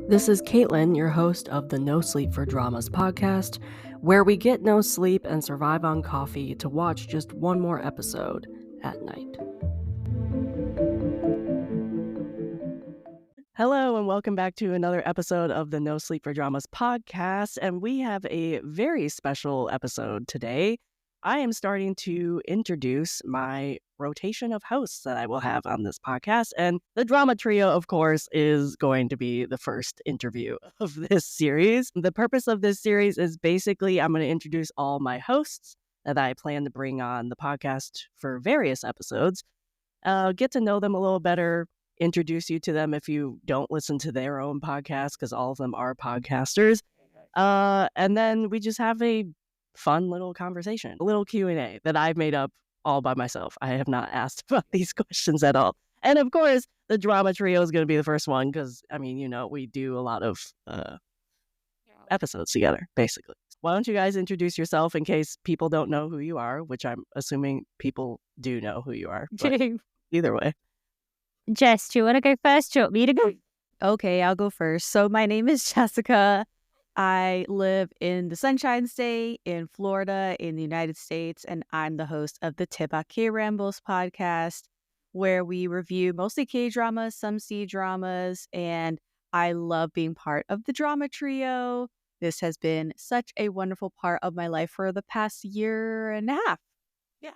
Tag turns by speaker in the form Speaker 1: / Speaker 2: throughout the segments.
Speaker 1: This is Caitlin, your host of the NoSleep4Dramas Podcast, where we get no sleep and survive on coffee to watch just one more episode at night. Hello, and welcome back to another episode of the NoSleep4Dramas Podcast, and we have a very special episode today. I am starting to introduce my rotation of hosts that I will have on this podcast, and the drama trio, of course, is going to be the first interview of this series. The purpose of this series is basically I'm going to introduce all my hosts that I plan to bring on the podcast for various episodes, get to know them a little better, introduce you to them if you don't listen to their own podcast, because all of them are podcasters, and then we just have a fun little conversation, a little Q&A that I've made up all by myself. I have not asked about these questions at all. And of course, the drama trio is going to be the first one because, we do a lot of episodes together, basically. Why don't you guys introduce yourself in case people don't know who you are, which I'm assuming people do know who you are. But either way.
Speaker 2: Jess, do you want to go first? Do you want me to go?
Speaker 3: Okay, I'll go first. So my name is Jessica. I live in the Sunshine State in Florida in the United States, and I'm the host of the Daebak K-Rambles Podcast, where we review mostly K-dramas, some C-dramas, and I love being part of the drama trio. This has been such a wonderful part of my life for the past year and a half. Yeah.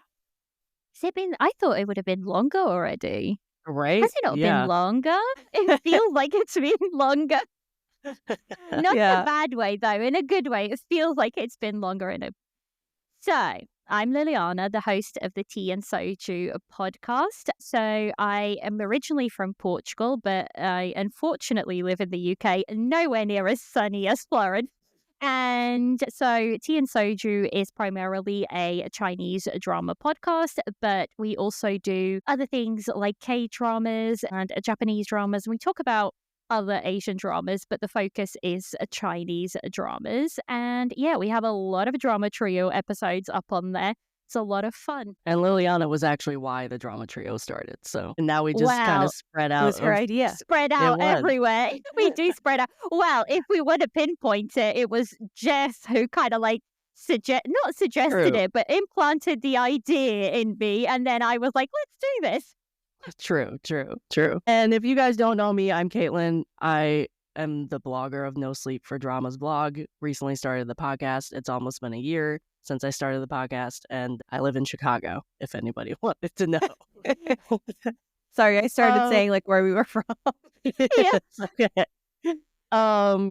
Speaker 2: Has it been? I thought it would have been longer already.
Speaker 1: Right?
Speaker 2: Has it not been longer? It feels like it's been longer. Not in a bad way, though. In a good way. It feels like it's been longer. So, I'm Liliana, the host of the Tea and Soju podcast. So, I am originally from Portugal, but I unfortunately live in the UK, nowhere near as sunny as Florida. And so Tea and Soju is primarily a Chinese drama podcast, but we also do other things like K-dramas and Japanese dramas. And we talk about other Asian dramas, but the focus is Chinese dramas. And yeah, we have a lot of drama trio episodes up on there. It's a lot of fun.
Speaker 1: And Liliana was actually why the drama trio started. So and now we just kind of spread out.
Speaker 3: It was her idea.
Speaker 2: Spread out everywhere. We do spread out. Well, if we want to pinpoint it, it was Jess who kind of like not suggested it, but implanted the idea in me. And then I was like, let's do this. True. And if you guys don't know me, I'm Caitlin. I am the blogger of NoSleep4Dramas blog. Recently started the podcast. It's almost been a year since I started the podcast, and I live in Chicago, if anybody wanted to know.
Speaker 3: Sorry, I started saying like where we were from.
Speaker 2: Yeah.
Speaker 1: Okay.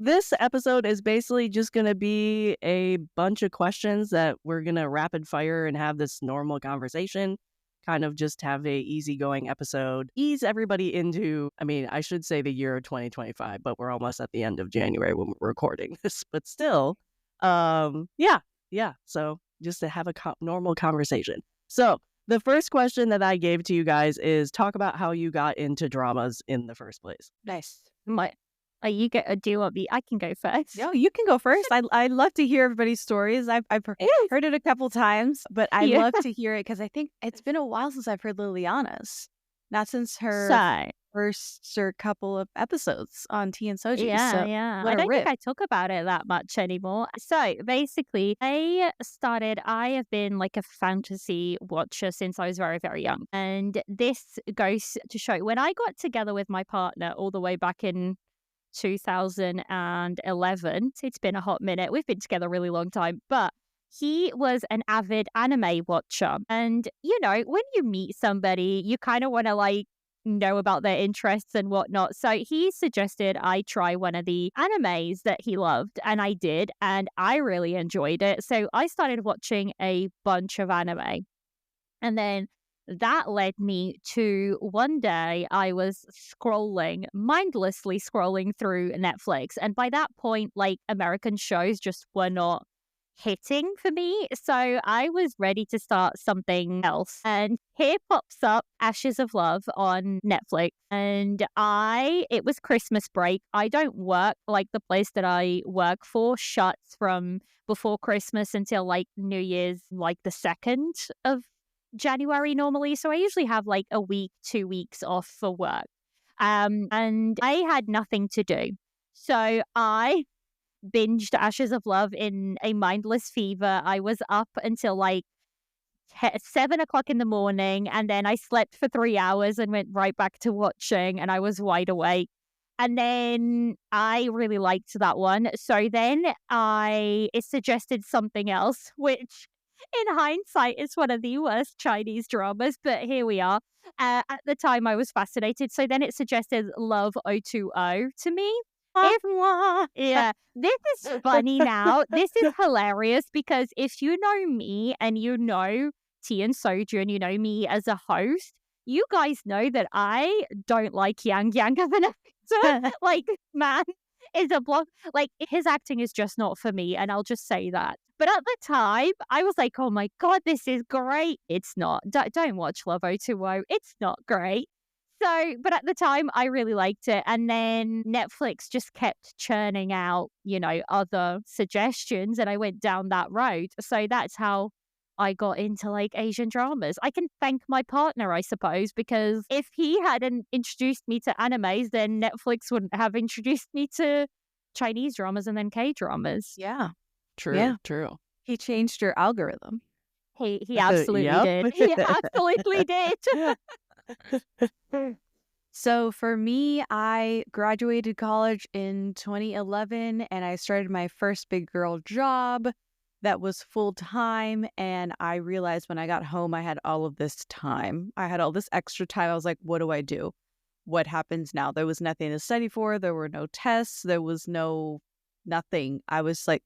Speaker 1: This episode is basically just going to be a bunch of questions that we're going to rapid fire and have this normal conversation. Kind of just have a easygoing episode, ease everybody into, I should say the year of 2025, but we're almost at the end of January when we're recording this, but still, yeah. So just to have a normal conversation. So the first question that I gave to you guys is talk about how you got into dramas in the first place.
Speaker 3: Nice.
Speaker 2: You get do you want me? I can go first.
Speaker 3: No, you can go first. I love to hear everybody's stories. I've heard it a couple times, but I love to hear it because I think it's been a while since I've heard Liliana's. Not since her first or couple of episodes on Tea and Soju.
Speaker 2: Yeah. I don't think I talk about it that much anymore. So basically, I have been like a fantasy watcher since I was very, very young. And this goes to show when I got together with my partner all the way back in 2011. It's been a hot minute. We've been together a really long time, but he was an avid anime watcher. And, when you meet somebody, you kind of want to know about their interests and whatnot. So he suggested I try one of the animes that he loved, and I did, and I really enjoyed it. So I started watching a bunch of anime. And then that led me to one day I was mindlessly scrolling through Netflix. And by that point, American shows just were not hitting for me. So I was ready to start something else. And here pops up Ashes of Love on Netflix. And it was Christmas break. I don't work, the place that I work for shuts from before Christmas until New Year's, the 2nd of January normally. So I usually have a week, 2 weeks off for work. And I had nothing to do. So I binged Ashes of Love in a mindless fever. I was up until like 7 o'clock in the morning, and then I slept for 3 hours and went right back to watching, and I was wide awake. And then I really liked that one. So then it suggested something else, which in hindsight is one of the worst Chinese dramas, but here we are. At the time, I was fascinated. So then it suggested Love 020 to me. Yeah, this is funny now. This is hilarious because if you know me and you know Tea and Soju and you know me as a host, you guys know that I don't like Yang of an actor. Like, man is a block. Like, his acting is just not for me, and I'll just say that. But at the time, I was like, oh my God, this is great. It's not. Don't watch Love 020. It's not great. So, but at the time, I really liked it. And then Netflix just kept churning out, other suggestions. And I went down that road. So that's how I got into like Asian dramas. I can thank my partner, I suppose, because if he hadn't introduced me to animes, then Netflix wouldn't have introduced me to Chinese dramas and then K-dramas.
Speaker 3: Yeah.
Speaker 1: True.
Speaker 3: He changed your algorithm.
Speaker 2: He absolutely did. He absolutely did.
Speaker 3: So for me, I graduated college in 2011 and I started my first big girl job that was full time. And I realized when I got home, I had all of this time. I had all this extra time. I was like, what do I do? What happens now? There was nothing to study for. There were no tests. There was nothing. I was like,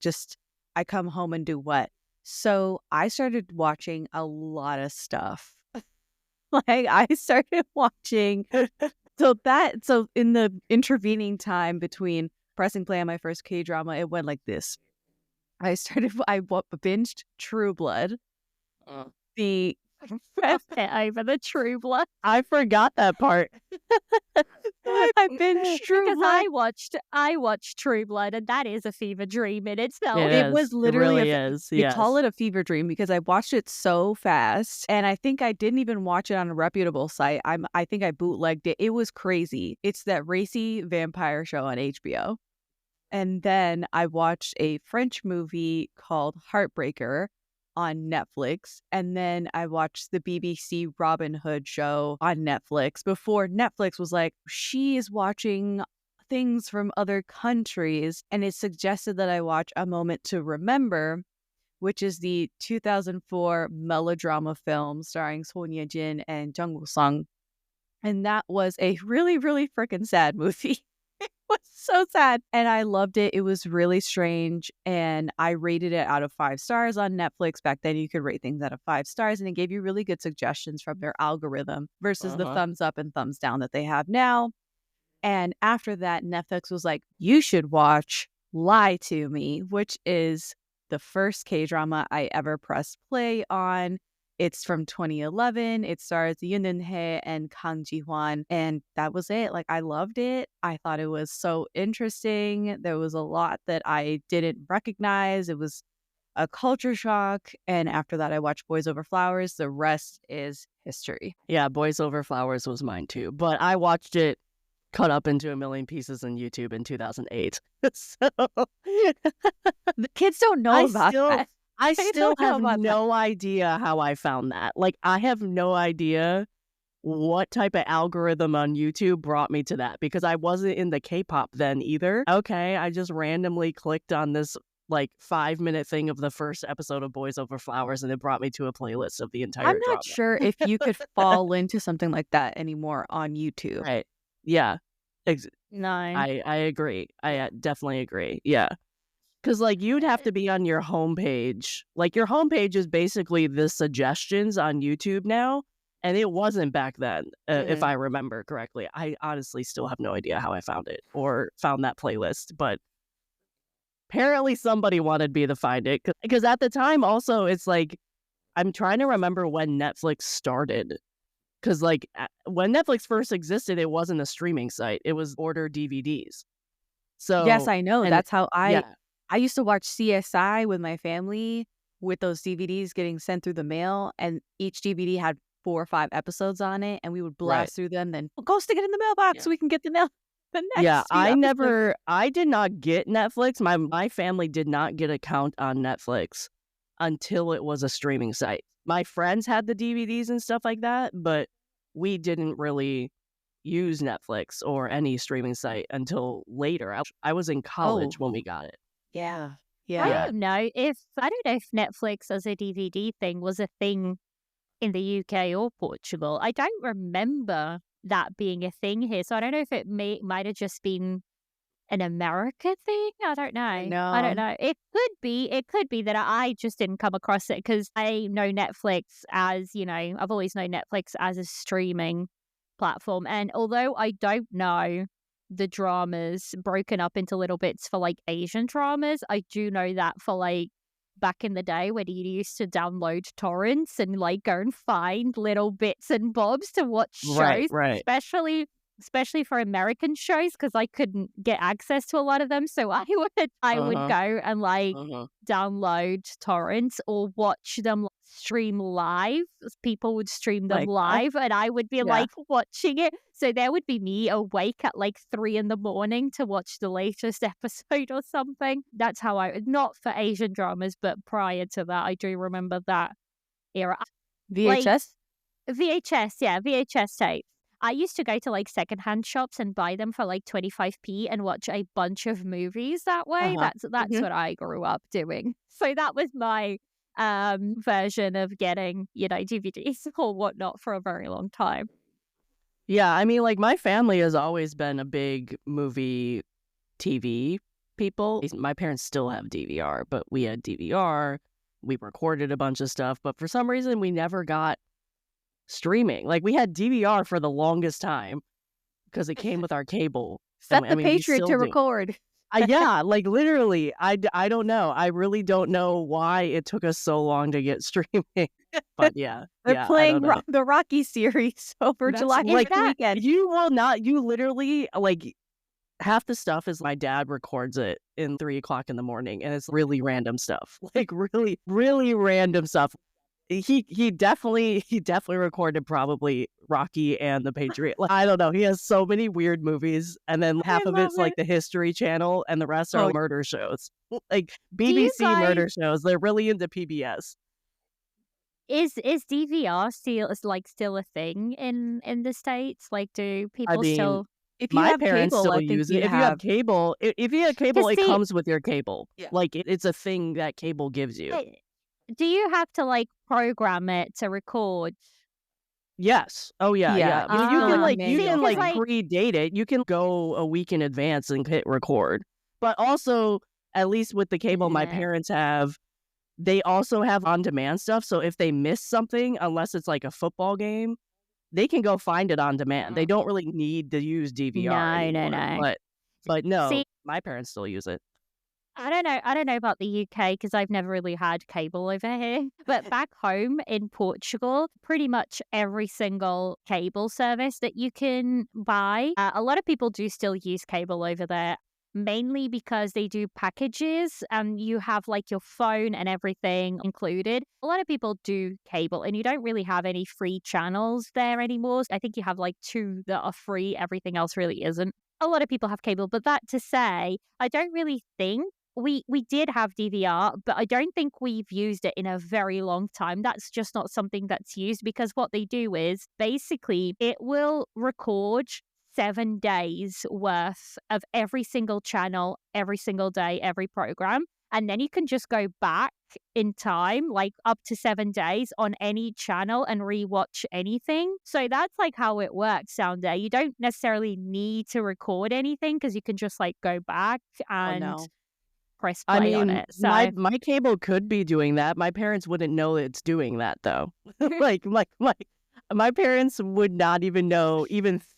Speaker 3: I come home and do what? So I started watching a lot of stuff. Like I started watching. So in the intervening time between pressing play on my first K-drama, it went like this. I binged True Blood. The
Speaker 2: over the True Blood.
Speaker 1: I forgot that part.
Speaker 3: I binged True
Speaker 2: because
Speaker 3: Blood.
Speaker 2: I watched True Blood, and that is a fever dream in itself.
Speaker 3: It was literally
Speaker 1: we
Speaker 3: call it a fever dream because I watched it so fast, and I think I didn't even watch it on a reputable site. I think I bootlegged it. It was crazy. It's that racy vampire show on HBO. And then I watched a French movie called Heartbreaker on Netflix. And then I watched the BBC Robin Hood show on Netflix before Netflix was like, she is watching things from other countries. And it suggested that I watch A Moment to Remember, which is the 2004 melodrama film starring Son Ye-jin and Jung Woo-sung. And that was a really, really freaking sad movie. It was so sad. And I loved it. It was really strange. And I rated it out of 5 stars on Netflix. Back then, you could rate things out of 5 stars. And it gave you really good suggestions from their algorithm versus the thumbs up and thumbs down that they have now. And after that, Netflix was like, you should watch Lie to Me, which is the first K-drama I ever pressed play on. It's from 2011. It stars Yoon Eun-hye and Kang Ji-hwan. And that was it. Like, I loved it. I thought it was so interesting. There was a lot that I didn't recognize. It was a culture shock. And after that, I watched Boys Over Flowers. The rest is history.
Speaker 1: Yeah, Boys Over Flowers was mine too. But I watched it cut up into a million pieces on YouTube in 2008. So
Speaker 3: the kids don't know about that.
Speaker 1: I still have no idea how I found that. Like, I have no idea what type of algorithm on YouTube brought me to that because I wasn't in the K-pop then either. Okay, I just randomly clicked on this like 5-minute thing of the first episode of Boys Over Flowers and it brought me to a playlist of the entire
Speaker 3: I'm not
Speaker 1: drama.
Speaker 3: sure if you could fall into something like that anymore on YouTube.
Speaker 1: Right. Yeah.
Speaker 2: No.
Speaker 1: I agree. I definitely agree. Yeah. Because, like, you'd have to be on your homepage. Like, your homepage is basically the suggestions on YouTube now, and it wasn't back then, if I remember correctly. I honestly still have no idea how I found it or found that playlist, but apparently somebody wanted me to find it. Because at the time, also, it's like, I'm trying to remember when Netflix started. Because, like, when Netflix first existed, it wasn't a streaming site. It was order DVDs. So
Speaker 3: yes, I know. That's how I used to watch CSI with my family with those DVDs getting sent through the mail, and each DVD had 4 or 5 episodes on it, and we would blast through them, then go stick it in the mailbox so we can get the The
Speaker 1: Yeah,
Speaker 3: next few episodes.
Speaker 1: I did not get Netflix. My family did not get an account on Netflix until it was a streaming site. My friends had the DVDs and stuff like that, but we didn't really use Netflix or any streaming site until later. I was in college when we got it.
Speaker 3: Yeah.
Speaker 2: I
Speaker 3: Yeah.
Speaker 2: don't know if Netflix as a DVD thing was a thing in the UK or Portugal. I don't remember that being a thing here, so I don't know if it might have just been an America thing. I don't know. I don't know. It could be. It could be that I just didn't come across it because I know Netflix as, I've always known Netflix as a streaming platform. And although I don't know the dramas broken up into little bits for like Asian dramas, I do know that for like back in the day when you used to download torrents and like go and find little bits and bobs to watch shows,
Speaker 1: Right.
Speaker 2: especially for American shows, because I couldn't get access to a lot of them. So I would go and like download torrents or watch them stream live. People would stream them live and I would be like watching it. So there would be me awake at like 3 a.m. to watch the latest episode or something. That's how not for Asian dramas, but prior to that, I do remember that era.
Speaker 3: VHS?
Speaker 2: VHS tape. I used to go to like secondhand shops and buy them for like 25p and watch a bunch of movies that way. That's what I grew up doing. So that was my version of getting, DVDs or whatnot for a very long time.
Speaker 1: Yeah, I mean, like my family has always been a big movie TV people. My parents still have DVR, but we had DVR. We recorded a bunch of stuff, but for some reason we never got streaming. Like we had DVR for the longest time because it came with our cable.
Speaker 3: Set the Patriot to record.
Speaker 1: Yeah, like literally, I don't know. I really don't know why it took us so long to get streaming. But yeah,
Speaker 3: they're playing the Rocky series over July weekend.
Speaker 1: You literally, like, half the stuff is my dad records it in 3 o'clock in the morning, and it's really random stuff. Like really, really random stuff. He definitely recorded probably Rocky and the Patriot. Like, I don't know. He has so many weird movies, and then half of it's like the History Channel, and the rest are murder shows, like BBC murder shows. They're really into PBS.
Speaker 2: Is DVR still a thing in the States? Like, do people still?
Speaker 1: If you have parents cable, still use it. If you have cable, it comes with your cable. Yeah. Like it's a thing that cable gives you.
Speaker 2: Do you have to like program it to record?
Speaker 1: Yes. Oh yeah. I mean, you can predate it. You can go a week in advance and hit record. But also, at least with the cable my parents have, they also have on-demand stuff. So if they miss something, unless it's like a football game, they can go find it on demand. They don't really need to use DVR. No. But no, see, my parents still use it.
Speaker 2: I don't know about the UK because I've never really had cable over here. But back home in Portugal, pretty much every single cable service that you can buy, a lot of people do still use cable over there, mainly because they do packages and you have like your phone and everything included. A lot of people do cable and you don't really have any free channels there anymore. I think you have like 2 that are free. Everything else really isn't. A lot of people have cable, but that to say, I don't really think we did have DVR, but I don't think we've used it in a very long time. That's just not something that's used because what they do is basically it will record 7 days worth of every single channel, every single day, every program. And then you can just go back in time, like up to 7 days on any channel and rewatch anything. So that's like how it works down there. You don't necessarily need to record anything because you can just like go back and press play on it. So
Speaker 1: my cable could be doing that. My parents wouldn't know it's doing that though. like my parents would not even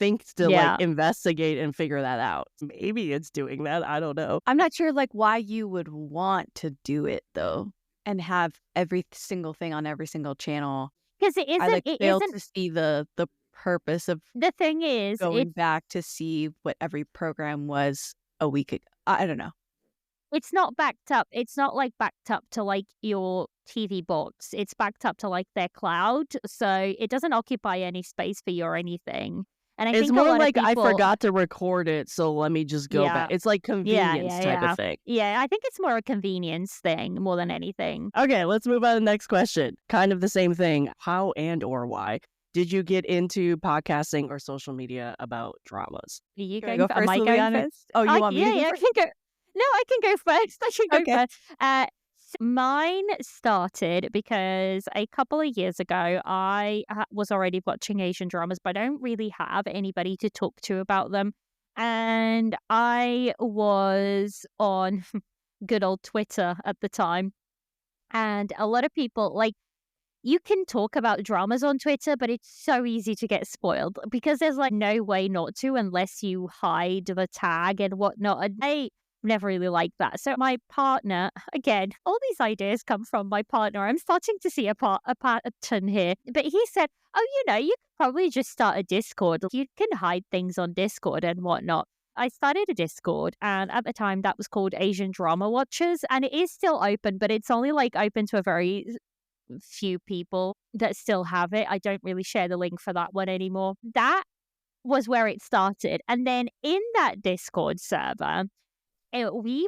Speaker 1: think to like investigate and figure that out. Maybe it's doing that. I don't know.
Speaker 3: I'm not sure like why you would want to do it though and have every single thing on every single channel.
Speaker 2: Because it isn't.
Speaker 3: I fail to see the purpose of.
Speaker 2: The thing is,
Speaker 3: going back to see what every program was a week ago. I don't know.
Speaker 2: It's not backed up. It's not like backed up to like your TV box. It's backed up to like their cloud. So it doesn't occupy any space for you or anything. And I
Speaker 1: It's
Speaker 2: think a
Speaker 1: more
Speaker 2: lot of
Speaker 1: like I
Speaker 2: people,
Speaker 1: forgot to record it, so let me just go back.
Speaker 2: yeah,
Speaker 1: It's like
Speaker 2: yeah,
Speaker 1: convenience
Speaker 2: yeah,
Speaker 1: type
Speaker 2: yeah.
Speaker 1: of thing.
Speaker 2: Yeah, I think it's more a convenience thing more than anything.
Speaker 1: Okay, let's move on to the next question. Kind of the same thing. How and or why did you get into podcasting or social media about dramas?
Speaker 2: Are you
Speaker 3: Can I
Speaker 2: going
Speaker 3: go
Speaker 2: first? Am
Speaker 3: first,
Speaker 2: I going
Speaker 3: Liliana?
Speaker 2: first?
Speaker 3: Oh, you want me to go
Speaker 2: Yeah, I
Speaker 3: first?
Speaker 2: can go. No, I can go first. I can go
Speaker 3: Okay.
Speaker 2: first. Mine started because a couple of years ago, I was already watching Asian dramas, but I don't really have anybody to talk to about them. And I was on good old Twitter at the time. And a lot of people, like, you can talk about dramas on Twitter, but it's so easy to get spoiled because there's like no way not to unless you hide the tag and whatnot. And I never really liked that. So my partner, again, all these ideas come from my partner. I'm starting to see a pattern here. But he said, oh, you could probably just start a Discord. You can hide things on Discord and whatnot. I started a Discord, and at the time that was called Asian Drama Watchers, and it is still open, but it's only like open to a very few people that still have it. I don't really share the link for that one anymore. That was where it started. And then in that Discord server, we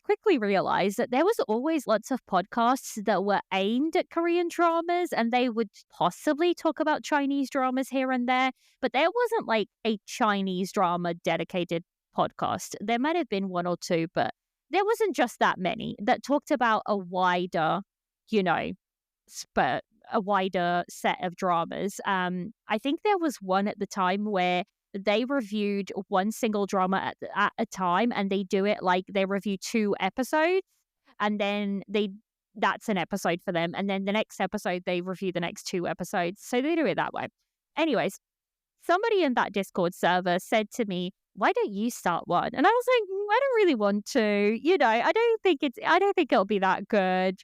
Speaker 2: quickly realized that there was always lots of podcasts that were aimed at Korean dramas, and they would possibly talk about Chinese dramas here and there, but there wasn't like a Chinese drama dedicated podcast. There might have been one or two, but there wasn't just that many that talked about a wider, you know, but a wider set of dramas. I think there was one at the time where they reviewed one single drama at a time, and they do it like they review 2 episodes, and then that's an episode for them, and then the next episode they review the next 2 episodes. So they do it that way. Anyways, somebody in that Discord server said to me, why don't you start one? And I was like, I don't really want to. I don't think it'll be that good.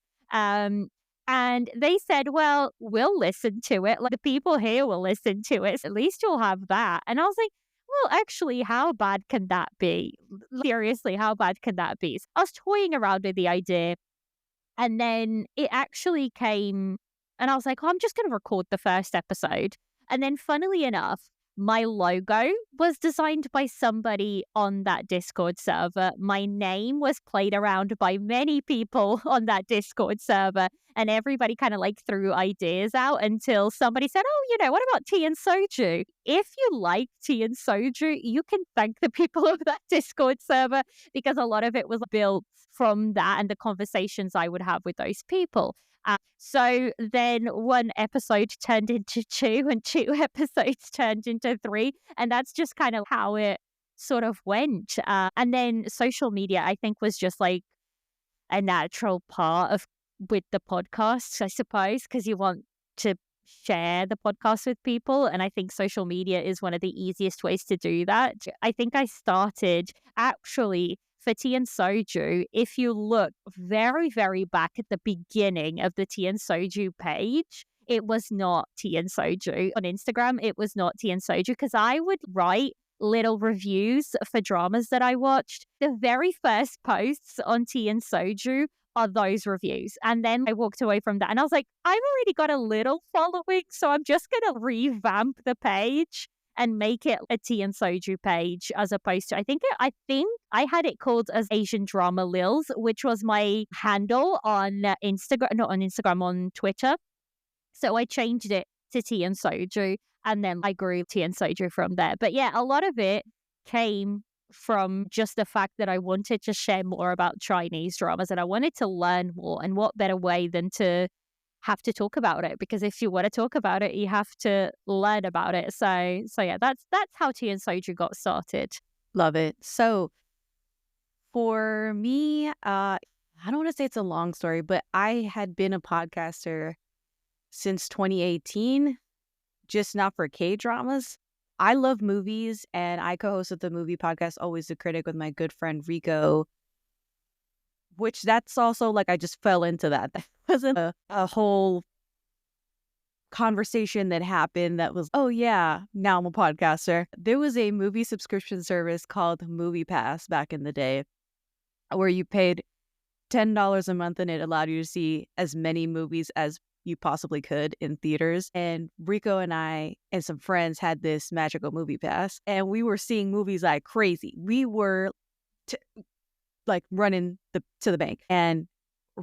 Speaker 2: And they said, well, we'll listen to it. Like, the people here will listen to it. So at least you'll have that. And I was like, well, actually, how bad can that be? Seriously, how bad can that be? So I was toying around with the idea. And then it actually came, and I was like, oh, I'm just going to record the first episode. And then funnily enough, my logo was designed by somebody on that Discord server. My name was played around by many people on that Discord server. And everybody kind of like threw ideas out until somebody said, oh, what about Tea and Soju? If you like Tea and Soju, you can thank the people of that Discord server, because a lot of it was built from that and the conversations I would have with those people. So then one episode turned into 2, and 2 episodes turned into 3. And that's just kind of how it sort of went. And then social media, I think, was just like a natural part of with the podcast, I suppose, because you want to share the podcast with people. And I think social media is one of the easiest ways to do that. I think I started actually for Tea and Soju. If you look very, very back at the beginning of the Tea and Soju page, it was not Tea and Soju. On Instagram, it was not Tea and Soju, because I would write little reviews for dramas that I watched. The very first posts on Tea and Soju are those reviews. And then I walked away from that, and I was like, I've already got a little following, so I'm just going to revamp the page and make it a Tea and Soju page, as opposed to, I think I had it called as Asian Drama Lils, which was my handle on Instagram, not on Instagram, on Twitter. So I changed it to Tea and Soju, and then I grew Tea and Soju from there. But yeah, a lot of it came from just the fact that I wanted to share more about Chinese dramas, and I wanted to learn more. And what better way than to have to talk about it? Because if you want to talk about it, you have to learn about it. So yeah, that's how Tea and Soju got started.
Speaker 3: Love it. So for me, I don't want to say it's a long story, but I had been a podcaster since 2018, just not for K-dramas. I love movies, and I co-hosted the movie podcast Always the Critic with my good friend Rico, which that's also like I just fell into that. That wasn't a whole conversation that happened that was, oh yeah, now I'm a podcaster. There was a movie subscription service called Movie Pass back in the day where you paid $10 a month, and it allowed you to see as many movies as you possibly could in theaters. And Rico and I and some friends had this magical movie pass, and we were seeing movies like crazy. We were like running to the bank. And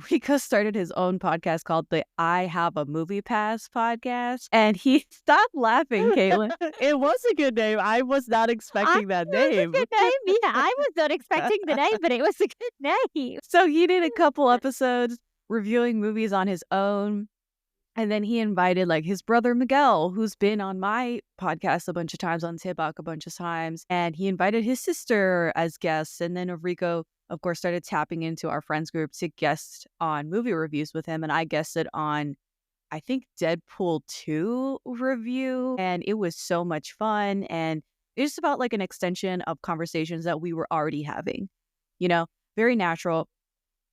Speaker 3: Rico started his own podcast called the I Have a Movie Pass podcast. And he stopped laughing, Caitlin.
Speaker 1: It was a good name. I was not expecting that name.
Speaker 2: It was a good name. Yeah, I was not expecting the name, but it was a good name.
Speaker 3: So he did a couple episodes reviewing movies on his own. And then he invited like his brother Miguel, who's been on my podcast a bunch of times, on Daebak a bunch of times. And he invited his sister as guests. And then Rico, of course, started tapping into our friends group to guest on movie reviews with him. And I guested on, I think, Deadpool 2 review. And it was so much fun. And it's about like an extension of conversations that we were already having, you know, very natural.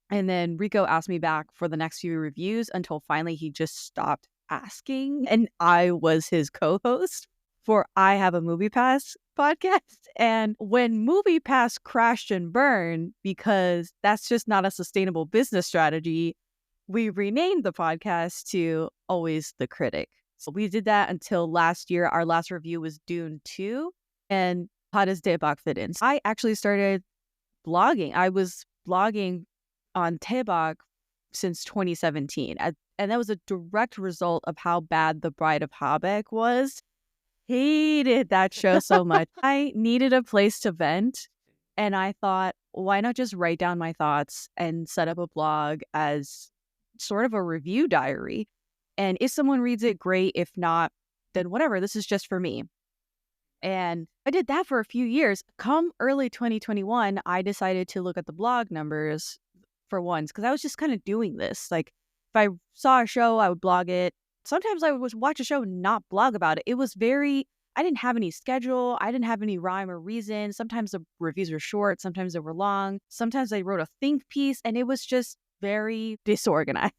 Speaker 3: And then Rico asked me back for the next few reviews until finally he just stopped asking. And I was his co-host for I Have a Movie Pass podcast. And when Movie Pass crashed and burned, because that's just not a sustainable business strategy, we renamed the podcast to Always the Critic. So we did that until last year. Our last review was Dune 2. And how does Daebak fit in? I actually started blogging. I was blogging on Daebak since 2017. And that was a direct result of how bad The Bride of Habeck was. Hated that show so much. I needed a place to vent. And I thought, why not just write down my thoughts and set up a blog as sort of a review diary? And if someone reads it, great. If not, then whatever. This is just for me. And I did that for a few years. Come early 2021, I decided to look at the blog numbers for once, because I was just kind of doing this. Like, if I saw a show, I would blog it. Sometimes I would watch a show and not blog about it. It was I didn't have any schedule. I didn't have any rhyme or reason. Sometimes the reviews were short. Sometimes they were long. Sometimes I wrote a think piece, and it was just very disorganized.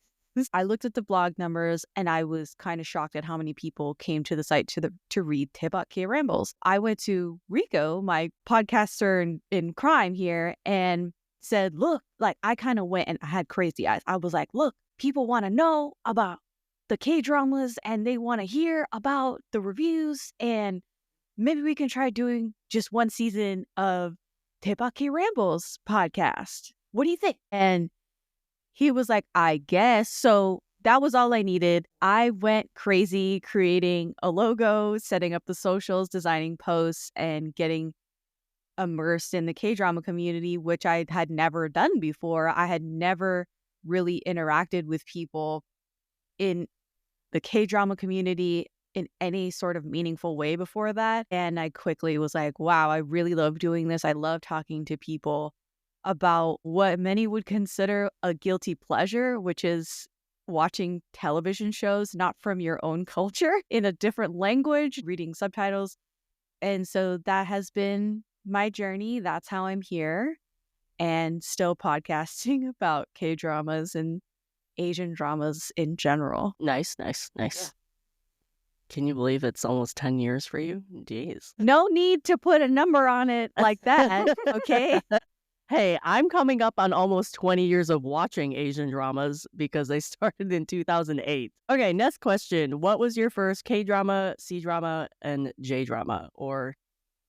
Speaker 3: I looked at the blog numbers, and I was kind of shocked at how many people came to the site to read Daebak K-Rambles. I went to Rico, my podcaster in crime here, and said, look, like, I kind of went and I had crazy eyes. I was like, look, people want to know about the K-dramas and they want to hear about the reviews, and maybe we can try doing just one season of Daebak K-Rambles podcast. What do you think? And he was like, I guess. So that was all I needed. I went crazy creating a logo, setting up the socials, designing posts, and getting immersed in the K-drama community, which I had never done before. I had never really interacted with people in the K-drama community in any sort of meaningful way before that. And I quickly was like, wow, I really love doing this. I love talking to people about what many would consider a guilty pleasure, which is watching television shows not from your own culture in a different language, reading subtitles. And so that has been my journey. That's how I'm here, and still podcasting about K-dramas and Asian dramas in general.
Speaker 1: Nice. Yeah. Can you believe it's almost 10 years for you? Jeez.
Speaker 3: No need to put a number on it like that, okay?
Speaker 1: Hey, I'm coming up on almost 20 years of watching Asian dramas because they started in 2008. Okay, next question. What was your first K-drama, C-drama, and J-drama, or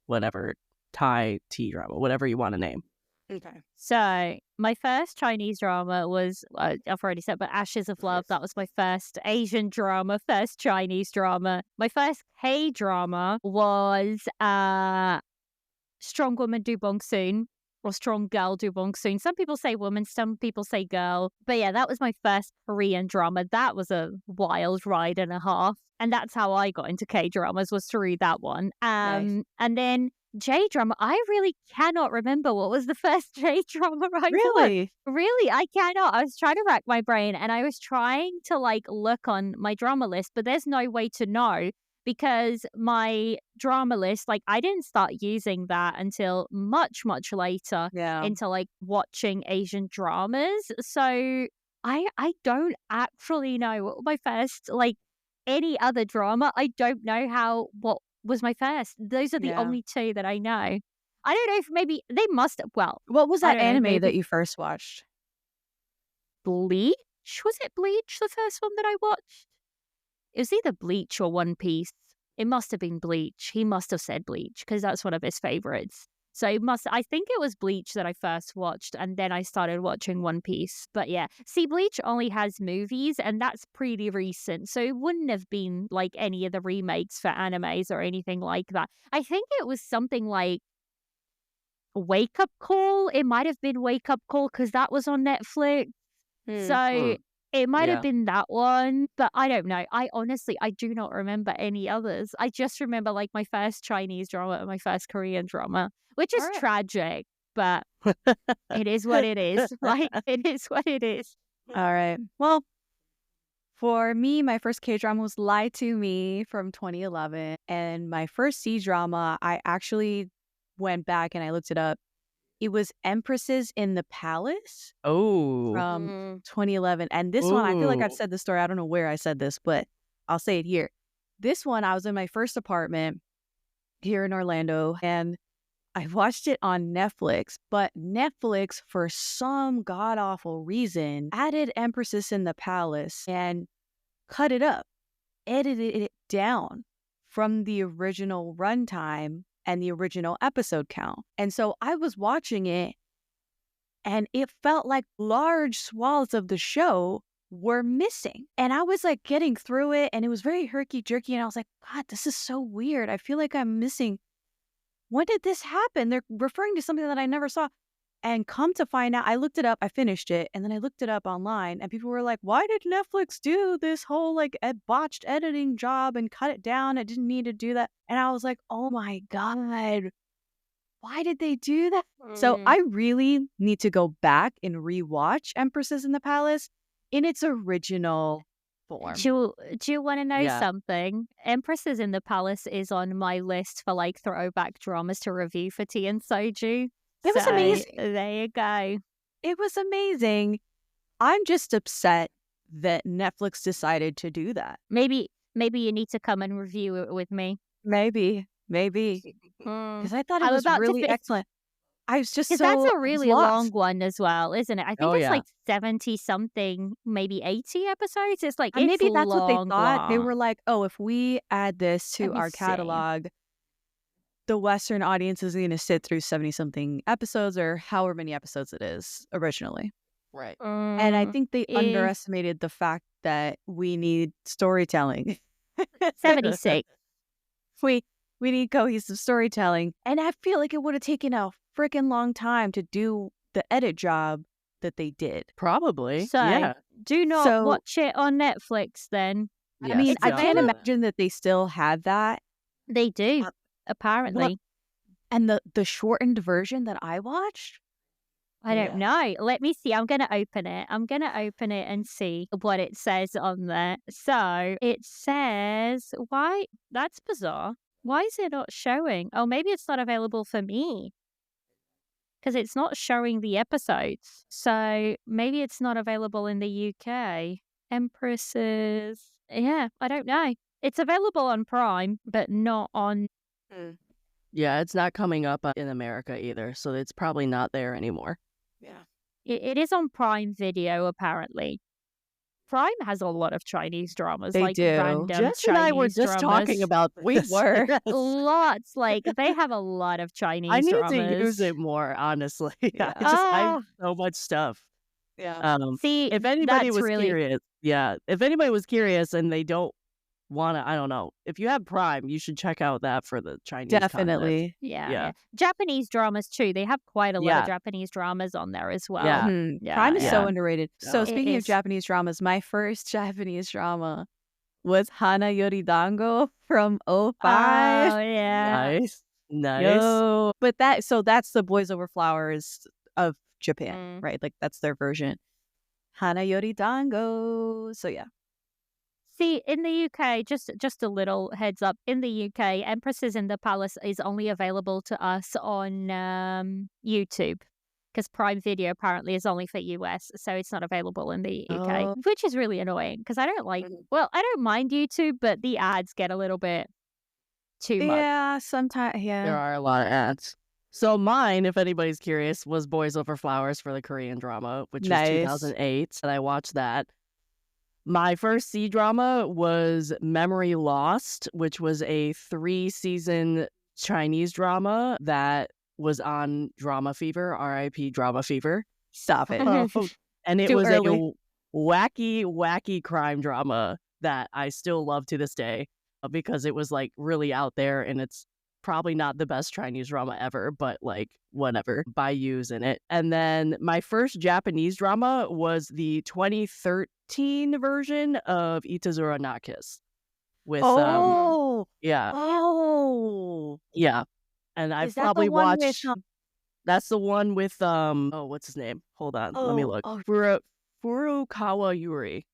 Speaker 1: whatever, Thai T-drama, whatever you want to name?
Speaker 3: Okay.
Speaker 2: So my first Chinese drama was, I've already said, but Ashes of Love. That was my first Asian drama, first Chinese drama. My first K-drama was Strong Woman Do Bong Soon, or Strong Girl Do Bong Soon. Some people say woman, some people say girl. But yeah, that was my first Korean drama. That was a wild ride and a half. And that's how I got into K-dramas, was through that one.
Speaker 3: Nice.
Speaker 2: And then J-drama, I really cannot remember what was the first J-drama I watched.
Speaker 3: Really?
Speaker 2: Really, I cannot. I was trying to rack my brain, and I was trying to look on my drama list, but there's no way to know, because my drama list, I didn't start using that until much, much later into watching Asian dramas. So I don't actually know what my first, any other drama. I don't know what was my first. Those are the only two that I know. I don't know if maybe they must have. Well,
Speaker 3: what was that anime that you first watched?
Speaker 2: Bleach? Bleach. Was it Bleach, the first one that I watched? It was either Bleach or One Piece. It must have been Bleach. He must have said Bleach because that's one of his favorites. So I think it was Bleach that I first watched, and then I started watching One Piece. But yeah, see, Bleach only has movies, and that's pretty recent. So it wouldn't have been like any of the remakes for animes or anything like that. I think it was something like Wake Up Call. It might have been Wake Up Call because that was on Netflix. So it might have been that one, but I don't know. I do not remember any others. I just remember like my first Chinese drama and my first Korean drama, which is tragic, but it is what it is. Like, it is what it is.
Speaker 3: All right. Well, for me, my first K-drama was Lie to Me from 2011. And my first C-drama, I actually went back and I looked it up. It was Empresses in the Palace from 2011. And this one, I feel like I've said this story. I don't know where I said this, but I'll say it here. This one, I was in my first apartment here in Orlando, and I watched it on Netflix. But Netflix, for some god-awful reason, added Empresses in the Palace and cut it up, edited it down from the original runtime and the original episode count. And so I was watching it, and it felt like large swaths of the show were missing. And I was like getting through it, and it was very herky-jerky, and I was like, God, this is so weird. I feel like I'm missing. When did this happen? They're referring to something that I never saw. And come to find out, I looked it up, I finished it, and then I looked it up online, and people were like, why did Netflix do this whole like botched editing job and cut it down? It didn't need to do that. And I was like, oh my God, why did they do that? So I really need to go back and rewatch Empresses in the Palace in its original form.
Speaker 2: Do you want to know something? Empresses in the Palace is on my list for like throwback dramas to review for Tea and Soju.
Speaker 3: It was amazing.
Speaker 2: There you go.
Speaker 3: It was amazing. I'm just upset that Netflix decided to do that.
Speaker 2: Maybe you need to come and review it with me.
Speaker 3: Maybe. Because I thought it was really excellent. I was just so
Speaker 2: that's a really long
Speaker 3: lost.
Speaker 2: one as well, isn't it? I think it's like 70-something, maybe 80 episodes. It's like,
Speaker 3: and
Speaker 2: it's
Speaker 3: maybe that's what they thought.
Speaker 2: long.
Speaker 3: They were like, oh, if we add this to
Speaker 2: Let me
Speaker 3: our catalog, the Western audience is going to sit through 70-something episodes or however many episodes it is originally.
Speaker 1: Right.
Speaker 3: And I think they underestimated the fact that we need storytelling.
Speaker 2: 76.
Speaker 3: We need cohesive storytelling. And I feel like it would have taken a freaking long time to do the edit job that they did.
Speaker 1: Probably.
Speaker 2: So, do not watch it on Netflix then.
Speaker 1: Yes,
Speaker 3: I mean, I can't
Speaker 1: definitely.
Speaker 3: imagine that they still have that.
Speaker 2: They do, apparently.
Speaker 3: And the shortened version that I watched?
Speaker 2: I don't know. Let me see. I'm going to open it. And see what it says on there. So it says, why? That's bizarre. Why is it not showing? Oh, maybe it's not available for me because it's not showing the episodes. So maybe it's not available in the UK. Empresses. Yeah, I don't know. It's available on Prime, but not on...
Speaker 1: Yeah, it's not coming up in America either, so it's probably not there anymore.
Speaker 3: Yeah.
Speaker 2: It is on Prime Video, apparently. Prime has a lot of Chinese dramas.
Speaker 3: They
Speaker 2: like
Speaker 3: do.
Speaker 2: Random
Speaker 1: Jess
Speaker 2: Chinese
Speaker 1: and I were just
Speaker 2: dramas.
Speaker 1: talking about this.
Speaker 3: We were.
Speaker 1: Yes.
Speaker 2: Lots. Like, they have a lot of Chinese
Speaker 1: I need
Speaker 2: dramas.
Speaker 1: to use it more, honestly.
Speaker 3: Yeah.
Speaker 1: I have so much stuff.
Speaker 3: Yeah.
Speaker 2: See,
Speaker 1: if anybody
Speaker 2: that's
Speaker 1: was
Speaker 2: really...
Speaker 1: curious, if anybody was curious and they don't want to, I don't know, if you have Prime, you should check out that for the Chinese
Speaker 3: Definitely.
Speaker 2: Yeah. Japanese dramas too. They have quite a lot of Japanese dramas on there as well.
Speaker 1: Yeah.
Speaker 3: Prime is so underrated. So
Speaker 2: It
Speaker 3: speaking of
Speaker 2: is.
Speaker 3: Japanese dramas, my first Japanese drama was Hana Yori Dango from 05.
Speaker 2: Oh, yeah.
Speaker 1: Nice.
Speaker 3: Yo. But that's the Boys Over Flowers of Japan, right? Like that's their version. Hana Yori Dango. So yeah.
Speaker 2: See, in the UK, just a little heads up, in the UK, Empresses in the Palace is only available to us on YouTube because Prime Video apparently is only for US, so it's not available in the UK, which is really annoying because I don't I don't mind YouTube, but the ads get a little bit too much.
Speaker 3: Yeah, sometimes,
Speaker 1: There are a lot of ads. So mine, if anybody's curious, was Boys Over Flowers for the Korean drama, which was 2008, and I watched that. My first C-drama was Memory Lost, which was a 3-season Chinese drama that was on Drama Fever, RIP Drama Fever.
Speaker 3: Stop it.
Speaker 1: And it
Speaker 3: Too
Speaker 1: was
Speaker 3: early.
Speaker 1: a wacky crime drama that I still love to this day because it was like really out there, and it's probably not the best Chinese drama ever, but like whatever. Bayou's in it. And then my first Japanese drama was the 2013 version of Itazura Na Kiss with yeah.
Speaker 3: Oh.
Speaker 1: Yeah. And I've
Speaker 3: Is that
Speaker 1: probably
Speaker 3: the one
Speaker 1: watched
Speaker 3: with
Speaker 1: that's the one with oh, what's his name? Hold on, let me look. Furukawa Yuri.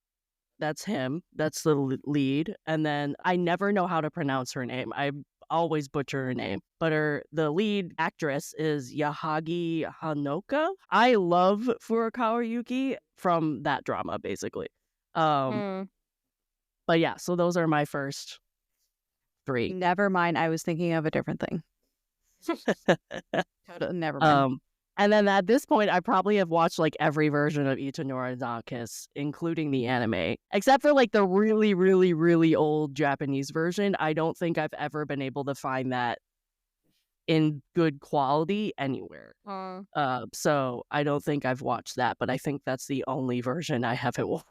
Speaker 1: That's him. That's the lead. And then I never know how to pronounce her name. I always butcher her name. But the lead actress is Yahagi Hanoka. I love Furukawa Yuki from that drama, basically. But yeah, so those are my first 3.
Speaker 3: Never mind. I was thinking of a different thing. Never mind.
Speaker 1: And then at this point, I probably have watched like every version of Itanora na Kiss, including the anime, except for like the really, really, really old Japanese version. I don't think I've ever been able to find that in good quality anywhere. So I don't think I've watched that, but I think that's the only version I haven't watched.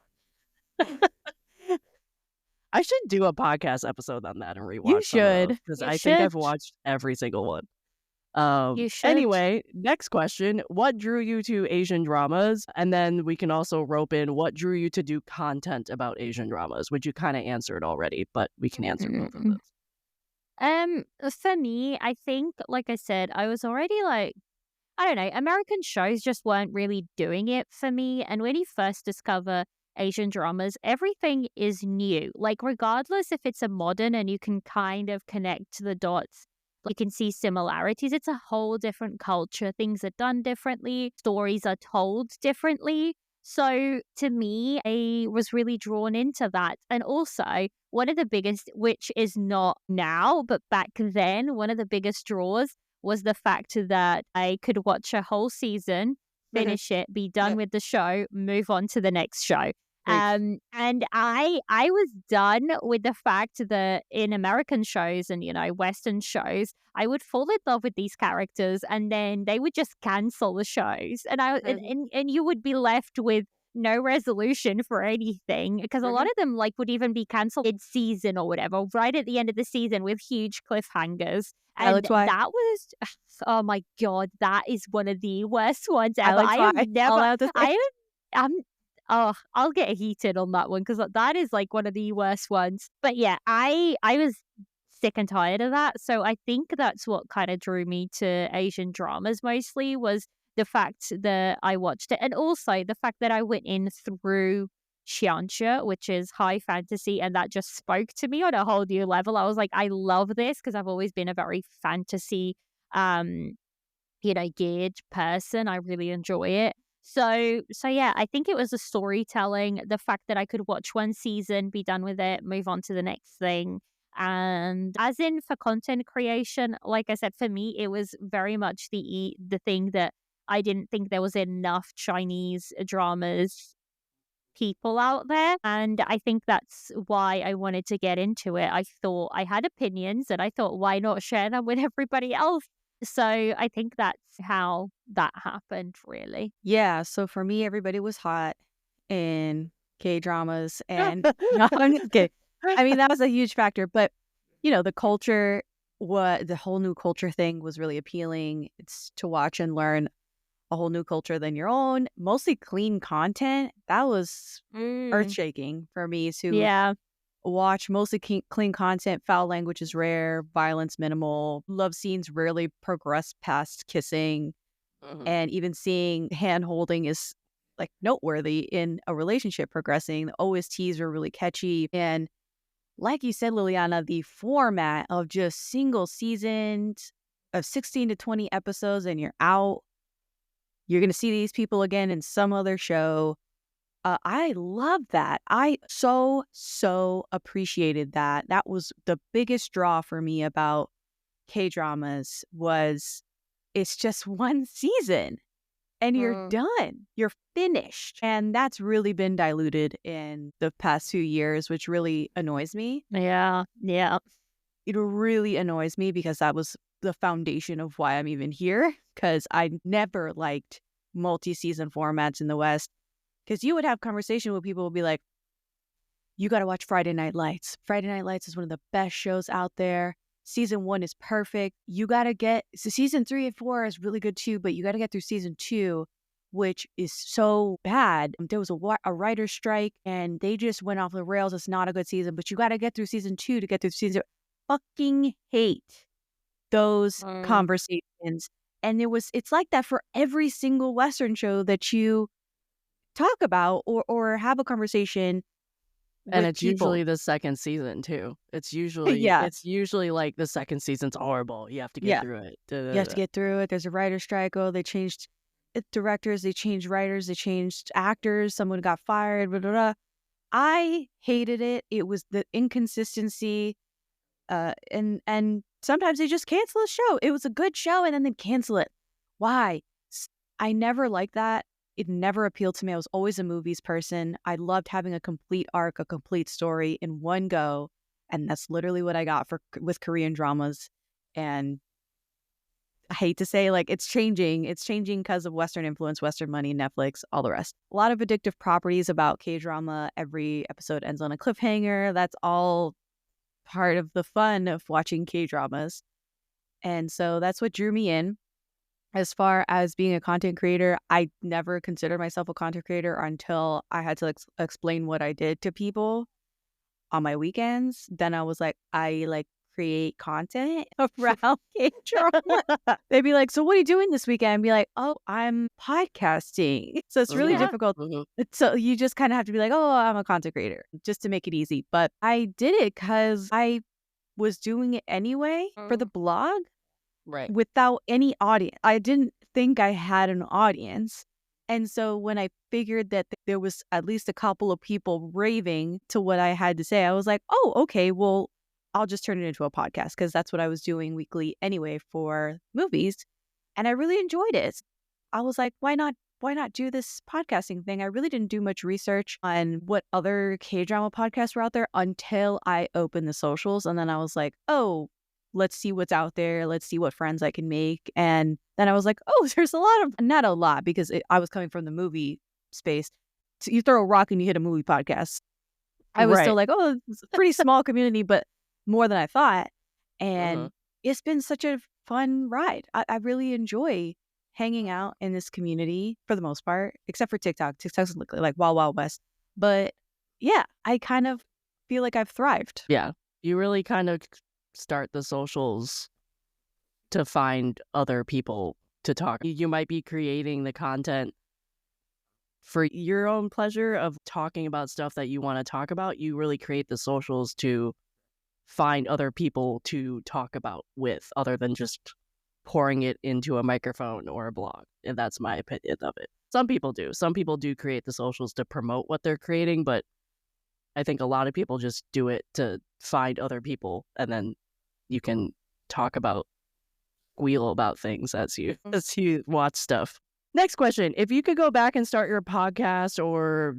Speaker 1: I should do a podcast episode on that and rewatch.
Speaker 3: You should,
Speaker 1: because I think I've watched every single one.
Speaker 2: You should.
Speaker 1: Anyway, next question. What drew you to Asian dramas? And then we can also rope in what drew you to do content about Asian dramas, which you kind of answered already, but we can answer both of those.
Speaker 2: For me, I think, like I said, I was already like, I don't know, American shows just weren't really doing it for me. And when you first discover Asian dramas, everything is new. Like, regardless if it's a modern and you can kind of connect the dots, you can see similarities. It's a whole different culture. Things are done differently. Stories are told differently. So to me, I was really drawn into that. And also, one of the biggest, which is not now, but back then, one of the biggest draws was the fact that I could watch a whole season, finish it, be done with the show, move on to the next show. And I was done with the fact that in American shows and, Western shows, I would fall in love with these characters and then they would just cancel the shows. And and you would be left with no resolution for anything because a lot of them would even be canceled in season or whatever, right at the end of the season with huge cliffhangers. And that was, oh my God, that is one of the worst ones ever. I'll get heated on that one because that is one of the worst ones. But yeah, I was sick and tired of that. So I think that's what kind of drew me to Asian dramas mostly was the fact that I watched it. And also the fact that I went in through xianxia, which is high fantasy. And that just spoke to me on a whole new level. I was like, I love this because I've always been a very fantasy, geared person. I really enjoy it. So yeah, I think it was the storytelling, the fact that I could watch one season, be done with it, move on to the next thing. And as in for content creation, like I said, for me, it was very much the thing that I didn't think there was enough Chinese dramas people out there. And I think that's why I wanted to get into it. I thought I had opinions and I thought, why not share them with everybody else? So I think that's how that happened, really.
Speaker 3: Yeah. So for me, everybody was hot in K-dramas. And no, I'm just kidding. I mean, that was a huge factor. But, the culture, the whole new culture thing was really appealing. It's to watch and learn a whole new culture than your own. Mostly clean content. That was earth-shaking for me to watch mostly clean content. Foul language is rare, violence minimal, love scenes rarely progress past kissing, and even seeing hand holding is noteworthy in a relationship progressing. The OSTs are really catchy, and like you said, Liliana, the format of just single seasons of 16 to 20 episodes and you're out. You're gonna see these people again in some other show. I love that. I so appreciated that. That was the biggest draw for me about K-dramas was it's just one season. and you're done. You're finished. And that's really been diluted in the past few years, which really annoys me.
Speaker 2: Yeah.
Speaker 3: It really annoys me because that was the foundation of why I'm even here, because I never liked multi-season formats in the West. Because you would have conversation with people who would be like, you got to watch Friday Night Lights. Friday Night Lights is one of the best shows out there. Season 1 is perfect. You got to get, so season 3 and 4 is really good too, but you got to get through season 2, which is so bad. There was a writer's strike and they just went off the rails. It's not a good season, but you got to get through season 2 to get through season. Fucking hate those conversations. And it's like that for every single Western show that you talk about or have a conversation.
Speaker 1: And it's usually the second season too. It's usually like the second season's horrible. You have to get through it.
Speaker 3: You have to get through it. There's a writer's strike. Oh, they changed directors, they changed writers, they changed actors. Someone got fired. Blah, blah, blah. I hated it. It was the inconsistency. And sometimes they just cancel a show. It was a good show and then they cancel it. Why? I never liked that. It never appealed to me. I was always a movies person. I loved having a complete arc, a complete story in one go. And that's literally what I got with Korean dramas. And I hate to say, like, it's changing. It's changing because of Western influence, Western money, Netflix, all the rest. A lot of addictive properties about K-drama. Every episode ends on a cliffhanger. That's all part of the fun of watching K-dramas. And so that's what drew me in. As far as being a content creator, I never considered myself a content creator until I had to explain what I did to people on my weekends. Then I was like, I create content around K-drama. They'd be like, so what are you doing this weekend? I'd be like, oh, I'm podcasting. So it's really difficult. So you just kind of have to be like, oh, I'm a content creator, just to make it easy. But I did it because I was doing it anyway for the blog.
Speaker 1: Right.
Speaker 3: Without any audience. I didn't think I had an audience. And so when I figured that there was at least a couple of people raving to what I had to say, I was like, oh, okay, well, I'll just turn it into a podcast, because that's what I was doing weekly anyway for movies. And I really enjoyed it. I was like, why not do this podcasting thing? I really didn't do much research on what other K-drama podcasts were out there until I opened the socials. And then I was like, oh, let's see what's out there. Let's see what friends I can make. And then I was like, oh, there's not a lot, because I was coming from the movie space. So you throw a rock and you hit a movie podcast. I was still like, oh, it's a pretty small community, but more than I thought. And it's been such a fun ride. I really enjoy hanging out in this community for the most part, except for TikTok. TikTok's like Wild Wild West. But yeah, I kind of feel like I've thrived.
Speaker 1: Yeah, you really kind of start the socials to find other people to talk. You might be creating the content for your own pleasure of talking about stuff that you want to talk about. You really create the socials to find other people to talk about with, other than just pouring it into a microphone or a blog. And that's my opinion of it. Some people do create the socials to promote what they're creating, but I think a lot of people just do it to find other people, and then you can talk about, squeal about things as you watch stuff. Next question. If you could go back and start your podcast or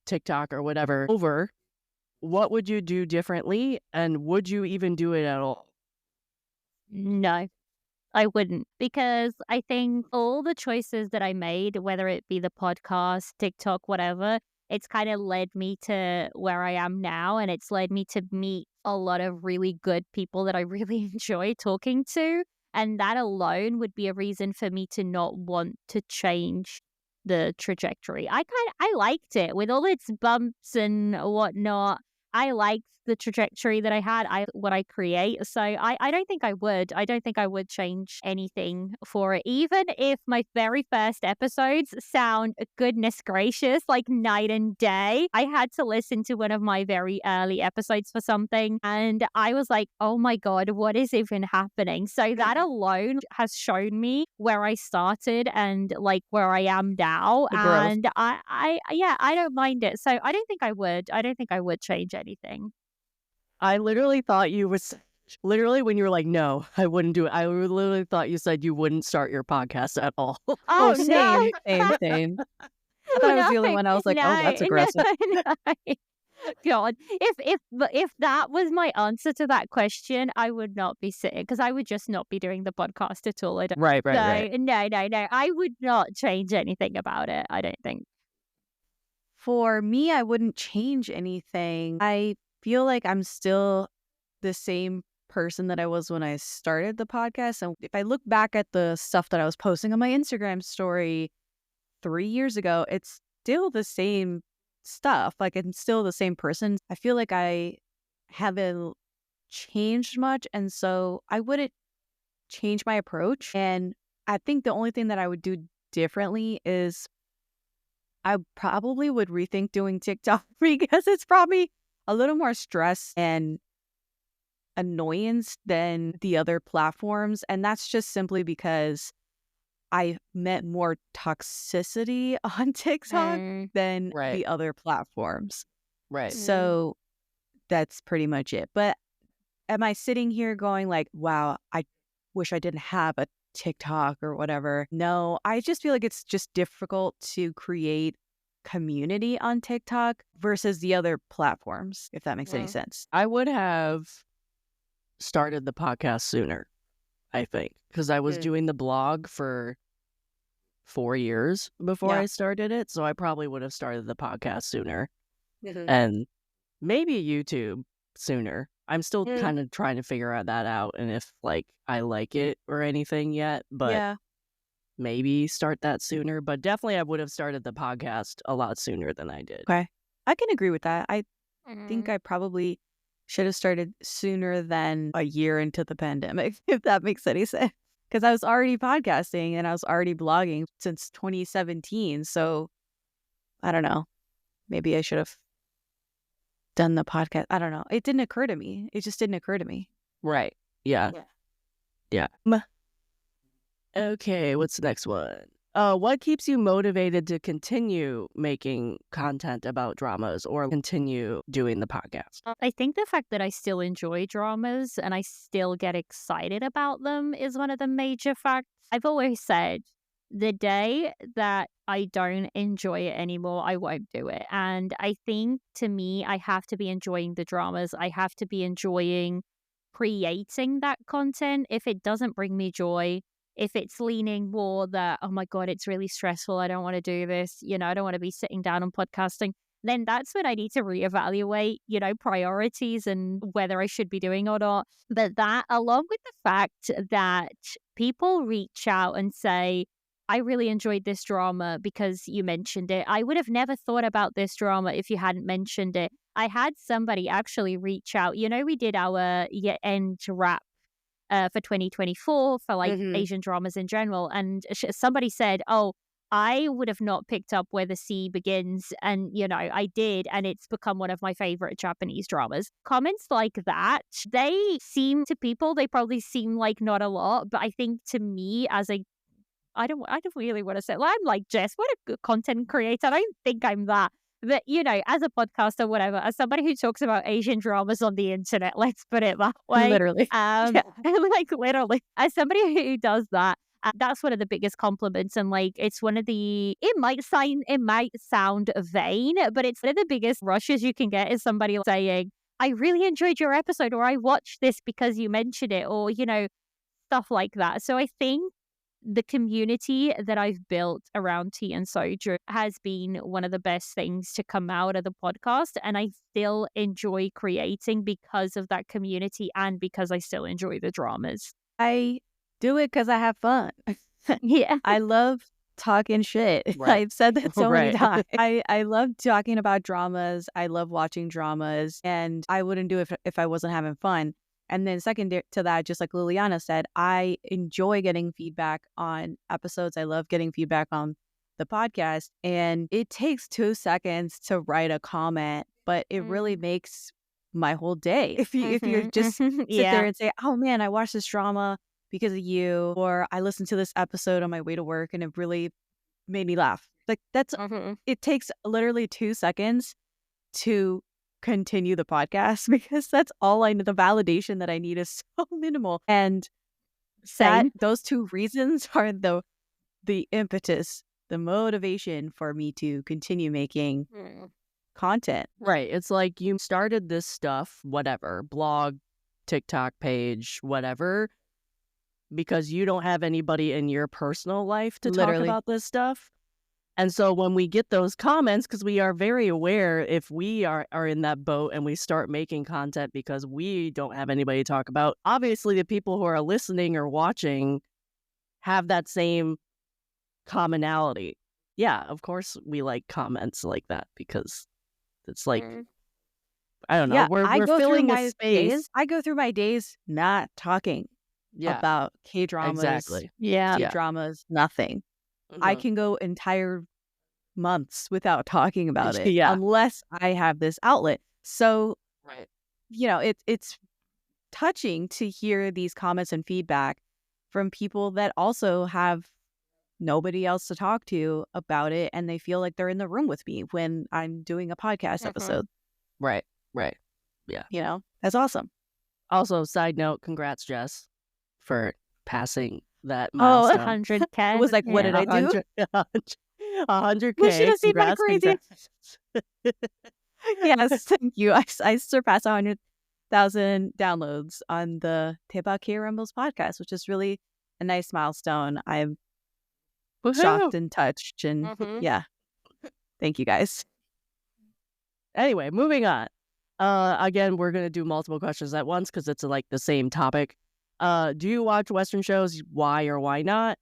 Speaker 1: TikTok or whatever over, what would you do differently? And would you even do it at all?
Speaker 2: No, I wouldn't, because I think all the choices that I made, whether it be the podcast, TikTok, whatever, it's kind of led me to where I am now, and it's led me to meet a lot of really good people that I really enjoy talking to. And that alone would be a reason for me to not want to change the trajectory. I liked it with all its bumps and whatnot. I liked the trajectory that I had, what I create. So I don't think I would. I don't think I would change anything for it. Even if my very first episodes sound, goodness gracious, like night and day. I had to listen to one of my very early episodes for something, and I was like, oh my God, what is even happening? So that alone has shown me where I started and like where I am now. And I don't mind it. So I don't think I would. I don't think I would change anything.
Speaker 1: I literally thought you would Literally, when you were like, no, I wouldn't do it. I literally thought you said you wouldn't start your podcast at all.
Speaker 3: Oh,
Speaker 2: no.
Speaker 3: same. I thought I was the only one. I was like, oh, that's aggressive.
Speaker 2: No. God, if that was my answer to that question, I would not be sitting because I would just not be doing the podcast at all.
Speaker 1: Right.
Speaker 2: No, I would not change anything about it. I don't think.
Speaker 3: For me, I wouldn't change anything. I feel like I'm still the same person that I was when I started the podcast. And if I look back at the stuff that I was posting on my Instagram story 3 years ago, it's still the same stuff. Like, I'm still the same person. I feel like I haven't changed much. And so I wouldn't change my approach. And I think the only thing that I would do differently is I probably would rethink doing TikTok because it's probably a little more stress and annoyance than the other platforms. And that's just simply because I met more toxicity on TikTok than the other platforms.
Speaker 1: Right.
Speaker 3: So that's pretty much it. But am I sitting here going like, wow, I wish I didn't have a TikTok or whatever? No, I just feel like it's just difficult to create community on TikTok versus the other platforms, if that makes any sense.
Speaker 1: I would have started the podcast sooner, I think, because I was doing the blog for 4 years before I started it. So I probably would have started the podcast sooner and maybe YouTube sooner. I'm still kind of trying to figure that out and if like I like it or anything yet, but maybe start that sooner. But definitely I would have started the podcast a lot sooner than I did.
Speaker 3: Okay. I can agree with that. I think I probably should have started sooner than a year into the pandemic, if that makes any sense. Because I was already podcasting and I was already blogging since 2017. So I don't know. Maybe I should have done the podcast. I don't know. It didn't occur to me. It just didn't occur to me.
Speaker 1: Right. Yeah. Okay, what's the next one? What keeps you motivated to continue making content about dramas or continue doing the podcast?
Speaker 2: I think the fact that I still enjoy dramas and I still get excited about them is one of the major facts. I've always said the day that I don't enjoy it anymore, I won't do it. And I think to me, I have to be enjoying the dramas. I have to be enjoying creating that content. If it doesn't bring me joy, if it's leaning more that, oh my God, it's really stressful, I don't want to do this, I don't want to be sitting down and podcasting, then that's when I need to reevaluate, priorities and whether I should be doing or not. But that, along with the fact that people reach out and say, I really enjoyed this drama because you mentioned it. I would have never thought about this drama if you hadn't mentioned it. I had somebody actually reach out. We did our year-end wrap for 2024 for like Asian dramas in general. And somebody said, oh, I would have not picked up Where the Sea Begins. And, I did. And it's become one of my favorite Japanese dramas. Comments like that, they seem to people, they probably seem like not a lot. But I think to me I don't really want to say, I'm like, Jess, what a good content creator. I don't think I'm that. But, as a podcaster, whatever, as somebody who talks about Asian dramas on the internet, let's put it that way.
Speaker 3: Literally.
Speaker 2: Like literally, as somebody who does that, that's one of the biggest compliments. And like, it's one of the, it might sound vain, but it's one of the biggest rushes you can get is somebody saying, I really enjoyed your episode, or I watched this because you mentioned it, or, stuff like that. So I think the community that I've built around Tea and Soju has been one of the best things to come out of the podcast. And I still enjoy creating because of that community and because I still enjoy the dramas.
Speaker 3: I do it because I have fun.
Speaker 2: Yeah.
Speaker 3: I love talking shit.
Speaker 1: Right.
Speaker 3: I've said that so many times. I love talking about dramas. I love watching dramas. And I wouldn't do it if I wasn't having fun. And then second to that, just like Liliana said, I enjoy getting feedback on episodes. I love getting feedback on the podcast. And it takes 2 seconds to write a comment, but it really makes my whole day. If you just sit there and say, oh man, I watched this drama because of you, or I listened to this episode on my way to work and it really made me laugh. Like that's, it takes literally 2 seconds to continue the podcast because that's all I need. The validation that I need is so minimal. And those two reasons are the impetus, the motivation for me to continue making content.
Speaker 1: Right. It's like you started this stuff, whatever, blog, TikTok page, whatever, because you don't have anybody in your personal life to talk about this stuff. And so when we get those comments, because we are very aware if we are in that boat and we start making content because we don't have anybody to talk about, obviously the people who are listening or watching have that same commonality. Yeah, of course we like comments like that because it's like, I don't know,
Speaker 3: Yeah,
Speaker 1: we're filling a space.
Speaker 3: I go through my days not talking about K-dramas.
Speaker 1: Exactly.
Speaker 3: T-dramas, nothing. I can go entire months without talking about it unless I have this outlet. So, it's touching to hear these comments and feedback from people that also have nobody else to talk to about it, and they feel like they're in the room with me when I'm doing a podcast episode.
Speaker 1: Right. Yeah.
Speaker 3: That's awesome.
Speaker 1: Also, side note, congrats, Jess, for passing that milestone.
Speaker 2: 100K.
Speaker 3: It was like, what did I do?
Speaker 1: 100K.
Speaker 3: We should have seen my crazy.
Speaker 1: Congrats.
Speaker 3: Yes, thank you. I surpassed 100,000 downloads on the Daebak K-Rambles podcast, which is really a nice milestone. I'm shocked and touched, and thank you guys.
Speaker 1: Anyway, moving on. Again, we're gonna do multiple questions at once because it's like the same topic. Do you watch Western shows? Why or why not?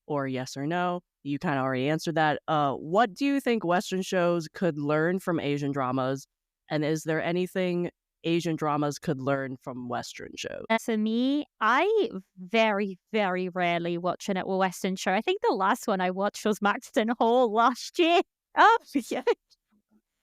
Speaker 1: Or yes or no? You kind of already answered that. What do you think Western shows could learn from Asian dramas? And is there anything Asian dramas could learn from Western shows?
Speaker 2: For me, I very, very rarely watch a Western show. I think the last one I watched was Maxton Hall last year.
Speaker 3: Oh, yeah.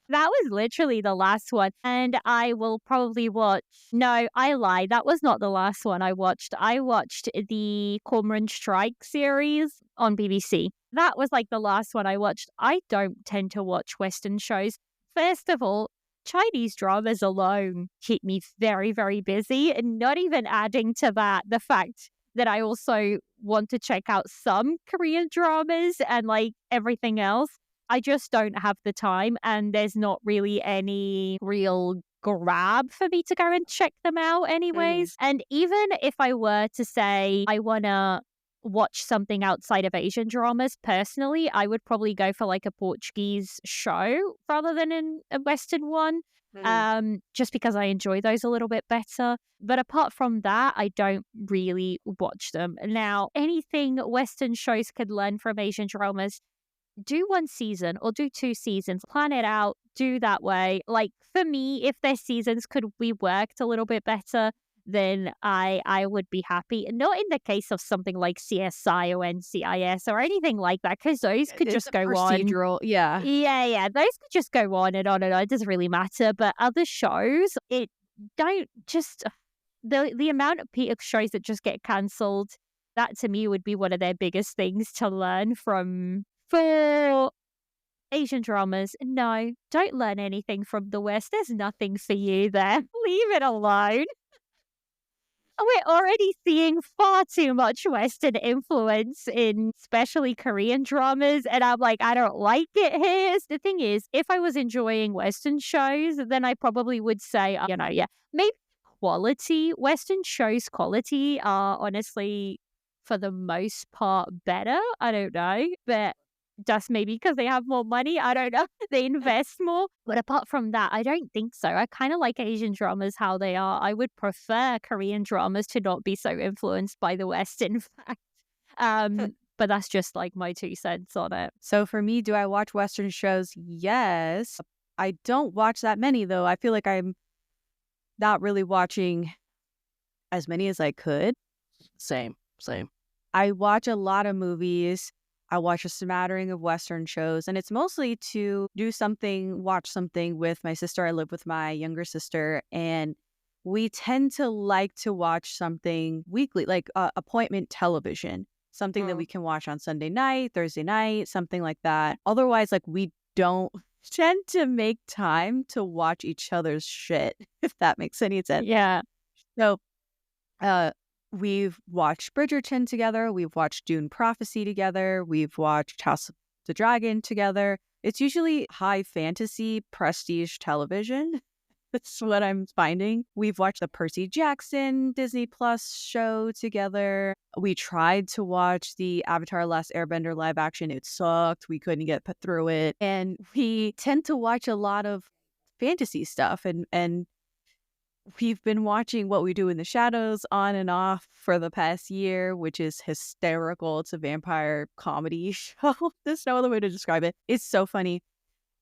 Speaker 2: That was literally the last one. And I will probably watch... No, I lied. That was not the last one I watched. I watched the Cormoran Strike series on BBC. That was like the last one I watched. I don't tend to watch Western shows. First of all, Chinese dramas alone keep me very, very busy. And not even adding to that, the fact that I also want to check out some Korean dramas and like everything else. I just don't have the time, and there's not really any real grab for me to go and check them out anyways. And even if I were to say I want to watch something outside of Asian dramas, personally, I would probably go for like a Portuguese show rather than a Western one, just because I enjoy those a little bit better. But apart from that, I don't really watch them. Now, anything Western shows could learn from Asian dramas, do one season or do 2 seasons, plan it out, do that way. Like for me, if their seasons could be worked a little bit better, then I would be happy. Not in the case of something like CSI or NCIS or anything like that, because those could just go
Speaker 3: procedural,
Speaker 2: on. Yeah. Those could just go on and on and on. It doesn't really matter. But other shows, it don't just... The amount of shows that just get cancelled, that to me would be one of their biggest things to learn from. For Asian dramas, no, don't learn anything from the West. There's nothing for you there. Leave it alone. We're already seeing far too much Western influence in especially Korean dramas, and I'm like, I don't like it here. The thing is, if I was enjoying Western shows, then I probably would say, maybe quality. Western shows quality are honestly, for the most part, better. I don't know, but just maybe because they have more money. I don't know. They invest more. But apart from that, I don't think so. I kind of like Asian dramas how they are. I would prefer Korean dramas to not be so influenced by the West, in fact. But that's just like my 2 cents on it.
Speaker 3: So for me, do I watch Western shows? Yes. I don't watch that many, though. I feel like I'm not really watching as many as I could.
Speaker 1: Same.
Speaker 3: I watch a lot of movies. I watch a smattering of Western shows, and it's mostly to watch something with my sister. I live with my younger sister, and we tend to like to watch something weekly, like appointment television, something that we can watch on Sunday night, Thursday night, something like that. Otherwise, like we don't tend to make time to watch each other's shit, if that makes any sense.
Speaker 2: Yeah.
Speaker 3: So, we've watched Bridgerton together. We've watched Dune Prophecy together. We've watched House of the Dragon together. It's usually high fantasy, prestige television. That's what I'm finding. We've watched the Percy Jackson Disney Plus show together. We tried to watch the Avatar Last Airbender live action. It sucked. We couldn't get put through it. And we tend to watch a lot of fantasy stuff. And we've been watching What We Do in the Shadows on and off for the past year, which is hysterical. It's a vampire comedy show. There's no other way to describe it. It's so funny.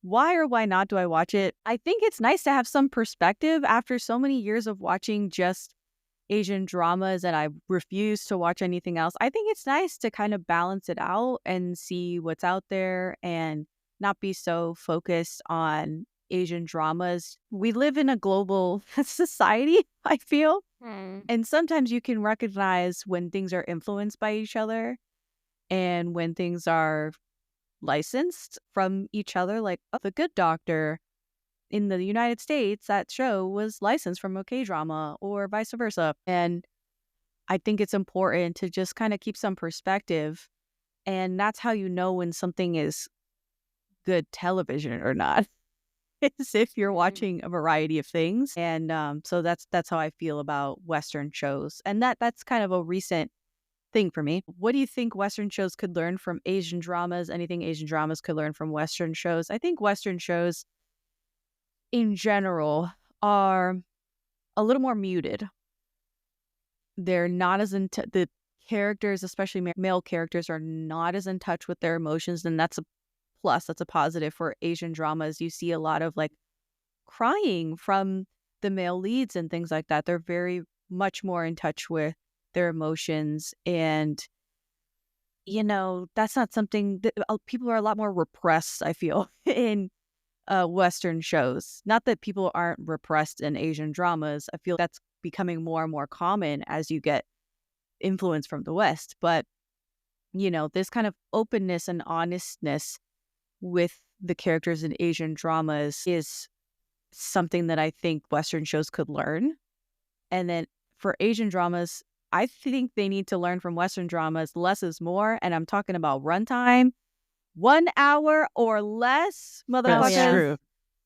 Speaker 3: Why or why not do I watch it? I think it's nice to have some perspective after so many years of watching just Asian dramas and I refuse to watch anything else. I think it's nice to kind of balance it out and see what's out there and not be so focused on Asian dramas. We live in a global society, I feel. And sometimes you can recognize when things are influenced by each other and when things are licensed from each other. Like The Good Doctor in the United States, that show was licensed from a K-drama or vice versa. And I think it's important to just kind of keep some perspective. And that's how you know when something is good television or not. Is if you're watching a variety of things. And so that's how I feel about Western shows. And that's kind of a recent thing for me. What do you think Western shows could learn from Asian dramas? Anything Asian dramas could learn from Western shows? I think Western shows in general are a little more muted. They're not as the characters, especially male characters, are not as in touch with their emotions, and that's a plus. That's a positive for Asian dramas. You see a lot of like crying from the male leads and things like that. They're very much more in touch with their emotions, and that's not something that people are a lot more repressed, I feel, in Western shows. Not that people aren't repressed in Asian dramas. I feel that's becoming more and more common as you get influence from the West. But this kind of openness and honestness with the characters in Asian dramas is something that I think Western shows could learn. And then for Asian dramas, I think they need to learn from Western dramas. Less is more. And I'm talking about runtime. 1 hour or less, motherfuckers.
Speaker 1: That's true.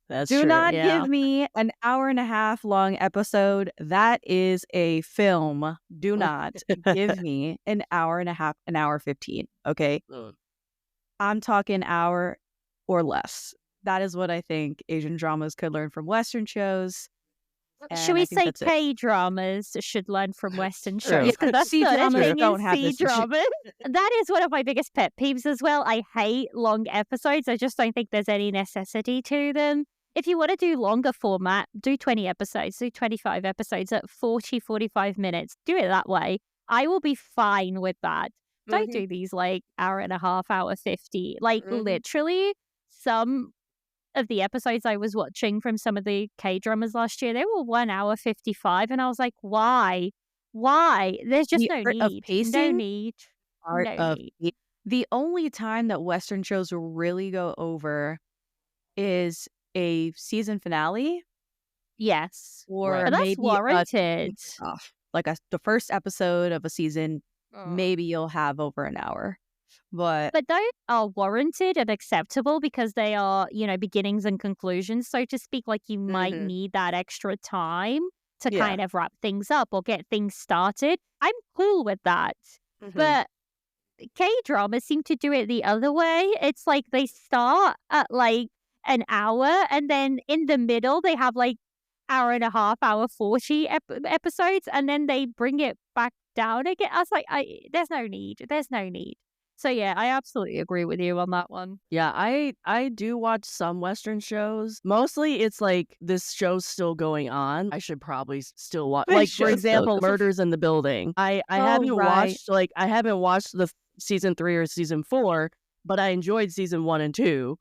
Speaker 1: That's
Speaker 3: Do
Speaker 1: true.
Speaker 3: not
Speaker 1: Yeah.
Speaker 3: give me an hour and a half long episode. That is a film. Do not give me an hour and a half, an hour 15. Okay. I'm talking hour or less. That is what I think Asian dramas could learn from Western shows.
Speaker 2: Should we say K-dramas should learn from Western
Speaker 1: True.
Speaker 2: shows? Because that's
Speaker 3: C-dramas don't have this
Speaker 2: C-dramas. That is one of my biggest pet peeves as well. I hate long episodes. I just don't think there's any necessity to them. If you want to do longer format, do 20 episodes, do 25 episodes at 40, 45 minutes. Do it that way. I will be fine with that. Don't do these like hour and a half, hour 50. Like literally some of the episodes I was watching from some of the K-dramas last year, they were 1 hour 55. And I was like, why? Why? There's just no need. No need. No need.
Speaker 3: The only time that Western shows will really go over is a season finale.
Speaker 2: Yes.
Speaker 3: Or
Speaker 2: but that's
Speaker 3: maybe
Speaker 2: warranted.
Speaker 3: Like the first episode of a season, maybe you'll have over an hour. But
Speaker 2: those are warranted and acceptable because they are, beginnings and conclusions, so to speak. Like you might need that extra time to kind of wrap things up or get things started. I'm cool with that. But K-dramas seem to do it the other way. It's like they start at like an hour and then in the middle they have like hour and a half, hour 40 episodes, and then they bring it back down again. I was like, there's no need. There's no need. So yeah, I absolutely agree with you on that one.
Speaker 1: Yeah, I do watch some Western shows. Mostly it's like this show's still going on. I should probably still watch. Like for example, Murders in the Building. I haven't watched the season 3 or season 4, but I enjoyed season 1 and 2.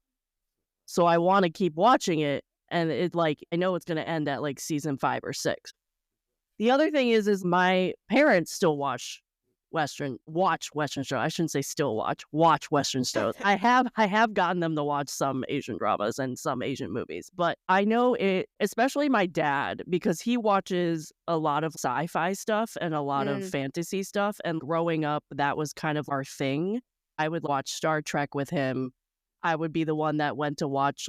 Speaker 1: So I want to keep watching it, and it like I know it's going to end at like season 5 or 6. The other thing is my parents still watch watch Western show. I shouldn't say still watch Western shows. I have gotten them to watch some Asian dramas and some Asian movies, but I know it, especially my dad, because he watches a lot of sci-fi stuff and a lot of fantasy stuff. And growing up, that was kind of our thing. I would watch Star Trek with him. I would be the one that went to watch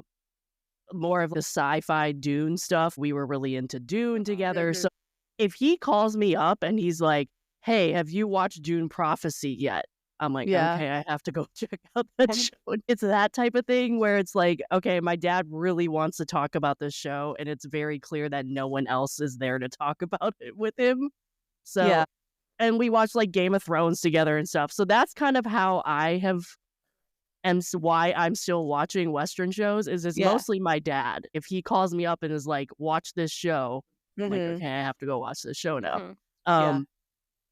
Speaker 1: more of the sci-fi Dune stuff. We were really into Dune together. So if he calls me up and he's like, hey, have you watched Dune Prophecy yet? I'm like, okay, I have to go check out that show. It's that type of thing where it's like, okay, my dad really wants to talk about this show, and it's very clear that no one else is there to talk about it with him. So, and we watch like Game of Thrones together and stuff. So that's kind of how I have, and why I'm still watching Western shows is it's mostly my dad. If he calls me up and is like, watch this show, I'm like, okay, I have to go watch this show now.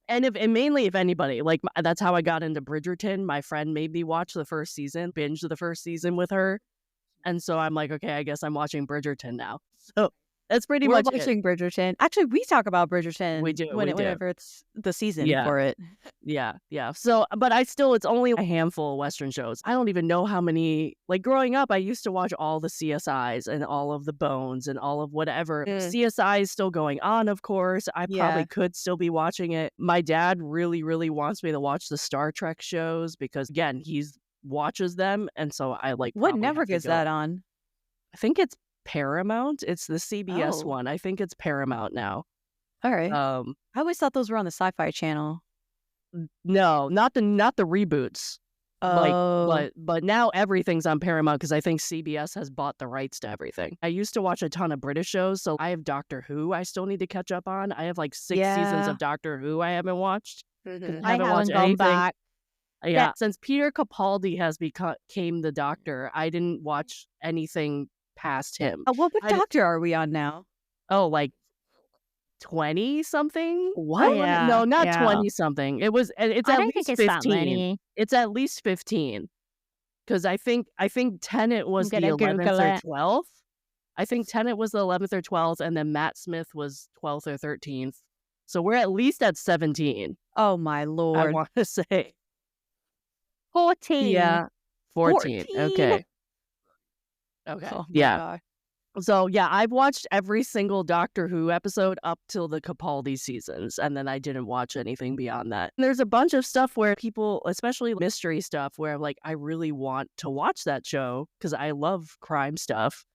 Speaker 1: And mainly if anybody, like that's how I got into Bridgerton. My friend made me watch the first season, binge the first season with her. And so I'm like, okay, I guess I'm watching Bridgerton now. So that's pretty much
Speaker 3: watching Bridgerton. Actually, we talk about Bridgerton.
Speaker 1: We do.
Speaker 3: Whenever it's the season for it.
Speaker 1: Yeah. So, but it's only a handful of Western shows. I don't even know how many, like growing up, I used to watch all the CSIs and all of the Bones and all of whatever. CSI is still going on, of course. I probably could still be watching it. My dad really, really wants me to watch the Star Trek shows because, again, he's watches them. And so I like,
Speaker 3: what network is that on?
Speaker 1: I think it's Paramount. It's the CBS one. I think it's Paramount now.
Speaker 3: All right. I always thought those were on the Sci-Fi Channel.
Speaker 1: No, not the reboots. But now everything's on Paramount because I think CBS has bought the rights to everything. I used to watch a ton of British shows, so I have Doctor Who I still need to catch up on. I have like 6 seasons of Doctor Who I haven't watched.
Speaker 2: I haven't watched anything. Back.
Speaker 1: Yeah, since Peter Capaldi has became the Doctor, I didn't watch anything past him.
Speaker 3: What Doctor are we on now?
Speaker 1: Oh, like 20 something?
Speaker 3: What?
Speaker 1: No, not 20 something. It's at least 15. It's at least 15. Because I think Tenet was the 11th or 12th. I think Tenet was the 11th or 12th, and then Matt Smith was 12th or 13th. So we're at least at 17.
Speaker 3: Oh my Lord.
Speaker 1: I want to say
Speaker 2: 14.
Speaker 1: Yeah. 14. Okay. Oh, yeah. God. So, yeah, I've watched every single Doctor Who episode up till the Capaldi seasons, and then I didn't watch anything beyond that. And there's a bunch of stuff where people, especially mystery stuff, where like I really want to watch that show because I love crime stuff,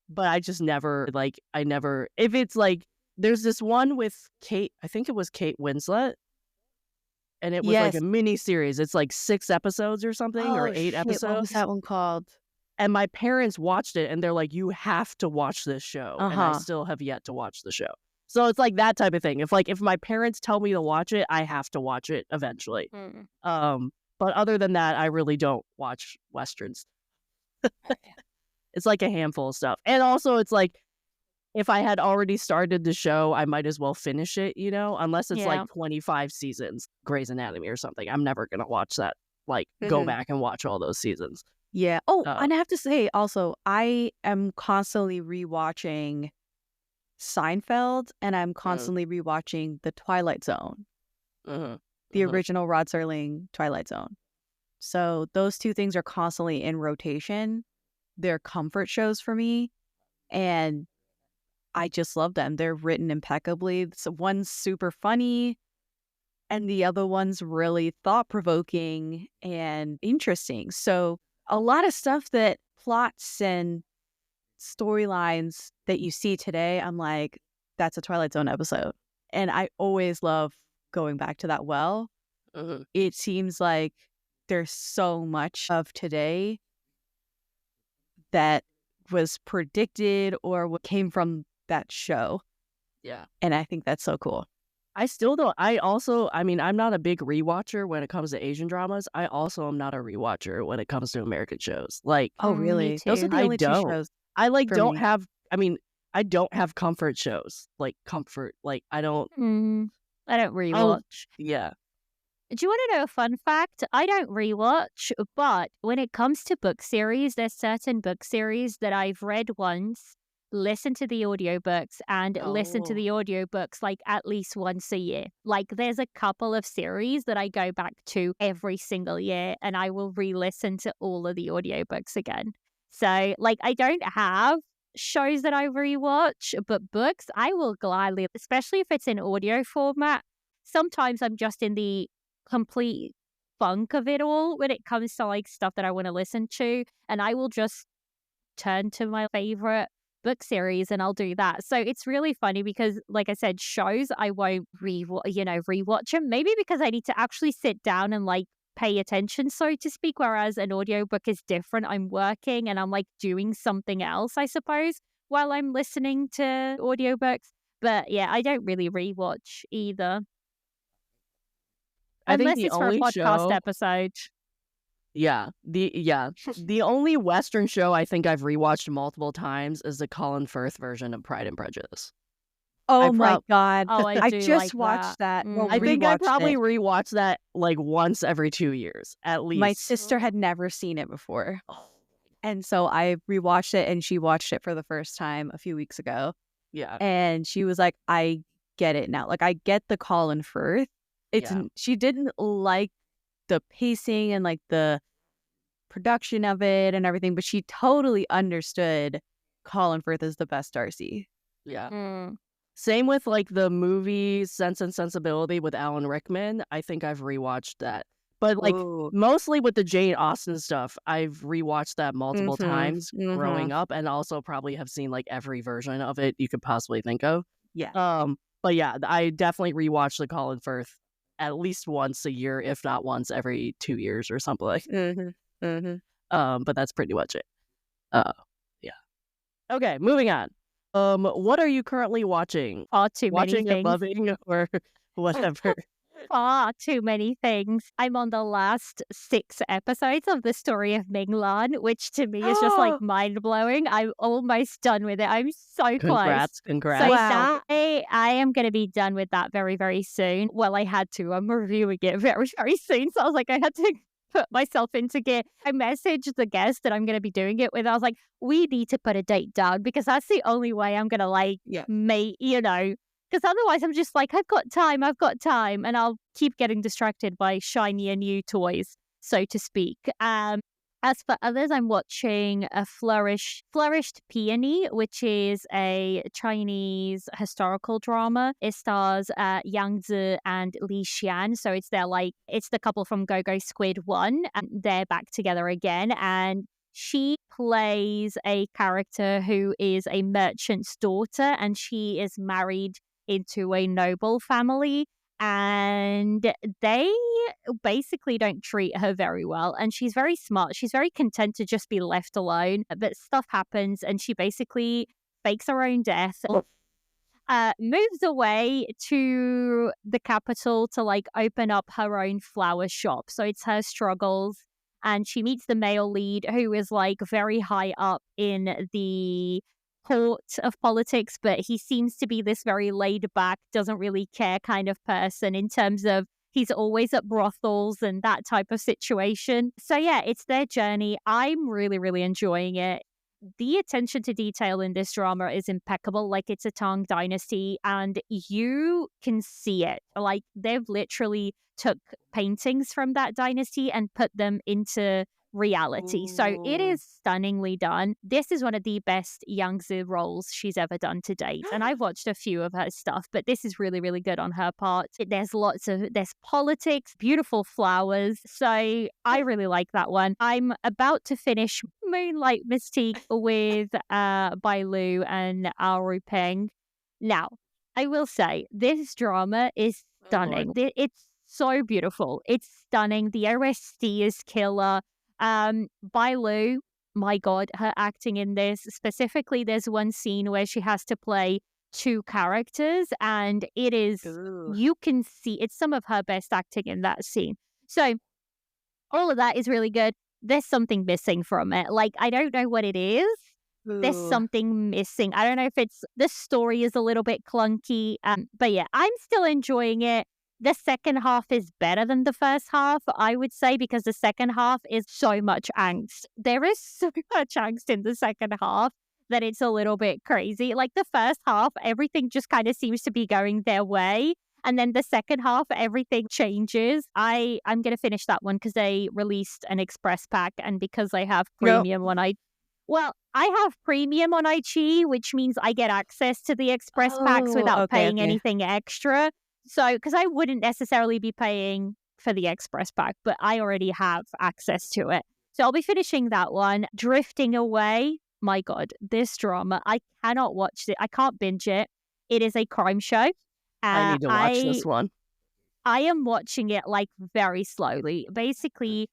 Speaker 1: but I just never, if it's like, there's this one with Kate, I think it was Kate Winslet, and it was like a mini series. It's like 6 episodes or something, or 8 episodes.
Speaker 3: What was that one called?
Speaker 1: And my parents watched it and they're like, you have to watch this show. And I still have yet to watch the show. So it's like that type of thing. If my parents tell me to watch it, I have to watch it eventually. But other than that, I really don't watch Westerns. It's like a handful of stuff. And also it's like, if I had already started the show, I might as well finish it, unless it's like 25 seasons, Grey's Anatomy or something. I'm never going to watch that, go back and watch all those seasons.
Speaker 3: Yeah. Oh, and I have to say also, I am constantly rewatching Seinfeld, and I'm constantly rewatching The Twilight Zone, the original Rod Serling Twilight Zone. So those 2 things are constantly in rotation. They're comfort shows for me, and I just love them. They're written impeccably. So one's super funny, and the other one's really thought-provoking and interesting. So a lot of stuff that plots and storylines that you see today, I'm like, that's a Twilight Zone episode. And I always love going back to that well. It seems like there's so much of today that was predicted or what came from that show.
Speaker 1: Yeah.
Speaker 3: And I think that's so cool.
Speaker 1: I still don't. I'm not a big rewatcher when it comes to Asian dramas. I also am not a rewatcher when it comes to American shows. Like,
Speaker 3: oh, really? Those are the only 2 shows.
Speaker 1: I don't have, I don't have comfort shows. I don't.
Speaker 2: I don't rewatch.
Speaker 1: Yeah.
Speaker 2: Do you want to know a fun fact? I don't rewatch, but when it comes to book series, there's certain book series that I've read once listen to the audiobooks and listen to
Speaker 1: Oh.
Speaker 2: the audiobooks like at least once a year. Like there's a couple of series that I go back to every single year and I will re-listen to all of the audiobooks again. So like I don't have shows that I rewatch, but books I will gladly, especially if it's in audio format. Sometimes I'm just in the complete funk of it all when it comes to like stuff that I want to listen to, and I will just turn to my favorite book series and I'll do that. So it's really funny because, like I said, shows I won't rewatch them. Maybe because I need to actually sit down and like pay attention, so to speak. Whereas an audiobook is different. I'm working and I'm like doing something else, I suppose, while I'm listening to audiobooks. But yeah, I don't really rewatch either.
Speaker 1: I think
Speaker 2: Unless
Speaker 1: the
Speaker 2: it's for a
Speaker 1: only
Speaker 2: podcast
Speaker 1: show,
Speaker 2: episode.
Speaker 1: the only Western show I think I've rewatched multiple times is the Colin Firth version of Pride and Prejudice.
Speaker 3: Oh my God.
Speaker 2: Oh, I
Speaker 3: I
Speaker 2: do
Speaker 3: just
Speaker 2: like
Speaker 3: watched that. Well,
Speaker 1: I think I
Speaker 3: rewatched
Speaker 1: probably
Speaker 3: it.
Speaker 1: rewatched that like once every 2 years at least.
Speaker 3: My sister had never seen it before. And so I rewatched it and she watched it for the first time a few weeks ago.
Speaker 1: Yeah.
Speaker 3: And she was like, I get it now. Like, I get the Colin Firth. She didn't like the pacing and like the production of it and everything, but she totally understood Colin Firth is the best Darcy.
Speaker 1: Yeah. Same with like the movie Sense and Sensibility with Alan Rickman. I think I've rewatched that. But like mostly with the Jane Austen stuff, I've rewatched that multiple times growing up, and also probably have seen like every version of it you could possibly think of.
Speaker 3: Yeah.
Speaker 1: But yeah, I definitely rewatch the Colin Firth at least once a year, if not once every 2 years or something like that. But that's pretty much it. Yeah. Okay, moving on. What are you currently watching?
Speaker 2: Too
Speaker 1: Watching
Speaker 2: many
Speaker 1: and
Speaker 2: things.
Speaker 1: loving or whatever?
Speaker 2: Far too many things. I'm on the last 6 episodes of The Story of Ming Lan, which to me is just like mind-blowing. I'm almost done with it. I'm so close.
Speaker 1: Congrats.
Speaker 2: So
Speaker 3: Wow.
Speaker 2: I am going to be done with that very, very soon. Well, I had to. I'm reviewing it very, very soon. So I was like, I had to put myself into gear. I messaged the guest that I'm going to be doing it with. I was like, we need to put a date down because that's the only way I'm going to like make, because otherwise I'm just like, I've got time. And I'll keep getting distracted by shinier new toys, so to speak. As for others, I'm watching a Flourished Peony, which is a Chinese historical drama. It stars Yang Zi and Li Xian. So it's the couple from Go Go Squid 1, and they're back together again. And she plays a character who is a merchant's daughter, and she is married into a noble family, and they basically don't treat her very well. And she's very smart. She's very content to just be left alone, but stuff happens and she basically fakes her own death, moves away to the capital to like open up her own flower shop. So it's her struggles. And she meets the male lead, who is like very high up in the court of politics, but he seems to be this very laid back, doesn't really care kind of person in terms of he's always at brothels and that type of situation. So yeah, it's their journey. I'm really, really enjoying it. The attention to detail in this drama is impeccable. Like, it's a Tang dynasty and you can see it. Like, they've literally took paintings from that dynasty and put them into reality.
Speaker 1: Ooh.
Speaker 2: So it is stunningly done. This is one of the best Yang Zi roles she's ever done to date. And I've watched a few of her stuff, but this is really, really good on her part. There's politics, beautiful flowers. So I really like that one. I'm about to finish Moonlight Mystique with Bai Lu and Ao Ru Peng. Now, I will say this drama is stunning. It's so beautiful. It's stunning. The OST is killer. Bai Lu, my God, her acting in this, specifically, there's one scene where she has to play 2 characters, and it is, you can see, it's some of her best acting in that scene. So all of that is really good. There's something missing from it. Like, I don't know what it is. There's something missing. I don't know if it's, the story is a little bit clunky, but yeah, I'm still enjoying it. The second half is better than the first half, I would say, because the second half is so much angst. There is so much angst in the second half that it's a little bit crazy. Like the first half, everything just kind of seems to be going their way. And then the second half, everything changes. I'm going to finish that one because they released an express pack. And because I have premium I have premium on IG, which means I get access to the express packs without paying anything extra. So, because I wouldn't necessarily be paying for the express pack, but I already have access to it. So I'll be finishing that one. Drifting Away. My God, this drama. I cannot watch it. I can't binge it. It is a crime show.
Speaker 1: I need to watch this one.
Speaker 2: I am watching it like very slowly. Basically,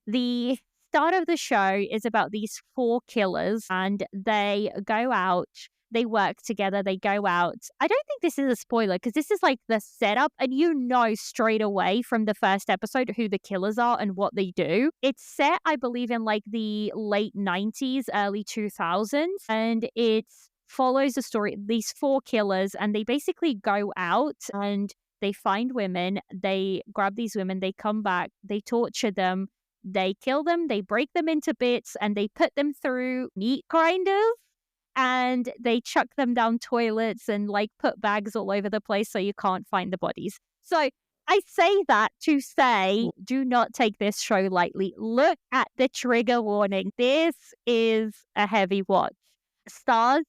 Speaker 2: the start of the show is about these 4 killers and they go out, they work together, they go out. I don't think this is a spoiler because this is like the setup and you know straight away from the first episode who the killers are and what they do. It's set, I believe, in like the late 90s, early 2000s, and it follows the story of these 4 killers and they basically go out and they find women, they grab these women, they come back, they torture them, they kill them, they break them into bits, and they put them through meat grinders, and they chuck them down toilets and like put bags all over the place so you can't find the bodies. So I say that to say, do not take this show lightly. Look at the trigger warning. This is a heavy watch. Stars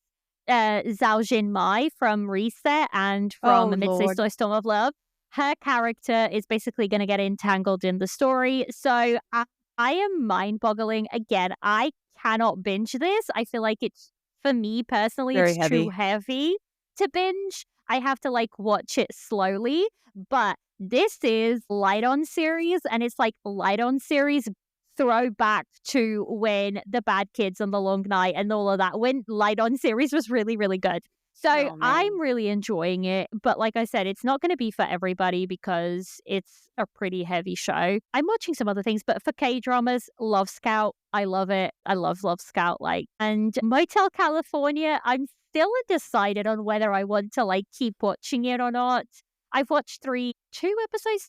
Speaker 2: Zhao Jinmai from Reset and from Amidst a Storm of Love. Her character is basically going to get entangled in the story. So I am mind-boggling. Again, I cannot binge this. I feel like it's, for me personally,
Speaker 3: Very
Speaker 2: it's
Speaker 3: heavy.
Speaker 2: too heavy to binge. I have to like watch it slowly. But this is Light On series, and it's like Light On series throwback to when The Bad Kids and The Long Night and all of that, when Light On series was really, really good. So I'm really enjoying it. But like I said, it's not going to be for everybody because it's a pretty heavy show. I'm watching some other things, but for K-dramas, Love Scout, I love it. I love Love Scout. And Motel California, I'm still undecided on whether I want to like keep watching it or not. I've watched 3 episodes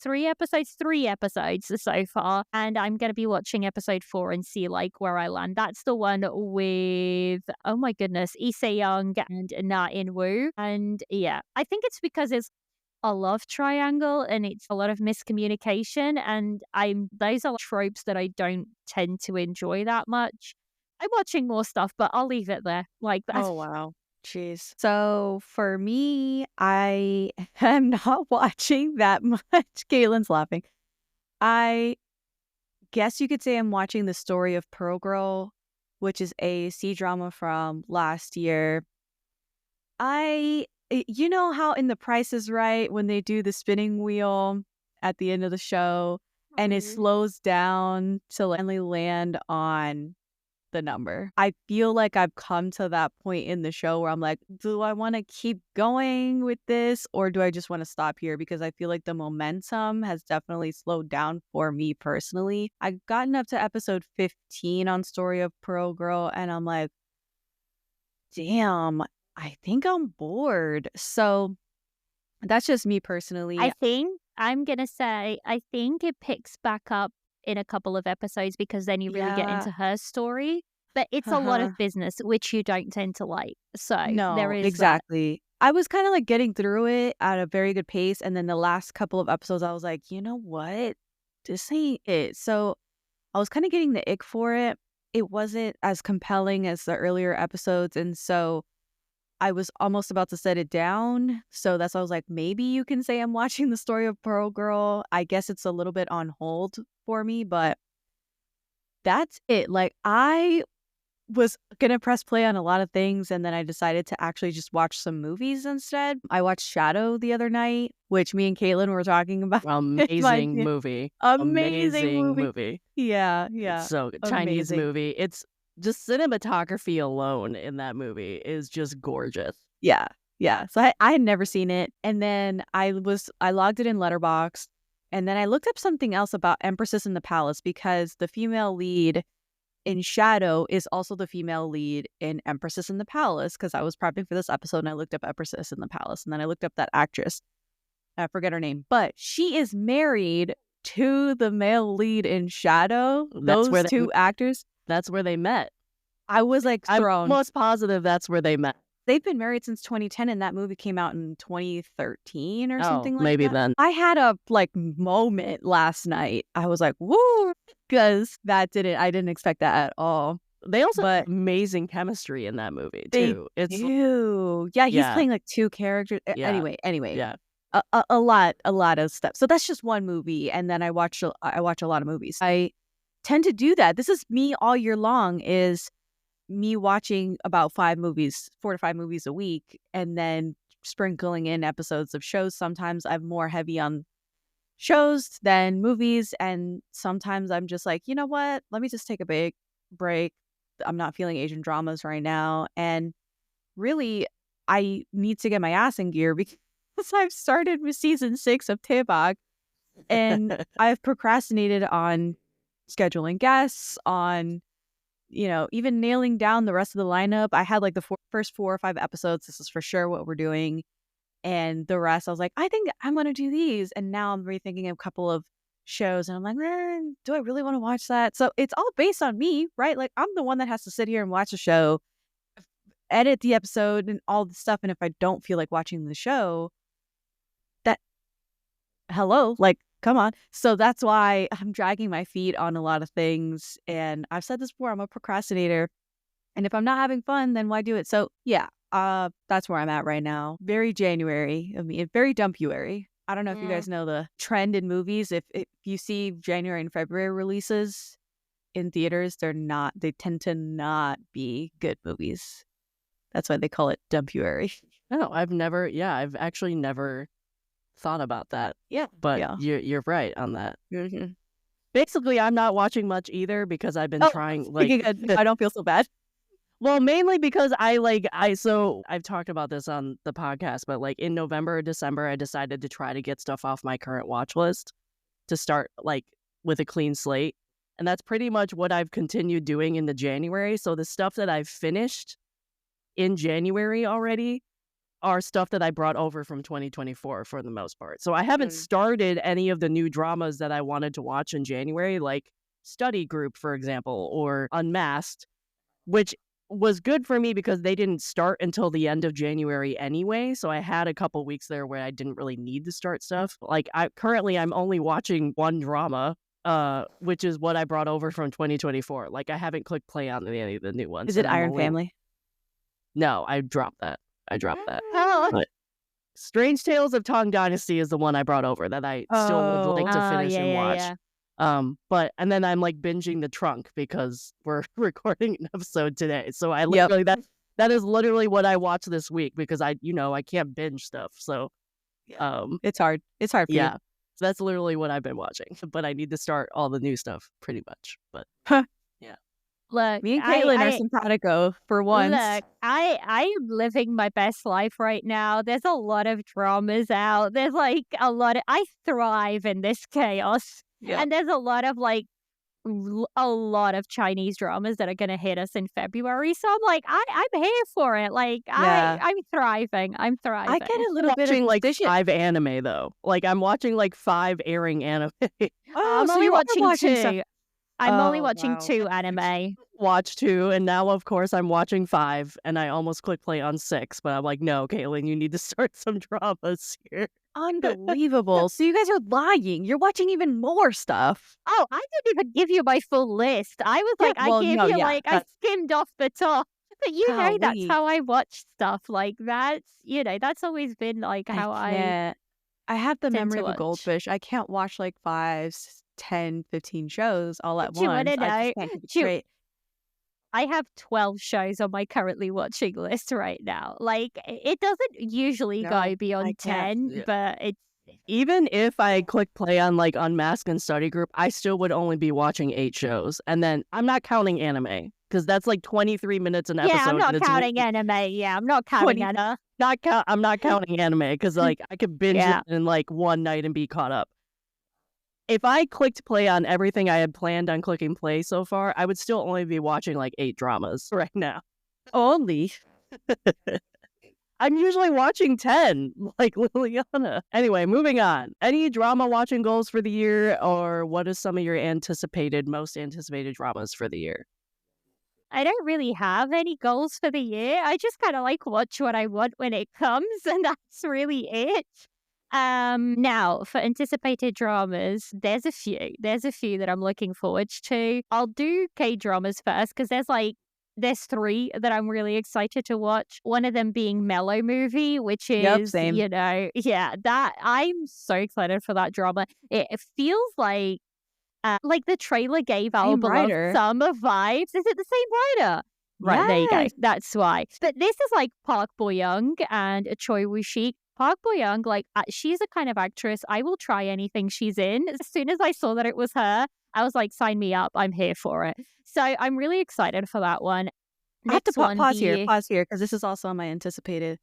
Speaker 2: so far, and I'm going to be watching episode 4 and see like where I land. That's the one with, oh my goodness, Lee Se-young and Na In-woo. And yeah, I think it's because it's a love triangle and it's a lot of miscommunication, and those are tropes that I don't tend to enjoy that much. I'm watching more stuff, but I'll leave it there. Like that.
Speaker 1: Oh, wow. Jeez.
Speaker 3: So for me, I am not watching that much. Caitlin's laughing. I guess you could say I'm watching the story of Pearl Girl, which is a C-drama from last year. You know how in The Price is Right, when they do the spinning wheel at the end of the show, and it slows down to finally land on the number. I feel like I've come to that point in the show where I'm like, do I want to keep going with this or do I just want to stop here? Because I feel like the momentum has definitely slowed down for me personally. I've gotten up to episode 15 on Story of Pearl Girl and I'm like, damn, I think I'm bored. So that's just me personally.
Speaker 2: I think it picks back up in a couple of episodes because then you really get into her story. But it's a lot of business, which you don't tend to like. So there is
Speaker 3: exactly. I was kind of like getting through it at a very good pace. And then the last couple of episodes, I was like, you know what? This ain't it. So I was kind of getting the ick for it. It wasn't as compelling as the earlier episodes. And so I was almost about to set it down. So that's why I was like, maybe you can say I'm watching the Story of Pearl Girl. I guess it's a little bit on hold for me, but that's it. Like I was going to press play on a lot of things and then I decided to actually just watch some movies instead. I watched Shadow the other night, which me and Caitlin were talking about.
Speaker 1: Amazing movie.
Speaker 3: Amazing movie. Yeah.
Speaker 1: So Chinese movie. It's just cinematography alone in that movie is just gorgeous.
Speaker 3: Yeah. So I had never seen it. And then I logged it in Letterboxd. And then I looked up something else about Empresses in the Palace because the female lead in Shadow is also the female lead in Empresses in the Palace, because I was prepping for this episode and I looked up Empresses in the Palace and then I looked up that actress. I forget her name, but she is married to the male lead in Shadow. Those two actors.
Speaker 1: That's where they met.
Speaker 3: I was like
Speaker 1: I'm
Speaker 3: thrown.
Speaker 1: almost positive that's where they met.
Speaker 3: They've been married since 2010, and that movie came out in 2013 or something like
Speaker 1: maybe
Speaker 3: that.
Speaker 1: then.
Speaker 3: I had a like moment last night. I was like, woo, because I didn't expect that at all.
Speaker 1: They also have amazing chemistry in that movie too.
Speaker 3: They do. Yeah, he's playing like two characters.
Speaker 1: Yeah.
Speaker 3: Anyway.
Speaker 1: Yeah.
Speaker 3: A lot of stuff. So that's just one movie, and then I watch a lot of movies. I tend to do that. This is me all year long. Is me watching about 4 to 5 movies a week, and then sprinkling in episodes of shows. Sometimes I'm more heavy on shows than movies, and sometimes I'm just like, you know what? Let me just take a big break. I'm not feeling Asian dramas right now, and really, I need to get my ass in gear because I've started with season 6 of Daebak, and I've procrastinated on scheduling guests, on even nailing down the rest of the lineup. I had like the first 4 or 5 episodes. This is for sure what we're doing. And the rest, I was like, I think I'm going to do these. And now I'm rethinking a couple of shows. And I'm like, do I really want to watch that? So it's all based on me, right? Like, I'm the one that has to sit here and watch a show, edit the episode and all the stuff. And if I don't feel like watching the show, come on. So that's why I'm dragging my feet on a lot of things. And I've said this before, I'm a procrastinator. And if I'm not having fun, then why do it? So yeah, that's where I'm at right now. Very January of me, very dumpuary. I don't know if you guys know the trend in movies. If you see January and February releases in theaters, they tend to not be good movies. That's why they call it dumpuary.
Speaker 1: No, I've actually never thought about that.
Speaker 3: Yeah.
Speaker 1: But you're right on that.
Speaker 3: Mm-hmm.
Speaker 1: Basically, I'm not watching much either because I've been trying
Speaker 3: I don't feel so bad.
Speaker 1: Well, mainly because I've talked about this on the podcast, but like in November or December, I decided to try to get stuff off my current watch list to start like with a clean slate. And that's pretty much what I've continued doing into January. So the stuff that I've finished in January already are stuff that I brought over from 2024 for the most part. So I haven't started any of the new dramas that I wanted to watch in January, like Study Group, for example, or Unmasked, which was good for me because they didn't start until the end of January anyway. So I had a couple weeks there where I didn't really need to start stuff. Like I'm only watching one drama, which is what I brought over from 2024. Like I haven't clicked play on any of the new ones.
Speaker 3: Is it Iron Family?
Speaker 1: No, I dropped that.
Speaker 2: Oh.
Speaker 1: But Strange Tales of Tang Dynasty is the one I brought over that I still would like to finish and watch.
Speaker 2: Yeah.
Speaker 1: And then I'm like binging The Trunk because we're recording an episode today. So I literally that is literally what I watched this week because I can't binge stuff. So
Speaker 3: it's hard. It's hard for you.
Speaker 1: So that's literally what I've been watching. But I need to start all the new stuff pretty much. But
Speaker 2: Look,
Speaker 3: me and Caitlin are simpatico for once.
Speaker 2: Look, I am living my best life right now. There's a lot of dramas out. There's like a lot of, I thrive in this chaos. Yeah. And there's a lot of Chinese dramas that are going to hit us in February. So I'm like, I'm here for it. Like, I'm thriving. I get
Speaker 3: a little bit of
Speaker 1: like 5 anime though. Like I'm watching like 5 airing anime.
Speaker 2: I'm only watching 2. I'm only watching 2 anime.
Speaker 1: Watch 2, and now of course I'm watching 5, and I almost click play on 6, but I'm like, no, Caitlin, you need to start some dramas here.
Speaker 3: Unbelievable. So you guys are lying. You're watching even more stuff.
Speaker 2: Oh, I didn't even give you my full list. I was like, I skimmed off the top. But know, that's how I watch stuff. Like that's always been like how I
Speaker 3: have the memory of a goldfish. I can't watch like 5, 10, 15 shows all at once. I just can't keep it straight.
Speaker 2: I have 12 shows on my currently watching list right now. Like, it doesn't usually go beyond 10, but it's...
Speaker 1: Even if I click play on, like, Unmasked and Study Group, I still would only be watching 8 shows. And then, I'm not counting anime, because that's, like, 23 minutes an episode.
Speaker 2: Yeah, I'm not counting anime. Yeah, I'm not counting anime.
Speaker 1: I'm not counting anime, because, like, I could binge it in, like, one night and be caught up. If I clicked play on everything I had planned on clicking play so far, I would still only be watching like 8 dramas right now.
Speaker 3: Only?
Speaker 1: I'm usually watching 10, like Liliana. Anyway, moving on. Any drama watching goals for the year, or what is some of your most anticipated dramas for the year?
Speaker 2: I don't really have any goals for the year. I just kind of like watch what I want when it comes, and that's really it. Now for anticipated dramas, there's a few. There's a few that I'm looking forward to. I'll do K-dramas first because there's three that I'm really excited to watch. One of them being Mellow Movie, which is,
Speaker 3: same.
Speaker 2: that I'm so excited for that drama. It feels like the trailer gave our beloved Summer vibes. Is it the same writer? Right, There you go. That's why. But this is like Park Bo-young and Choi Woo-shik. Park Bo-young, she's a kind of actress. I will try anything she's in. As soon as I saw that it was her, I was like, sign me up. I'm here for it. So I'm really excited for that one.
Speaker 3: I have to pause here, because this is also on my anticipated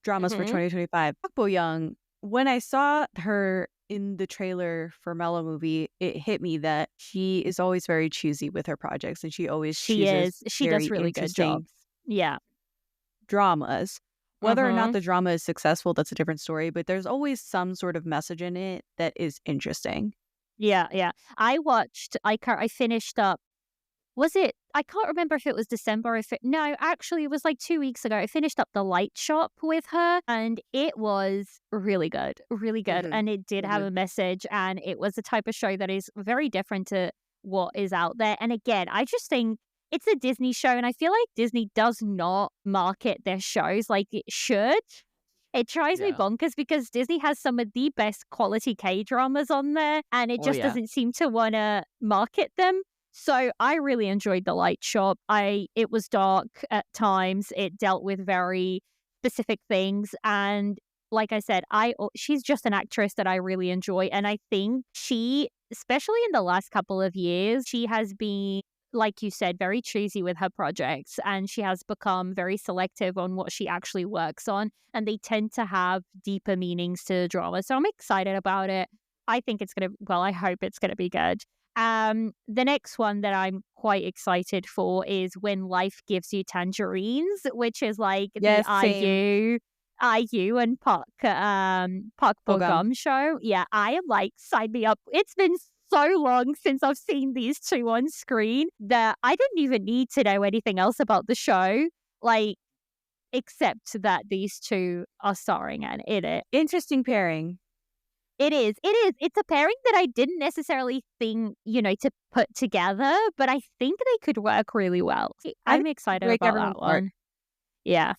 Speaker 3: dramas for 2025. Park Bo-young, when I saw her in the trailer for Mellow Movie, it hit me that she is always very choosy with her projects, and she does really good jobs. Yeah, dramas. Whether or not the drama is successful, that's a different story, but there's always some sort of message in it that is interesting.
Speaker 2: Yeah. I finished up, I can't remember if it was December, actually it was like 2 weeks ago. I finished up The Light Shop with her, and it was really good. And it did have a message, and it was the type of show that is very different to what is out there. And again, I just think it's a Disney show, and I feel like Disney does not market their shows like it should. It drives me bonkers because Disney has some of the best quality K-dramas on there, and it just doesn't seem to want to market them. So I really enjoyed The Light Shop. It was dark at times. It dealt with very specific things, and like I said, she's just an actress that I really enjoy, and I think she, especially in the last couple of years, she has been, like you said, very choosy with her projects, and she has become very selective on what she actually works on, and they tend to have deeper meanings to the drama. So I'm excited about it. I think I hope it's going to be good. The next one that I'm quite excited for is When Life Gives You Tangerines, which is like the IU and Park Bo-gum show. Yeah, I am like, sign me up. It's been so long since I've seen these two on screen that I didn't even need to know anything else about the show, except that these two are starring in it.
Speaker 3: Interesting pairing.
Speaker 2: It is. It's a pairing that I didn't necessarily think, to put together, but I think they could work really well. I'm excited about that one. Yeah.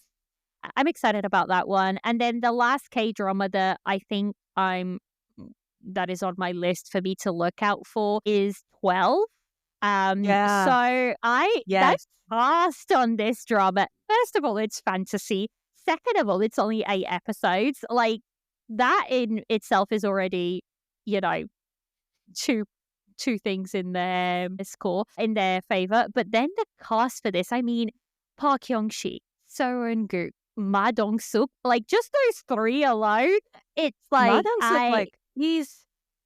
Speaker 2: I'm excited about that one. And then the last K-drama that I think that is on my list for me to look out for is 12. So I passed on this drama. First of all, it's fantasy. Second of all, it's only 8 episodes. That in itself is already, two things in their score, in their favor. But then the cast for this, Park Hyung-sik, So Eun-guk, Ma Dong-suk, just those three alone, it's like
Speaker 3: Ma Dong-suk, he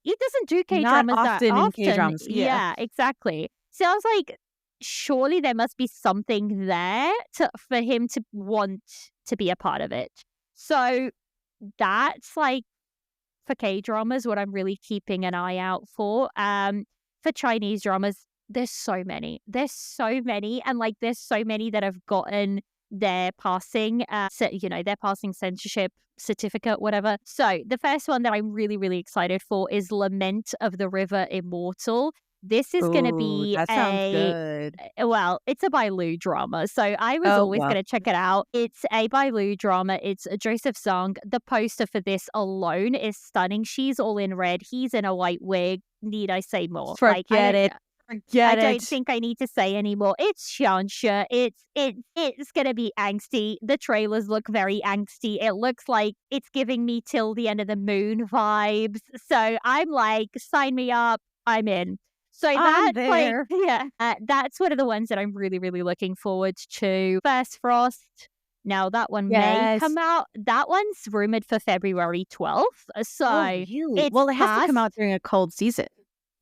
Speaker 2: doesn't do K-dramas
Speaker 3: not often
Speaker 2: that often.
Speaker 3: In K-dramas.
Speaker 2: Yeah, exactly. So I was like, surely there must be something there for him to want to be a part of it. So that's for K-dramas, what I'm really keeping an eye out for. For Chinese dramas, there's so many. And there's so many that have gotten their passing, their passing censorship certificate, whatever. So the first one that I'm really, really excited for is Lament of the River Immortal. This is going to be
Speaker 3: that sounds good.
Speaker 2: Well, it's a Bailu drama, so I was always going to check it out. It's a Bailu drama. It's Joseph Zhang. The poster for this alone is stunning. She's all in red. He's in a white wig. Need I say more?
Speaker 3: Forget it.
Speaker 2: I don't think I need to say anymore. It's Xianxia. It's gonna be angsty. The trailers look very angsty. It looks like it's giving me Till the End of the Moon vibes. So I'm like, sign me up. I'm in. So that's one of the ones that I'm really, really looking forward to. First Frost. Now that one may come out. That one's rumored for February 12th. So
Speaker 3: it has to come out during a cold season.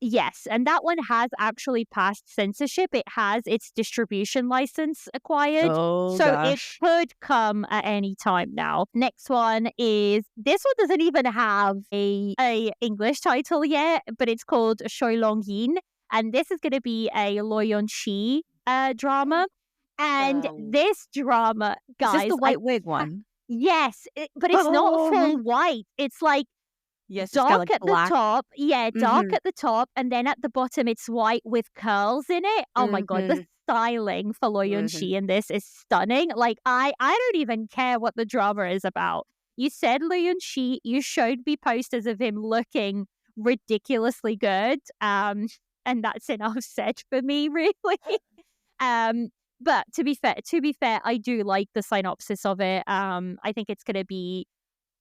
Speaker 2: Yes, and that one has actually passed censorship. It has its distribution license acquired. It could come at any time now. Next one is, this one doesn't even have a English title yet, but it's called Shoilong Yin. And this is going to be a Loyeon Shi drama. And this drama,
Speaker 3: Is this
Speaker 2: guys,
Speaker 3: the white wig one?
Speaker 2: yes, but it's not full white. It's like
Speaker 3: Yes, it's got
Speaker 2: dark
Speaker 3: like
Speaker 2: at
Speaker 3: black.
Speaker 2: the top. Yeah, dark
Speaker 3: Mhm.
Speaker 2: at the top, and then at the bottom it's white with curls in it. Oh my god, the styling for Lo Yun-shi in this is stunning. Like I don't even care what the drama is about. You said Lo Yun-shi, you showed me posters of him looking ridiculously good. And that's enough said for me, really. Um, but to be fair, I do like the synopsis of it. I think it's gonna be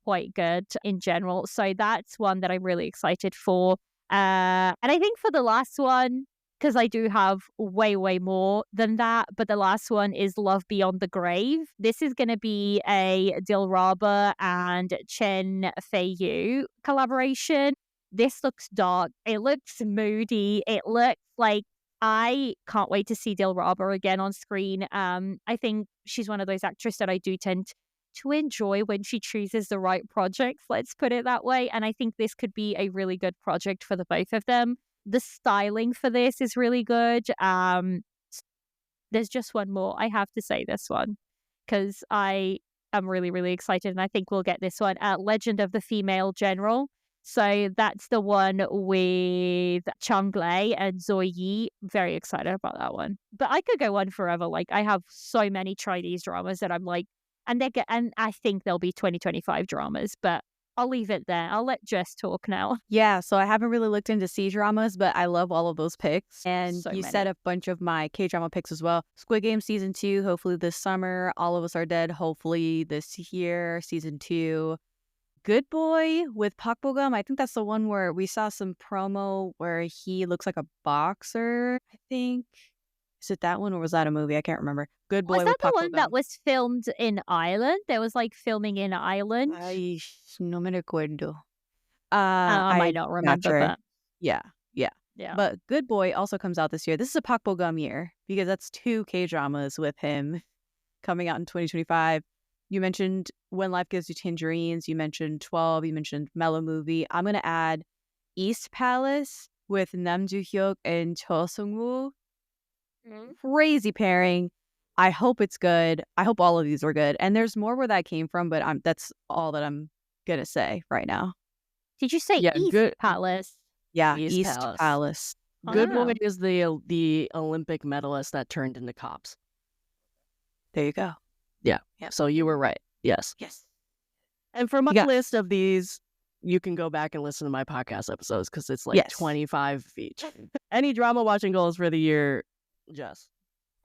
Speaker 2: quite good in general. So that's one that I'm really excited for. And I think for the last one, because I do have way, way more than that, but the last one is Love Beyond the Grave. This is going to be a Dilraba and Chen Fei-yu collaboration. This looks dark. It looks moody. It looks like I can't wait to see Dilraba again on screen. I think she's one of those actresses that I do tend to enjoy when she chooses the right projects, let's put it that way. And I think this could be a really good project for the both of them. The styling for this is really good. There's just one more. I have to say this one because I am really, really excited and I think we'll get this one. Legend of the Female General. So that's the one with Chang Lei and Zoe Yi. Very excited about that one. But I could go on forever. Like I have so many Chinese dramas that I'm like, and I think there'll be 2025 dramas, but I'll leave it there. I'll let Jess talk now.
Speaker 3: Yeah, so I haven't really looked into C-dramas, but I love all of those picks. And
Speaker 2: So
Speaker 3: you
Speaker 2: many.
Speaker 3: said a bunch of my K-drama picks as well. Squid Game Season 2, hopefully this summer. All of Us Are Dead, hopefully this year, Season 2. Good Boy with Park Bo-gum. I think that's the one where we saw some promo where he looks like a boxer, I think. Is it that one or was that a movie? I can't remember. Good Boy
Speaker 2: Was that
Speaker 3: with
Speaker 2: the
Speaker 3: Park
Speaker 2: one
Speaker 3: Bo-gum.
Speaker 2: that was filmed in Ireland? There was like filming in Ireland.
Speaker 3: Ay, no me recuerdo.
Speaker 2: I might not
Speaker 3: not
Speaker 2: remember,
Speaker 3: sure.
Speaker 2: but
Speaker 3: Yeah.
Speaker 2: yeah.
Speaker 3: But Good Boy also comes out this year. This is a Park Bo-gum year because that's 2 K-dramas with him coming out in 2025. You mentioned When Life Gives You Tangerines. You mentioned 12. You mentioned Mellow Movie. I'm going to add East Palace with Nam Joo-hyuk and Cho Sung-woo. Crazy pairing. I hope it's good. I hope all of these are good. And there's more where that came from, but that's all that I'm going to say right now.
Speaker 2: Did you say
Speaker 1: Yeah,
Speaker 2: East
Speaker 1: good.
Speaker 2: Palace?
Speaker 3: Yeah,
Speaker 1: East
Speaker 3: East
Speaker 1: Palace.
Speaker 3: Palace.
Speaker 1: Good
Speaker 2: Oh.
Speaker 1: Boy is the Olympic medalist that turned into cops.
Speaker 3: There you go.
Speaker 1: So you were right. Yes.
Speaker 3: Yes.
Speaker 1: And for my
Speaker 3: Yeah.
Speaker 1: list of these, you can go back and listen to my podcast episodes because it's like
Speaker 3: Yes.
Speaker 1: 25 each. Any drama watching goals for the year, Jess?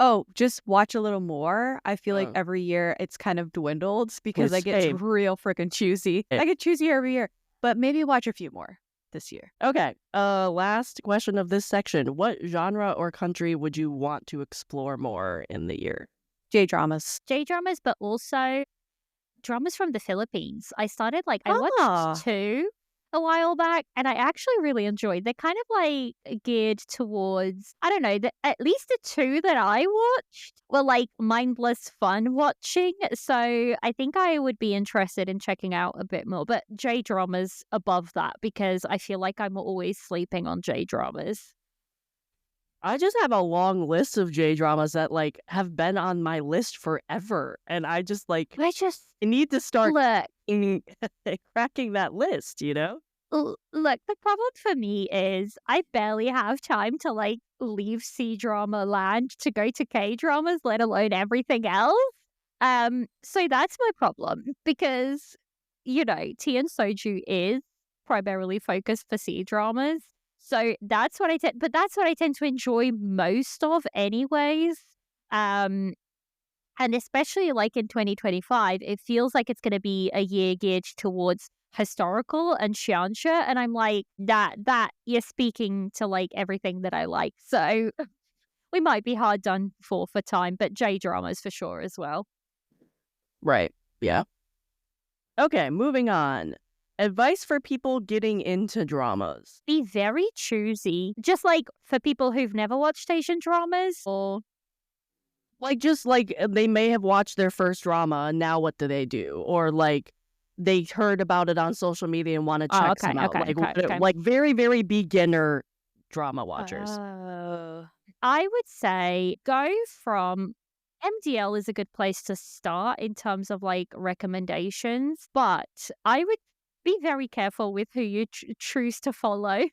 Speaker 3: Oh, just watch a little more. I feel like
Speaker 1: Oh.
Speaker 3: every year it's kind of dwindled because I get
Speaker 1: Same.
Speaker 3: real freaking choosy.
Speaker 1: Same.
Speaker 3: I get choosy every year, but maybe watch a few more this year.
Speaker 1: Okay. Last question of this section. What genre or country would you want to explore more in the year?
Speaker 3: J-dramas.
Speaker 2: J-dramas, but also dramas from the Philippines. I watched
Speaker 3: Ah.
Speaker 2: 2 a while back and I actually really enjoyed. They're kind of like geared towards, I don't know, at least the 2 that I watched were like mindless fun watching. So I think I would be interested in checking out a bit more. But J-dramas above that because I feel like I'm always sleeping on J-dramas.
Speaker 1: I just have a long list of J-dramas that like have been on my list forever. And I just like
Speaker 2: I just
Speaker 1: I need to start
Speaker 2: look.
Speaker 1: cracking that list, you know?
Speaker 2: Look, the problem for me is I barely have time to like leave C-drama land to go to K-dramas, let alone everything else. So that's my problem because, you know, Tea and Soju is primarily focused for C-dramas. So that's what I tend to enjoy most of anyways. And especially like in 2025, it feels like it's going to be a year geared towards historical and xianxia. And I'm like, that you're speaking to like everything that I like. So we might be hard done for time, but J-dramas for sure as well.
Speaker 1: Right. Yeah. Okay, moving on. Advice for people getting into dramas.
Speaker 2: Be very choosy. Just like for people who've never watched Asian dramas or
Speaker 1: Like, just like they may have watched their first drama and now what do they do? Or like they heard about it on social media and want to check some out. Like very, very beginner drama watchers.
Speaker 3: Oh.
Speaker 2: I would say go from MDL is a good place to start in terms of like recommendations, but I would be very careful with who you choose to follow,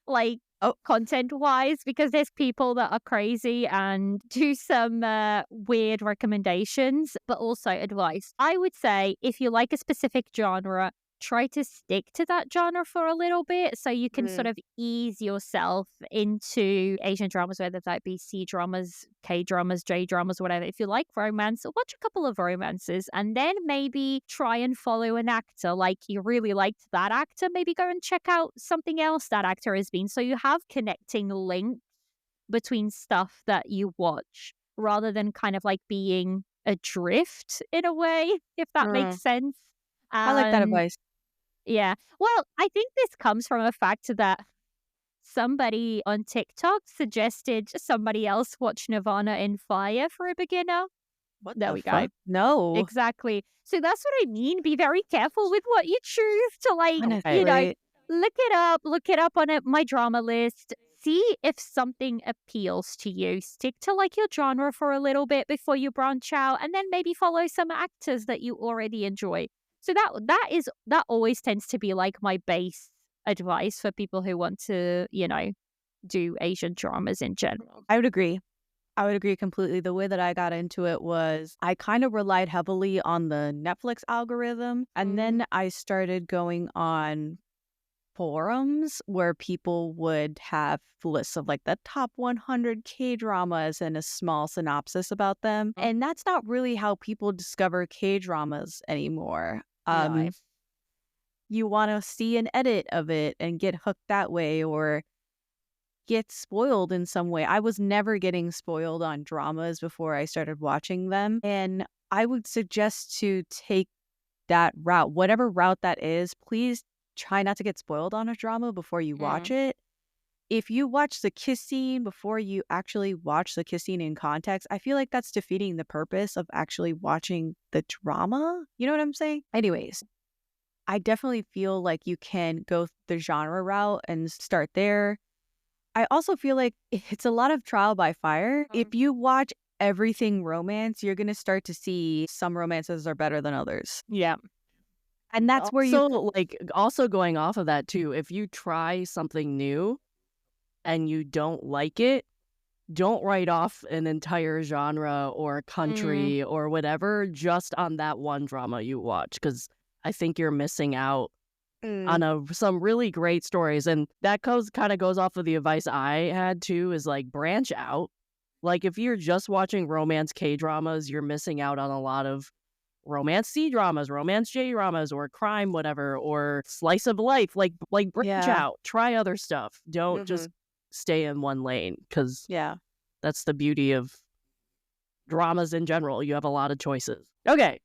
Speaker 2: like content wise, because there's people that are crazy and do some weird recommendations, but also advice. I would say if you like a specific genre, try to stick to that genre for a little bit so you can sort of ease yourself into Asian dramas, whether that be C dramas, K dramas, J dramas, whatever. If you like romance, watch a couple of romances and then maybe try and follow an actor. Like you really liked that actor, maybe go and check out something else that actor has been. So you have connecting links between stuff that you watch rather than kind of like being adrift in a way, if that makes sense.
Speaker 3: I like that advice.
Speaker 2: Yeah. Well, I think this comes from a fact that somebody on TikTok suggested somebody else watch Nirvana in Fire for a beginner.
Speaker 3: There we go. No.
Speaker 2: Exactly. So that's what I mean. Be very careful with what you choose to like, look it up on my drama list. See if something appeals to you. Stick to like your genre for a little bit before you branch out and then maybe follow some actors that you already enjoy. So that always tends to be like my base advice for people who want to, do Asian dramas in general.
Speaker 3: I would agree. I would agree completely. The way that I got into it was I kind of relied heavily on the Netflix algorithm. And then I started going on forums where people would have lists of like the top 100 K-dramas and a small synopsis about them. And that's not really how people discover K-dramas anymore. You want to see an edit of it and get hooked that way or get spoiled in some way. I was never getting spoiled on dramas before I started watching them. And I would suggest to take that route, whatever route that is. Please try not to get spoiled on a drama before you watch it. If you watch the kiss scene before you actually watch the kiss scene in context, I feel like that's defeating the purpose of actually watching the drama. You know what I'm saying? Anyways, I definitely feel like you can go the genre route and start there. I also feel like it's a lot of trial by fire. If you watch everything romance, you're going to start to see some romances are better than others.
Speaker 1: Yeah.
Speaker 3: And that's where you...
Speaker 1: also going off of that too, if you try something new and you don't like it, don't write off an entire genre or country or whatever just on that one drama you watch, because I think you're missing out on some really great stories. And that kind of goes off of the advice I had too, is like branch out. Like if you're just watching romance K-dramas, you're missing out on a lot of romance C dramas, romance J dramas, or crime, whatever, or slice of life. Like branch out, try other stuff. Don't just stay in one lane, because that's the beauty of dramas in general. You have a lot of choices. Okay.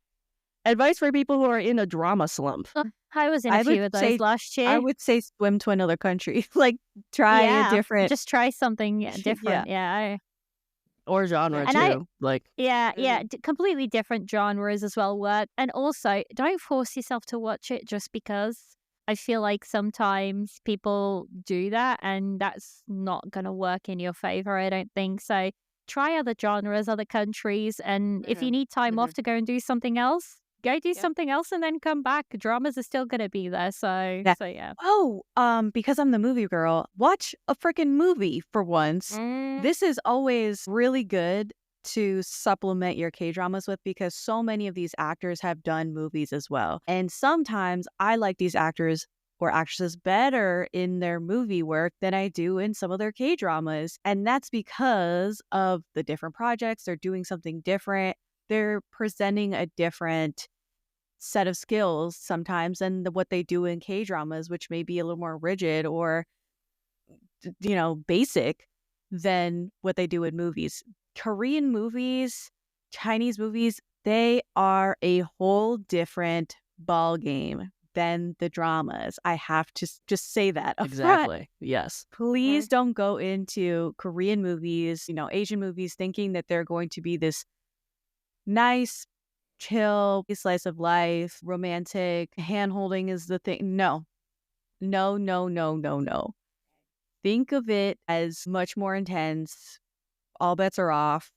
Speaker 1: Advice for people who are in a drama slump.
Speaker 2: I was in a few of those last year.
Speaker 3: I would say swim to another country. Like try a different...
Speaker 2: Just try something different.
Speaker 1: Or genre too.
Speaker 2: Completely different genres as well work. And also, don't force yourself to watch it just because. I feel like sometimes people do that and that's not going to work in your favor, I don't think. So try other genres, other countries, and if you need time off to go and do something else, go do something else and then come back. Dramas are still going to be there. So yeah.
Speaker 3: Oh, because I'm the movie girl, watch a freaking movie for once. This is always really good to supplement your K-dramas with, because so many of these actors have done movies as well. And sometimes I like these actors or actresses better in their movie work than I do in some of their K-dramas. And that's because of the different projects. They're doing something different. They're presenting a different set of skills sometimes than what they do in K-dramas, which may be a little more rigid or, basic than what they do in movies. Korean movies, Chinese movies, they are a whole different ball game than the dramas. I have to just say that up front.
Speaker 1: Yes.
Speaker 3: Please don't go into Korean movies, Asian movies, thinking that they're going to be this nice, chill slice of life, romantic, hand-holding is the thing. No. Think of it as much more intense. All bets are off.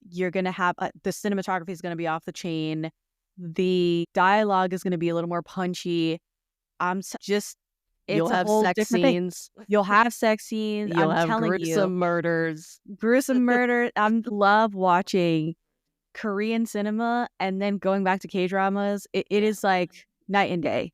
Speaker 3: You're going to have the cinematography is going to be off the chain. The dialogue is going to be a little more punchy. It's
Speaker 1: You'll
Speaker 3: a
Speaker 1: have
Speaker 3: whole
Speaker 1: sex
Speaker 3: different thing.
Speaker 1: scenes.
Speaker 3: You'll have sex scenes.
Speaker 1: You'll
Speaker 3: I'm
Speaker 1: have
Speaker 3: telling
Speaker 1: gruesome murders.
Speaker 3: gruesome murder. I love watching Korean cinema and then going back to K-dramas. It is like night and day.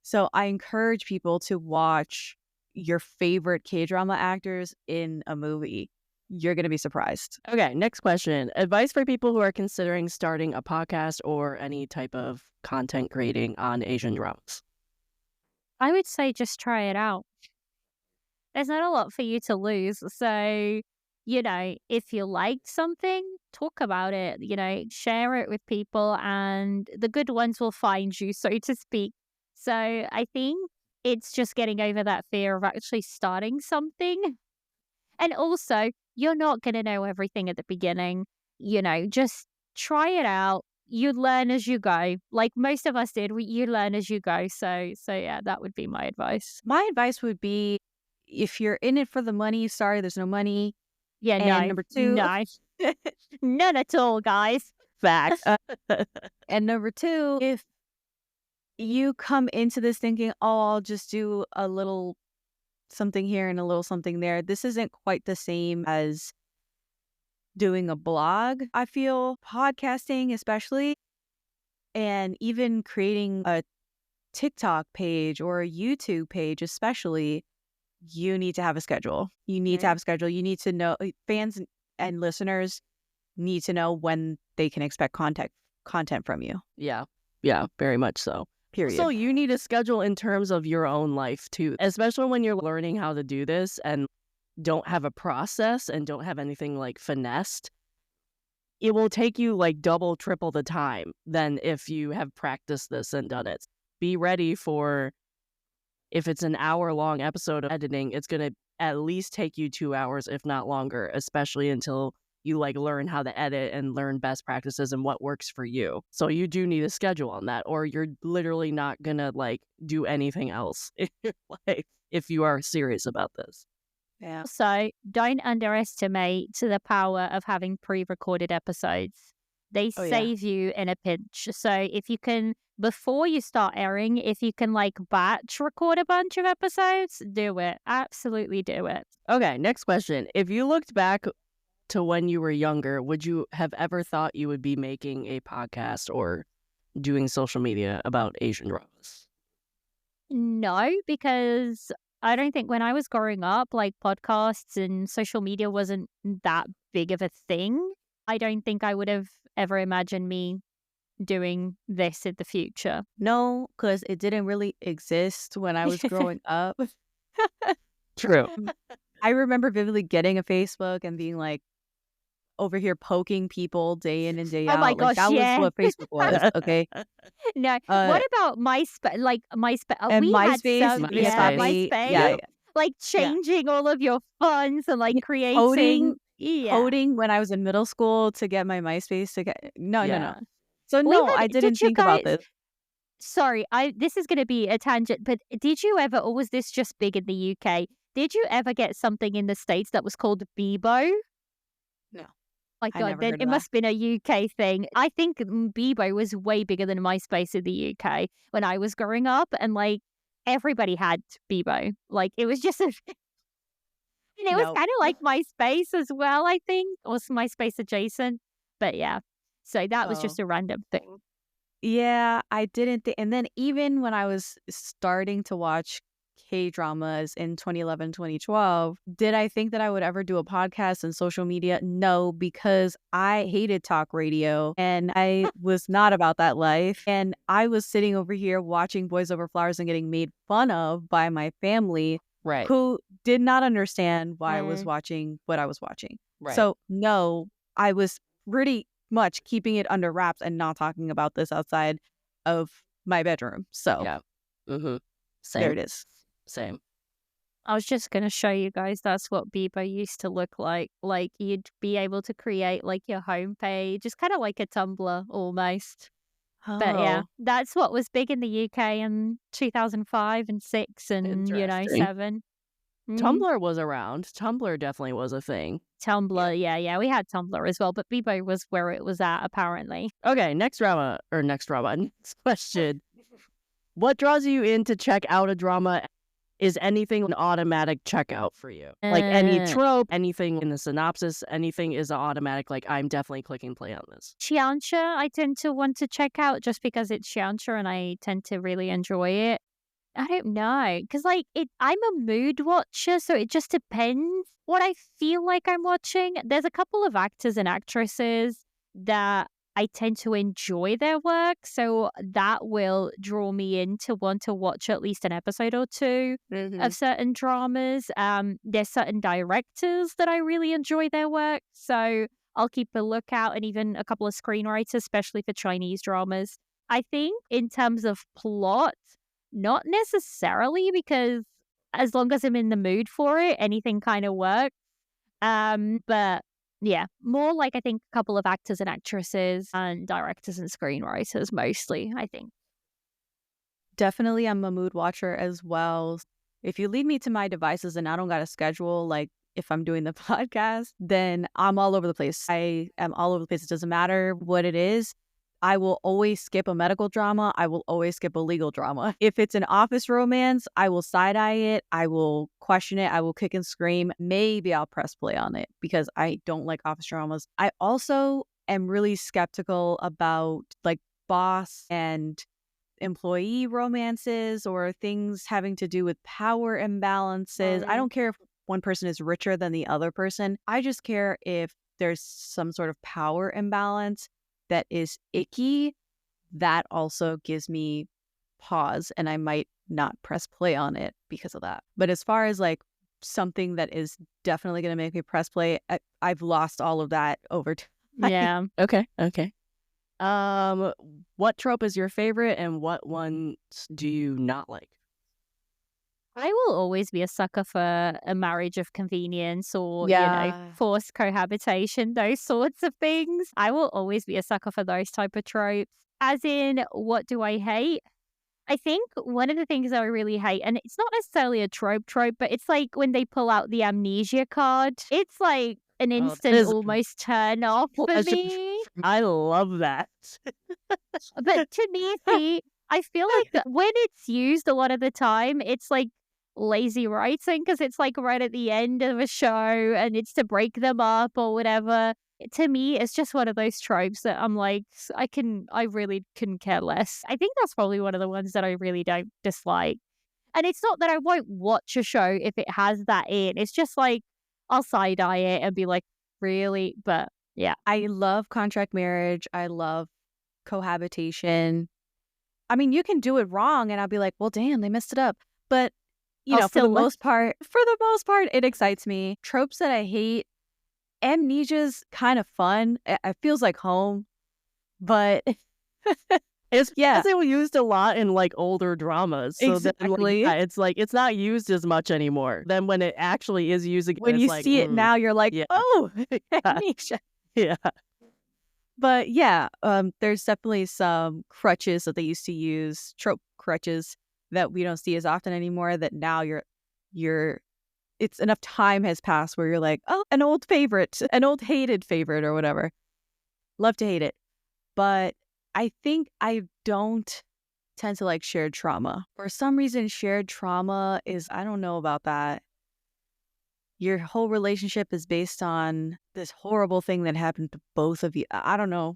Speaker 3: So I encourage people to watch your favorite K-drama actors in a movie. You're going to be surprised.
Speaker 1: Okay, next question. Advice for people who are considering starting a podcast or any type of content creating on Asian dramas.
Speaker 2: I would say just try it out. There's not a lot for you to lose. So, if you liked something, talk about it, share it with people, and the good ones will find you, so to speak. So I think it's just getting over that fear of actually starting something. And also, you're not going to know everything at the beginning. Just try it out. You learn as you go. Like most of us did, you learn as you go. So yeah, that would be my advice.
Speaker 3: My advice would be, if you're in it for the money, sorry, there's no money.
Speaker 2: Yeah,
Speaker 3: and number two,
Speaker 2: none at all, guys.
Speaker 1: Facts.
Speaker 3: And number two, if you come into this thinking, oh, I'll just do a little something here and a little something there, this isn't quite the same as doing a blog. I feel podcasting, especially, and even creating a TikTok page or a YouTube page, especially, you need to have a schedule. You need to have a schedule. You need to know, fans and listeners need to know when they can expect content from you.
Speaker 1: Yeah, very much so.
Speaker 3: Period.
Speaker 1: So you need a schedule in terms of your own life too, especially when you're learning how to do this and don't have a process and don't have anything like finessed. It will take you like double, triple the time than if you have practiced this and done it. Be ready for, if it's an hour-long episode of editing, it's going to at least take you 2 hours, if not longer, especially until you like learn how to edit and learn best practices and what works for you. So you do need a schedule on that, or you're literally not going to like do anything else in your life if you are serious about this.
Speaker 3: Yeah.
Speaker 2: So don't underestimate the power of having pre-recorded episodes. They save you in a pinch. So if you can, before you start airing, if you can like batch record a bunch of episodes, do it. Absolutely do it.
Speaker 1: Okay, next question. If you looked back to when you were younger, would you have ever thought you would be making a podcast or doing social media about Asian dramas?
Speaker 2: No, because I don't think when I was growing up, like podcasts and social media wasn't that big of a thing. I don't think I would have ever imagined me doing this in the future.
Speaker 3: No, because it didn't really exist when I was growing up.
Speaker 1: True.
Speaker 3: I remember vividly getting a Facebook and being like, over here poking people day in and day out.
Speaker 2: Oh my gosh,
Speaker 3: that
Speaker 2: yeah.
Speaker 3: was what Facebook was. Okay.
Speaker 2: No, what about MySpace? Like MySpace,
Speaker 3: and
Speaker 2: we
Speaker 3: MySpace,
Speaker 2: had some,
Speaker 1: MySpace.
Speaker 2: MySpace.
Speaker 3: Yeah.
Speaker 2: Like changing all of your funds and like creating
Speaker 3: coding when I was in middle school to get my MySpace to get no. So I didn't think about this.
Speaker 2: Sorry, this is going to be a tangent, but did you ever, or was this just big in the UK? Did you ever get something in the States that was called Bebo?
Speaker 3: No.
Speaker 2: My God, then it must have been a UK thing. I think Bebo was way bigger than MySpace in the UK when I was growing up, and like everybody had Bebo. Like it was just and it was kind of like MySpace as well, I think, or MySpace adjacent. But yeah, so that was just a random thing.
Speaker 3: Yeah, I didn't think. And then even when I was starting to watch K-dramas in 2011, 2012, did I think that I would ever do a podcast and social media? No, because I hated talk radio and I was not about that life. And I was sitting over here watching Boys Over Flowers and getting made fun of by my family,
Speaker 1: Right.
Speaker 3: who did not understand why I was watching what I was watching.
Speaker 1: Right.
Speaker 3: So no, I was pretty much keeping it under wraps and not talking about this outside of my bedroom. So
Speaker 1: yeah. Same.
Speaker 3: There it is.
Speaker 1: Same.
Speaker 2: I was just going to show you guys that's what Bebo used to look like. Like you'd be able to create like your homepage, just kind of like a Tumblr almost. But yeah, that's what was big in the UK in 2005 and 6 and 7.
Speaker 1: Tumblr was around. Tumblr definitely was a thing.
Speaker 2: Tumblr, yeah, we had Tumblr as well, but Bebo was where it was at, apparently.
Speaker 1: Okay, next question. What draws you in to check out a drama? Is anything an automatic checkout for you? Like any trope, anything in the synopsis, anything is an automatic, like, I'm definitely clicking play on this.
Speaker 2: Xianxia, I tend to want to check out just because it's Xianxia and I tend to really enjoy it. I don't know, because I'm a mood watcher, so it just depends what I feel like I'm watching. There's a couple of actors and actresses that I tend to enjoy their work, so that will draw me in to want to watch at least an episode or two of certain dramas. There's certain directors that I really enjoy their work, so I'll keep a lookout, and even a couple of screenwriters, especially for Chinese dramas. I think in terms of plot, not necessarily, because as long as I'm in the mood for it, anything kind of works. But yeah, more like I think a couple of actors and actresses and directors and screenwriters mostly, I think.
Speaker 3: Definitely, I'm a mood watcher as well. If you leave me to my devices and I don't got a schedule, like if I'm doing the podcast, then I'm all over the place. I am all over the place. It doesn't matter what it is. I will always skip a medical drama. I will always skip a legal drama. If it's an office romance, I will side-eye it. I will question it. I will kick and scream. Maybe I'll press play on it because I don't like office dramas. I also am really skeptical about like boss and employee romances or things having to do with power imbalances. I don't care if one person is richer than the other person. I just care if there's some sort of power imbalance that is icky. That also gives me pause, and I might not press play on it because of that. But as far as like something that is definitely going to make me press play, I've lost all of that over time.
Speaker 2: Yeah.
Speaker 1: Okay. What trope is your favorite, and what ones do you not like?
Speaker 2: I will always be a sucker for a marriage of convenience or, forced cohabitation, those sorts of things. I will always be a sucker for those type of tropes. As in, what do I hate? I think one of the things that I really hate, and it's not necessarily a trope, but it's like when they pull out the amnesia card. It's like an instant almost turn off for me.
Speaker 1: I love that.
Speaker 2: But to me, see, I feel like when it's used a lot of the time, it's like lazy writing because it's like right at the end of a show and it's to break them up or whatever. To me, it's just one of those tropes that I'm like, I really couldn't care less. I think that's probably one of the ones that I really don't dislike. And it's not that I won't watch a show if it has that in. It's just like, I'll side-eye it and be like, really? But yeah.
Speaker 3: I love contract marriage. I love cohabitation. I mean, you can do it wrong and I'll be like, well, damn, they messed it up. But for the most part, it excites me. Tropes that I hate, amnesia's kind of fun. It feels like home, but
Speaker 1: it's used a lot in like older dramas. So exactly. It's like it's not used as much anymore. Then when it actually is used again,
Speaker 3: when you see it now, you're like, oh, amnesia.
Speaker 1: Yeah.
Speaker 3: But yeah, there's definitely some crutches that they used to use, trope crutches that we don't see as often anymore, that now it's enough time has passed where you're like, oh, an old favorite, an old hated favorite or whatever. Love to hate it. But I think I don't tend to like shared trauma. For some reason, shared trauma is, I don't know about that. Your whole relationship is based on this horrible thing that happened to both of you. I don't know.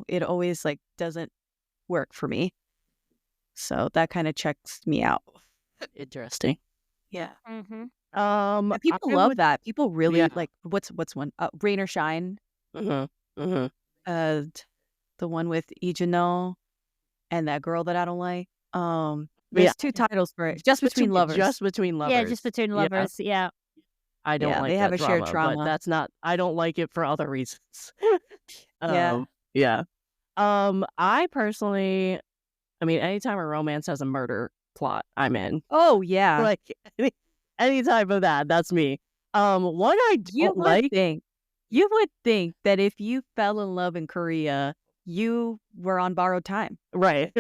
Speaker 3: It always like doesn't work for me. So that kind of checks me out.
Speaker 1: Interesting.
Speaker 3: Yeah.
Speaker 2: Mm-hmm.
Speaker 3: People love that. People really like what's one? Rain or Shine.
Speaker 1: Mm-hmm. Mm-hmm.
Speaker 3: The one with Lee Jin-ho and that girl that I don't like. There's two titles for it. Just Between Lovers.
Speaker 1: Just Between Lovers.
Speaker 2: Yeah, Just Between Lovers. Yeah.
Speaker 1: I don't like
Speaker 3: they have
Speaker 1: that
Speaker 3: a shared trauma.
Speaker 1: but that's not. I don't like it for other reasons.
Speaker 3: Yeah.
Speaker 1: I personally, anytime a romance has a murder plot, I'm in.
Speaker 3: Oh yeah.
Speaker 1: Like any type of that, that's me. What I don't like.
Speaker 3: You would think that if you fell in love in Korea, you were on borrowed time.
Speaker 1: Right.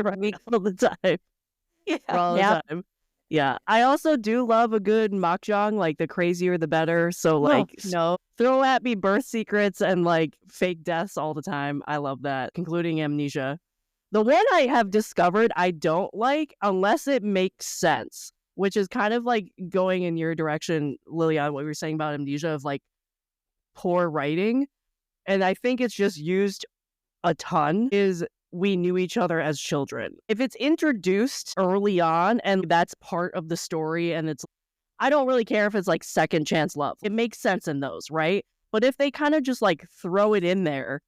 Speaker 1: All the time.
Speaker 3: Yeah.
Speaker 1: All the time. Yeah. I also do love a good mahjong, like the crazier the better. So like
Speaker 3: No.
Speaker 1: throw at me birth secrets and like fake deaths all the time. I love that, including amnesia. The one I have discovered I don't like unless it makes sense, which is kind of like going in your direction, Liliana, what you were saying about amnesia of like poor writing. And I think it's just used a ton is we knew each other as children. If it's introduced early on and that's part of the story and it's, I don't really care if it's like second chance love. It makes sense in those, right? But if they kind of just like throw it in there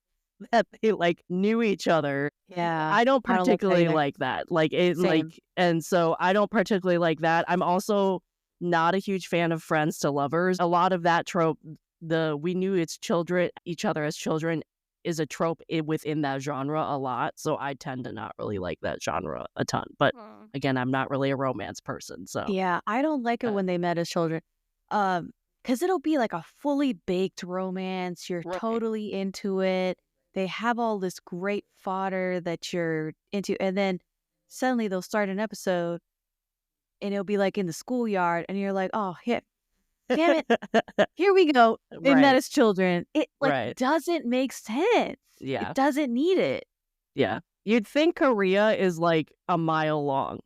Speaker 1: that they like knew each other,
Speaker 3: Yeah.
Speaker 1: I don't
Speaker 3: I don't like that
Speaker 1: particularly
Speaker 3: either.
Speaker 1: like that. Like it,
Speaker 3: Same.
Speaker 1: like, and so I don't particularly like that. I'm also not a huge fan of friends to lovers. A lot of that trope, the we knew each other as children, is a trope within that genre a lot. So I tend to not really like that genre a ton. But again, I'm not really a romance person. So
Speaker 3: Yeah, I don't like it when they met as children. Because it'll be like a fully baked romance. You're
Speaker 1: Right.
Speaker 3: totally into it. They have all this great fodder that you're into. And then suddenly they'll start an episode and it'll be like in the schoolyard. And you're like, oh, yeah, damn it. Here we go. They met as children. It like doesn't make sense.
Speaker 1: Yeah.
Speaker 3: It doesn't need it.
Speaker 1: Yeah. You'd think Korea is like a mile long.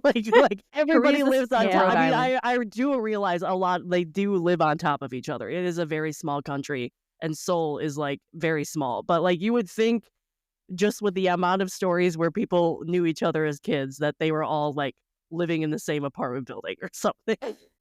Speaker 1: like everybody
Speaker 3: Korea's a
Speaker 1: lives on
Speaker 3: small
Speaker 1: top. I mean,
Speaker 3: island.
Speaker 1: I do realize a lot, they do live on top of each other. It is a very small country and Seoul is like very small. But like you would think just with the amount of stories where people knew each other as kids that they were all like living in the same apartment building or something.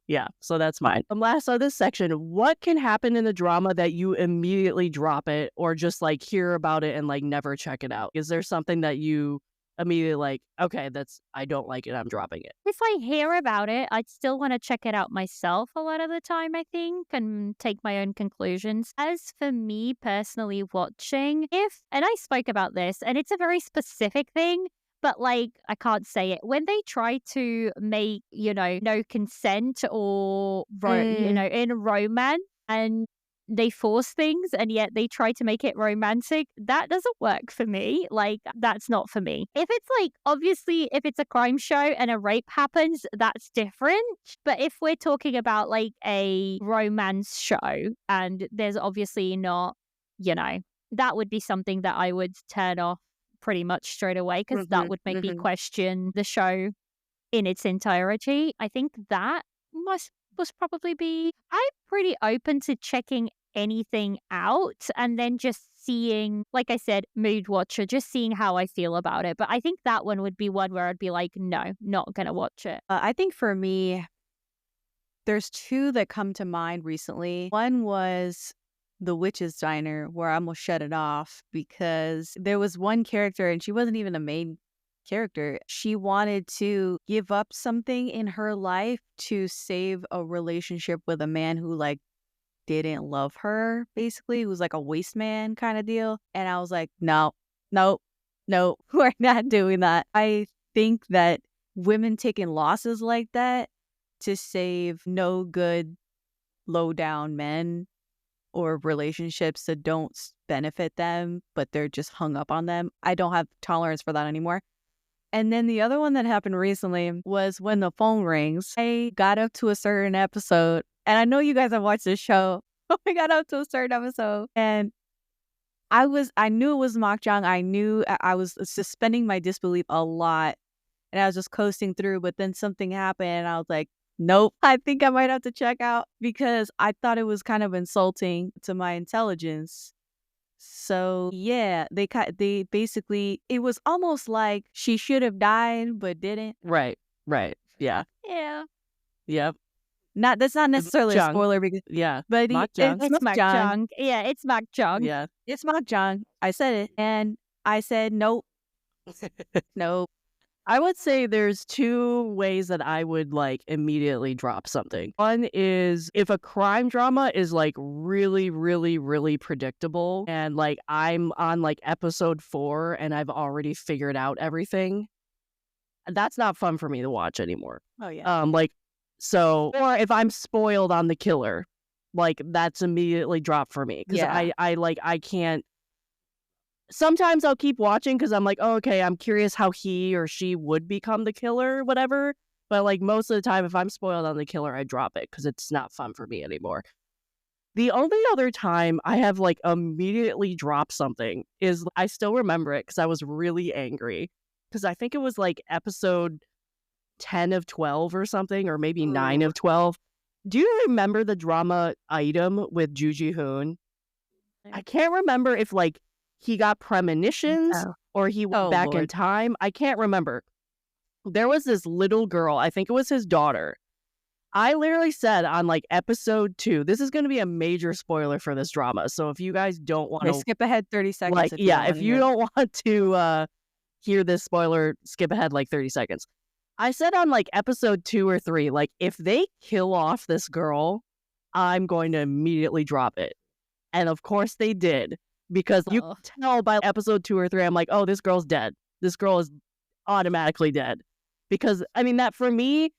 Speaker 1: Yeah, so that's mine. Last of this section, what can happen in the drama that you immediately drop it or just like hear about it and like never check it out? Is there something that you immediately like, okay, I don't like it, I'm dropping it?
Speaker 2: If I hear about it, I'd still want to check it out myself a lot of the time, I think, and take my own conclusions. As for me personally watching, and I spoke about this, and it's a very specific thing, but like, I can't say it. When they try to make, no consent or, in romance and they force things and yet they try to make it romantic, that doesn't work for me. Like, that's not for me. If it's like, obviously, if it's a crime show and a rape happens, that's different. But if we're talking about like a romance show and there's obviously not, that would be something that I would turn off pretty much straight away because that would make me question the show in its entirety. I think that must probably be. I'm pretty open to checking anything out and then just seeing, like I said, mood watcher, just seeing how I feel about it. But I think that one would be one where I'd be like, no, not gonna watch it.
Speaker 3: I think for me, there's two that come to mind recently. One was The Witch's Diner, where I almost shut it off because there was one character and she wasn't even a main character. She wanted to give up something in her life to save a relationship with a man who like didn't love her, basically. It was like a waste man kind of deal. And I was like, no, we're not doing that. I think that women taking losses like that to save no good low down men or relationships that don't benefit them, but they're just hung up on them. I don't have tolerance for that anymore. And then the other one that happened recently was when the phone rings. I got up to a certain episode, and I know you guys have watched this show. I got up to a certain episode, and I knew it was mahjong. I knew I was suspending my disbelief a lot, and I was just coasting through. But then something happened, and I was like, nope, I think I might have to check out because I thought it was kind of insulting to my intelligence. So yeah, they basically, it was almost like she should have died but didn't.
Speaker 1: Right. Yeah.
Speaker 2: Yeah.
Speaker 1: Yep.
Speaker 3: That's not necessarily a spoiler because but
Speaker 2: it's mahjong. Yeah, it's mahjong.
Speaker 1: Yeah,
Speaker 3: it's mahjong. I said it, and I said nope. Nope.
Speaker 1: I would say there's two ways that I would like immediately drop something. One is if a crime drama is like really, really, really predictable and like I'm on like episode 4 and I've already figured out everything, that's not fun for me to watch anymore.
Speaker 3: Oh yeah.
Speaker 1: Or if I'm spoiled on the killer, like that's immediately dropped for me because I can't sometimes I'll keep watching because I'm like, oh, okay, I'm curious how he or she would become the killer, whatever. But like most of the time, if I'm spoiled on the killer, I drop it because it's not fun for me anymore. The only other time I have like immediately dropped something is I still remember it because I was really angry because I think it was like episode 10 of 12 or something, or maybe 9 of 12. Do you remember the drama item with Ju Ji-hoon? I can't remember if like he got premonitions or he went back in time. I can't remember. There was this little girl, I think it was his daughter. I literally said on like episode 2, this is going to be a major spoiler for this drama. So if you guys don't want to
Speaker 3: skip ahead 30 seconds.
Speaker 1: Like, if you don't want to hear this spoiler, skip ahead like 30 seconds. I said on like episode 2 or 3, like if they kill off this girl, I'm going to immediately drop it. And of course they did, because you can tell by episode 2 or 3, I'm like, oh, this girl's dead. This girl is automatically dead. Because I mean that for me,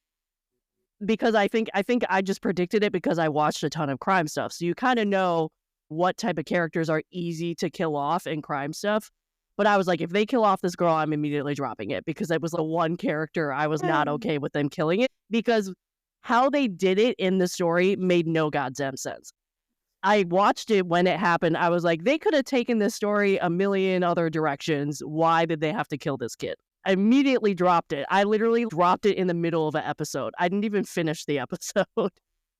Speaker 1: because I think I just predicted it because I watched a ton of crime stuff. So you kind of know what type of characters are easy to kill off in crime stuff. But I was like, if they kill off this girl, I'm immediately dropping it because it was the one character I was not okay with them killing it, because how they did it in the story made no goddamn sense. I watched it when it happened. I was like, they could have taken this story a million other directions. Why did they have to kill this kid? I immediately dropped it. I literally dropped it in the middle of an episode. I didn't even finish the episode.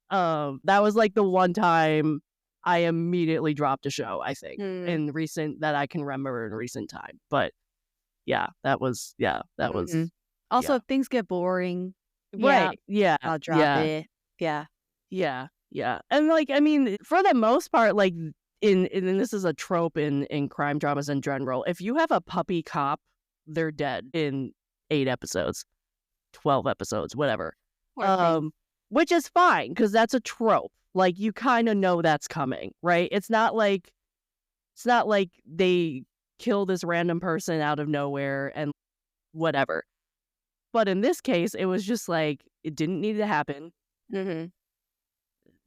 Speaker 1: That was like the one time I immediately dropped a show, I think, that I can remember in recent time. But yeah, that was.
Speaker 3: Also, if things get boring,
Speaker 1: right? Yeah,
Speaker 3: I'll drop it.
Speaker 1: Yeah. And like, I mean, for the most part, like in this is a trope in crime dramas in general. If you have a puppy cop, they're dead in 8 episodes, 12 episodes, whatever. Which is fine because that's a trope. Like you kind of know that's coming, right? It's not like they kill this random person out of nowhere and whatever. But in this case, it was just like it didn't need to happen.
Speaker 3: Mm-hmm.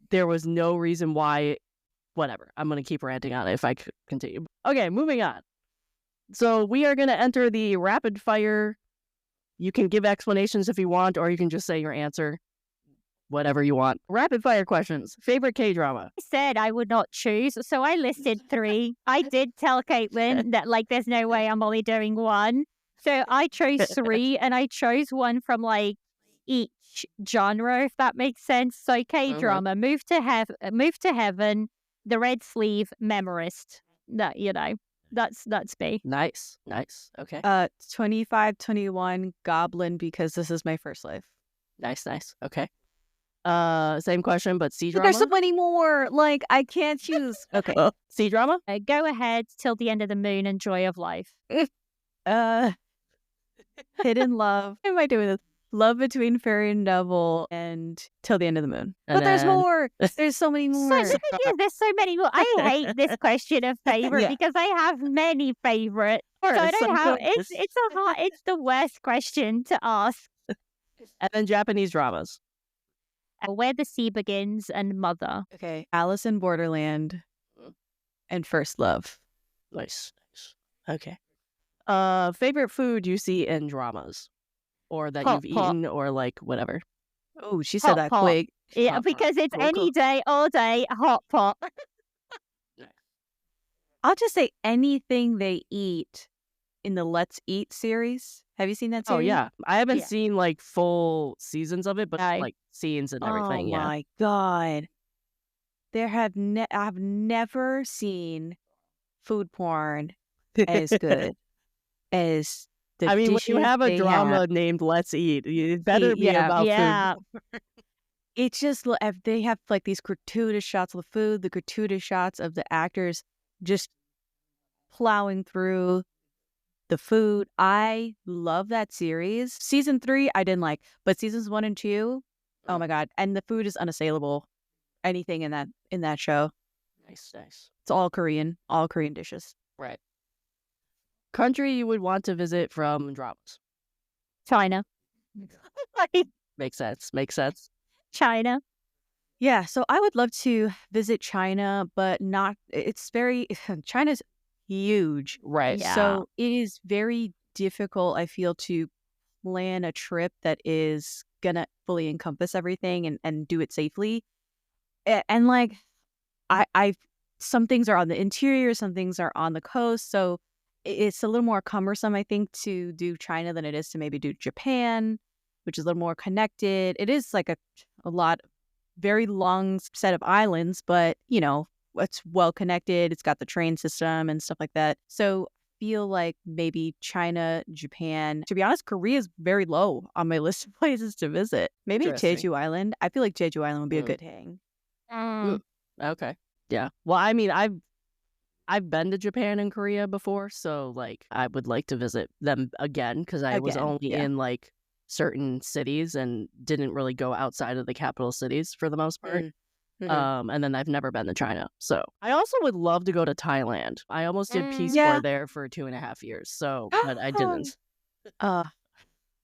Speaker 1: There was no reason why. Whatever. I'm gonna keep ranting on it if I continue. Okay, moving on. So we are going to enter the rapid fire. You can give explanations if you want, or you can just say your answer. Whatever you want. Rapid fire questions. Favorite K-drama?
Speaker 2: I said I would not choose, so I listed 3. I did tell Caitlin that like there's no way I'm only doing 1. So I chose 3, and I chose one from like each genre, if that makes sense. So K-drama, Move to Heaven, The Red Sleeve, Memorist. That, you know. That's me.
Speaker 1: Nice. Okay.
Speaker 3: 2521 Goblin, because this is my first life.
Speaker 1: Nice. Okay. Same question, but C drama.
Speaker 3: There's so many more. Like I can't choose. Okay.
Speaker 1: C drama.
Speaker 2: Go ahead. Till the End of the Moon and Joy of Life.
Speaker 3: Hidden Love. What am I doing this? Love Between Fairy and Devil and Till the End of the Moon. But there's more. There's so many more.
Speaker 2: There's so many more. I hate this question of favorite because I have many favorites. So I don't have. It's the worst question to ask.
Speaker 1: And then Japanese dramas.
Speaker 2: Where the Sea Begins and Mother.
Speaker 3: Okay, Alice in Borderland and First Love.
Speaker 1: Nice. Okay. Favorite food you see in dramas? Or that you've eaten, or like whatever.
Speaker 3: Oh, she said that quick.
Speaker 2: Yeah, because it's any day, all day, hot pot.
Speaker 3: I'll just say anything they eat in the Let's Eat series. Have you seen that series?
Speaker 1: Oh, yeah. I haven't seen like full seasons of it, but like scenes and everything.
Speaker 3: Oh, my God. I've never seen food porn as good as the
Speaker 1: I mean, when you have a drama
Speaker 3: have.
Speaker 1: named Let's Eat, it better be about food.
Speaker 3: It's just, they have like these gratuitous shots of the food, the gratuitous shots of the actors just plowing through the food. I love that series. Season 3, I didn't like, but seasons 1 and 2, oh my God. And the food is unassailable. Anything in that show.
Speaker 1: Nice.
Speaker 3: It's all Korean dishes.
Speaker 1: Right. Country you would want to visit from dramas?
Speaker 2: China.
Speaker 1: Makes sense.
Speaker 2: China.
Speaker 3: Yeah, so I would love to visit China, but China's huge.
Speaker 1: Right.
Speaker 2: Yeah.
Speaker 3: So it is very difficult, I feel, to plan a trip that is gonna fully encompass everything and do it safely. And like I some things are on the interior, some things are on the coast, so it's a little more cumbersome, I think, to do China than it is to maybe do Japan, which is a little more connected. It is like a lot, very long set of islands, but you know, it's well connected. It's got the train system and stuff like that. So I feel like maybe China, Japan. To be honest, Korea is very low on my list of places to visit. Maybe
Speaker 1: Interesting.
Speaker 3: Jeju Island. I feel like Jeju Island would be a
Speaker 1: Mm.
Speaker 3: good hang.
Speaker 2: Mm.
Speaker 1: Okay. Yeah. Well, I mean, I've been to Japan and Korea before, so like I would like to visit them again because I was
Speaker 3: Again,
Speaker 1: only
Speaker 3: yeah.
Speaker 1: in like certain cities and didn't really go outside of the capital cities for the most part. And then I've never been to China. So I also would love to go to Thailand. I almost did Peace
Speaker 3: Yeah.
Speaker 1: Corps there for 2.5 years. So, but I didn't.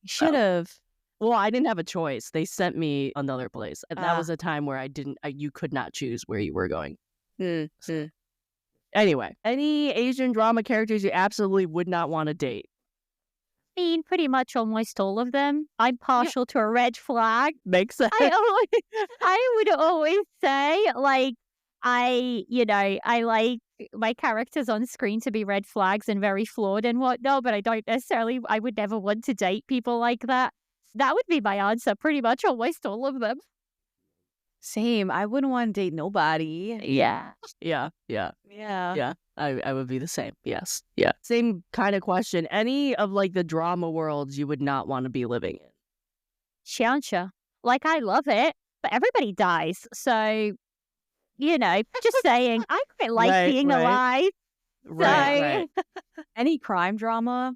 Speaker 3: Should have.
Speaker 1: Well, I didn't have a choice. They sent me another place. And that
Speaker 3: Ah.
Speaker 1: was a time where you could not choose where you were going.
Speaker 3: Mm.
Speaker 1: Anyway, any Asian drama characters you absolutely would not want to date?
Speaker 2: I mean, pretty much almost all of them. I'm partial to a red flag.
Speaker 1: Makes sense.
Speaker 2: I would always say, like, I like my characters on screen to be red flags and very flawed and whatnot, but I would never want to date people like that. That would be my answer, pretty much almost all of them.
Speaker 3: Same. I wouldn't want to date nobody.
Speaker 2: Yeah.
Speaker 1: Yeah.
Speaker 3: Yeah.
Speaker 1: I would be the same. Yes. Yeah. Same kind of question. Any of like the drama worlds you would not want to be living in?
Speaker 2: Xianxia. Like, I love it, but everybody dies. So, just saying, I quite like
Speaker 1: Right,
Speaker 2: being
Speaker 1: right.
Speaker 2: alive.
Speaker 1: Right.
Speaker 3: Any crime drama?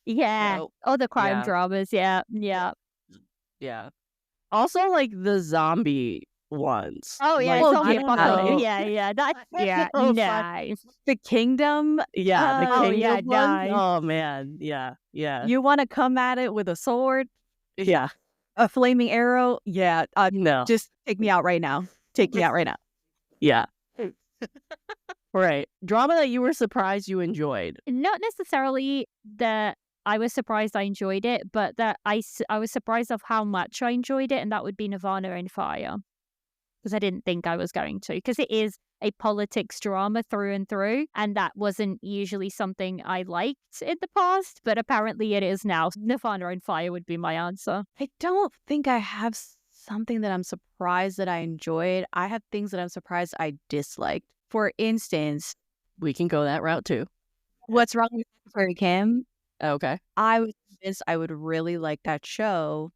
Speaker 2: Yeah.
Speaker 1: Nope.
Speaker 2: Oh, the crime
Speaker 1: Yeah.
Speaker 2: dramas. Yeah.
Speaker 1: Yeah. Also, like the zombie ones.
Speaker 2: Oh, yeah.
Speaker 1: Like,
Speaker 2: zombie
Speaker 1: I don't
Speaker 2: apocalypse.
Speaker 1: know.
Speaker 2: Yeah. That's, yeah.
Speaker 1: so fun.
Speaker 2: Nice.
Speaker 3: The Kingdom?
Speaker 1: Yeah, the
Speaker 3: Oh,
Speaker 1: kingdom
Speaker 2: yeah,
Speaker 1: ones.
Speaker 2: nice.
Speaker 1: Oh man, yeah.
Speaker 3: You want to come at it with a sword?
Speaker 1: Yeah.
Speaker 3: A flaming arrow? Yeah.
Speaker 1: No.
Speaker 3: Just take me out right now. Take me out right now.
Speaker 1: Yeah. Right. Drama that you were surprised you enjoyed.
Speaker 2: Not necessarily that I was surprised I enjoyed it, but that I was surprised of how much I enjoyed it, and that would be Nirvana and Fire. Because I didn't think I was going to. Because it is a politics drama through and through, and that wasn't usually something I liked in the past, but apparently it is now. Nirvana and Fire would be my answer.
Speaker 3: I don't think I have something that I'm surprised that I enjoyed. I have things that I'm surprised I disliked. For instance,
Speaker 1: We can go that route too.
Speaker 3: What's Wrong with Fairy Kim?
Speaker 1: Okay.
Speaker 3: I was convinced I would really like that show.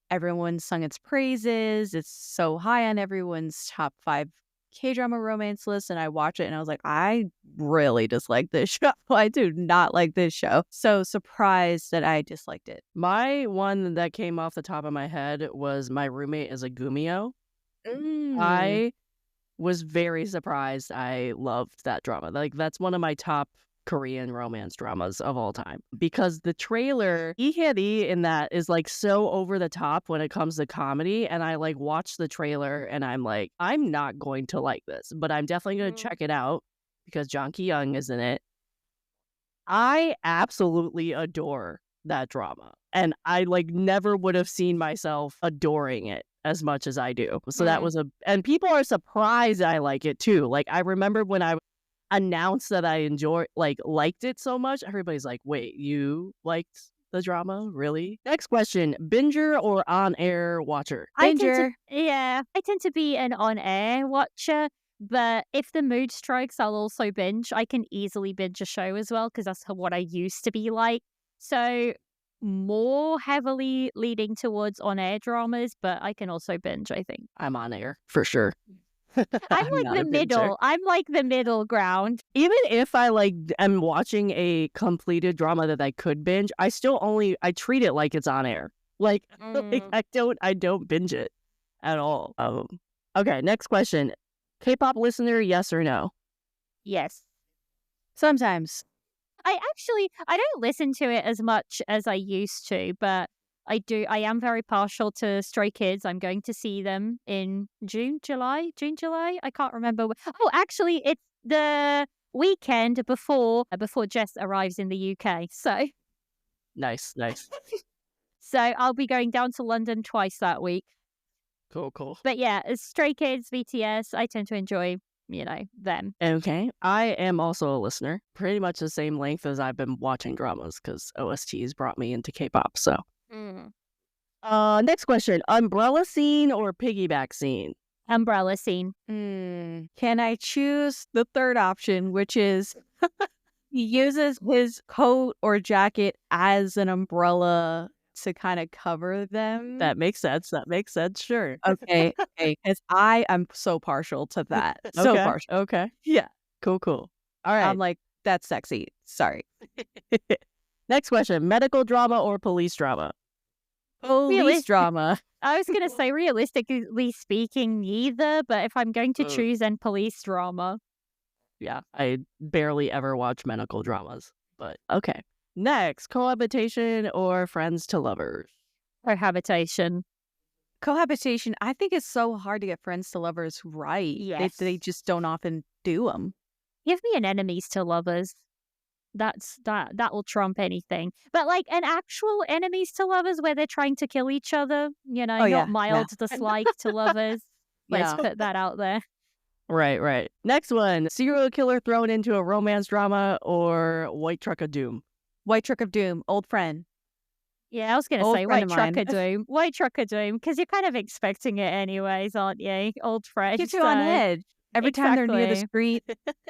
Speaker 3: Everyone sung its praises. It's so high on everyone's top 5 K-drama romance list. And I watched it and I was like, I really dislike this show. I do not like this show. So surprised that I disliked it.
Speaker 1: My one that came off the top of my head was My Roommate is a Gumio. I was very surprised I loved that drama. Like, that's one of my top Korean romance dramas of all time. Because the trailer, Lee in that is like so over the top when it comes to comedy. And I like watched the trailer and I'm like, I'm not going to like this, but I'm definitely going to check it out because Jong Ki-young is in it. I absolutely adore that drama. And I like never would have seen myself adoring it as much as I do. So that was and people are surprised I like it too. Like, I remember when I announced that I liked it so much, everybody's like, wait, you liked the drama? Really? Next question, binger or on-air watcher?
Speaker 2: I tend
Speaker 3: Binger.
Speaker 2: to be an on-air watcher, but if the mood strikes, I'll also binge. I can easily binge a show as well because that's what I used to be like. So more heavily leading towards on-air dramas, but I can also binge, I think.
Speaker 1: I'm on-air, for sure.
Speaker 2: I'm like
Speaker 1: not
Speaker 2: the
Speaker 1: a binger.
Speaker 2: middle. I'm like the middle ground.
Speaker 1: Even if I am watching a completed drama that I could binge, I treat it like it's on air. Like, I don't binge it at all. Okay, next question. K-pop listener, yes or no?
Speaker 2: Yes.
Speaker 3: Sometimes.
Speaker 2: I don't listen to it as much as I used to, but I am very partial to Stray Kids. I'm going to see them in June, July. I can't remember. Oh, actually, it's weekend before Jess arrives in the UK. So
Speaker 1: Nice.
Speaker 2: so I'll be going down to London twice that week.
Speaker 1: Cool.
Speaker 2: But yeah, as Stray Kids, BTS, I tend to enjoy, them.
Speaker 1: Okay. I am also a listener, pretty much the same length as I've been watching dramas because OSTs brought me into K-pop. So, next question: umbrella scene or piggyback scene?
Speaker 2: Umbrella scene.
Speaker 3: Can I choose the third option, which is he uses his coat or jacket as an umbrella to kind of cover them?
Speaker 1: That makes sense. Sure.
Speaker 3: Okay. Because I am so partial to that. So
Speaker 1: Okay,
Speaker 3: partial.
Speaker 1: Okay.
Speaker 3: Yeah.
Speaker 1: Cool. All right.
Speaker 3: I'm like, that's sexy. Sorry.
Speaker 1: Next question: medical drama or police drama?
Speaker 3: Police drama.
Speaker 2: I was going to say, realistically speaking, neither. But if I'm going to choose, then police drama.
Speaker 1: Yeah, I barely ever watch medical dramas, but okay. Next, cohabitation or friends to lovers?
Speaker 2: Cohabitation.
Speaker 3: Cohabitation. I think it's so hard to get friends to lovers right.
Speaker 2: Yes.
Speaker 3: They just don't often do them.
Speaker 2: Give me an enemies to lovers. That will trump anything. But like an actual enemies to lovers where they're trying to kill each other, not mild dislike to lovers. Let's put that out there.
Speaker 1: Right. Next one, serial killer thrown into a romance drama or White Truck of Doom?
Speaker 3: White Truck of Doom, old friend.
Speaker 2: Yeah, I was going to say White Truck of Doom. White Truck of Doom, because you're kind of expecting it anyways, aren't you? Old friend.
Speaker 3: Gets you on edge. Every time they're near the street,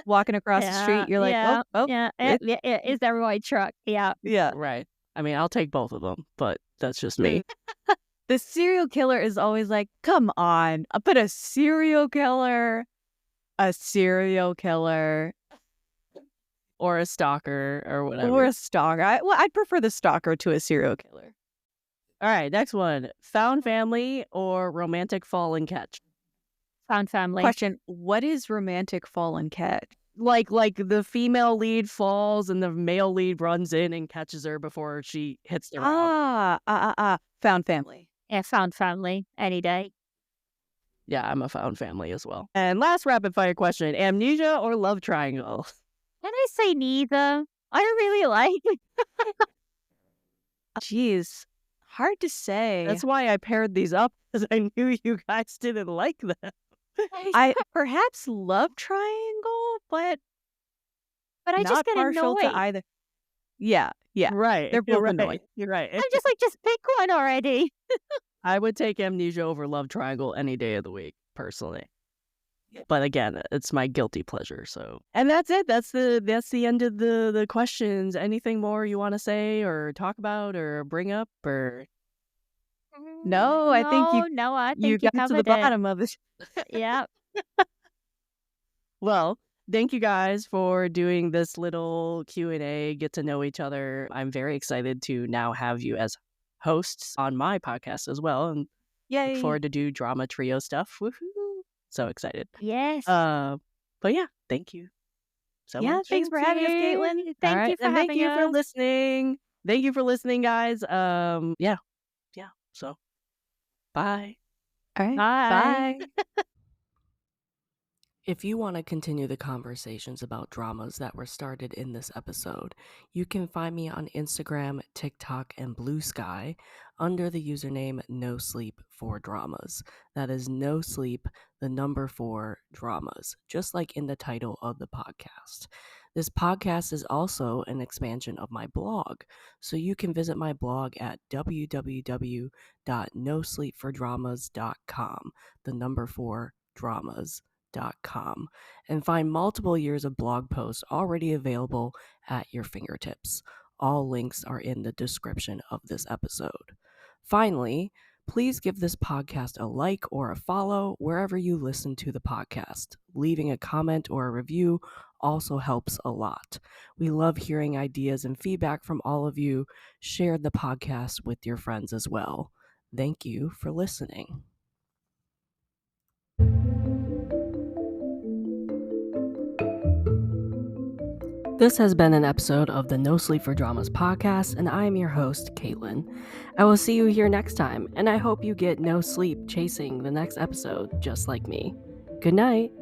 Speaker 3: walking across the street, you're like,
Speaker 2: is there a white truck? Yeah.
Speaker 1: Right. I mean, I'll take both of them, but that's just me.
Speaker 3: The serial killer is always like, come on, but a serial killer,
Speaker 1: or a stalker or whatever.
Speaker 3: Or a stalker. I'd prefer the stalker to a serial killer.
Speaker 1: All right, next one, found family or romantic fall and catch?
Speaker 2: Found family.
Speaker 3: Question: what is romantic fall and catch?
Speaker 1: Like the female lead falls and the male lead runs in and catches her before she hits the ground.
Speaker 3: Found family.
Speaker 2: Yeah, found family any day.
Speaker 1: Yeah, I'm a found family as well. And last rapid fire question: amnesia or love triangle?
Speaker 2: Can I say neither? I really like it.
Speaker 3: Jeez, hard to say.
Speaker 1: That's why I paired these up, because I knew you guys didn't like them.
Speaker 3: I perhaps love triangle, but
Speaker 2: I
Speaker 3: not
Speaker 2: just get
Speaker 3: partial
Speaker 2: annoyed.
Speaker 3: to either. Yeah.
Speaker 1: Right.
Speaker 3: They're both annoying.
Speaker 1: You're right.
Speaker 2: I'm just like, just pick one already.
Speaker 1: I would take amnesia over love triangle any day of the week, personally. But again, it's my guilty pleasure. So, and that's it. That's the end of the questions. Anything more you want to say or talk about or bring up or?
Speaker 3: No, I think you got to the bottom of it.
Speaker 2: Yeah.
Speaker 1: Well, thank you guys for doing this little Q&A, get to know each other. I'm very excited to now have you as hosts on my podcast as well. And look forward to do drama trio stuff. Woohoo. So excited.
Speaker 2: Yes.
Speaker 1: But yeah, thank you so much.
Speaker 3: Thanks for having us, Caitlin.
Speaker 2: Thank you for having us.
Speaker 1: Thank you for listening. Thank you for listening, guys. Yeah. So, bye.
Speaker 3: All right.
Speaker 2: Bye.
Speaker 1: If you want to continue the conversations about dramas that were started in this episode, you can find me on Instagram, TikTok, and Blue Sky under the username NoSleep4Dramas. That is no sleep, the number 4 dramas, just like in the title of the podcast. This podcast is also an expansion of my blog, so you can visit my blog at www.NoSleep4Dramas.com, the number 4 dramas.com, and find multiple years of blog posts already available at your fingertips. All links are in the description of this episode. Finally, please give this podcast a like or a follow wherever you listen to the podcast. Leaving a comment or a review also helps a lot. We love hearing ideas and feedback from all of you. Share the podcast with your friends as well. Thank you for listening. This has been an episode of the No Sleep for Dramas podcast, and I am your host, Caitlin. I will see you here next time, and I hope you get no sleep chasing the next episode just like me. Good night.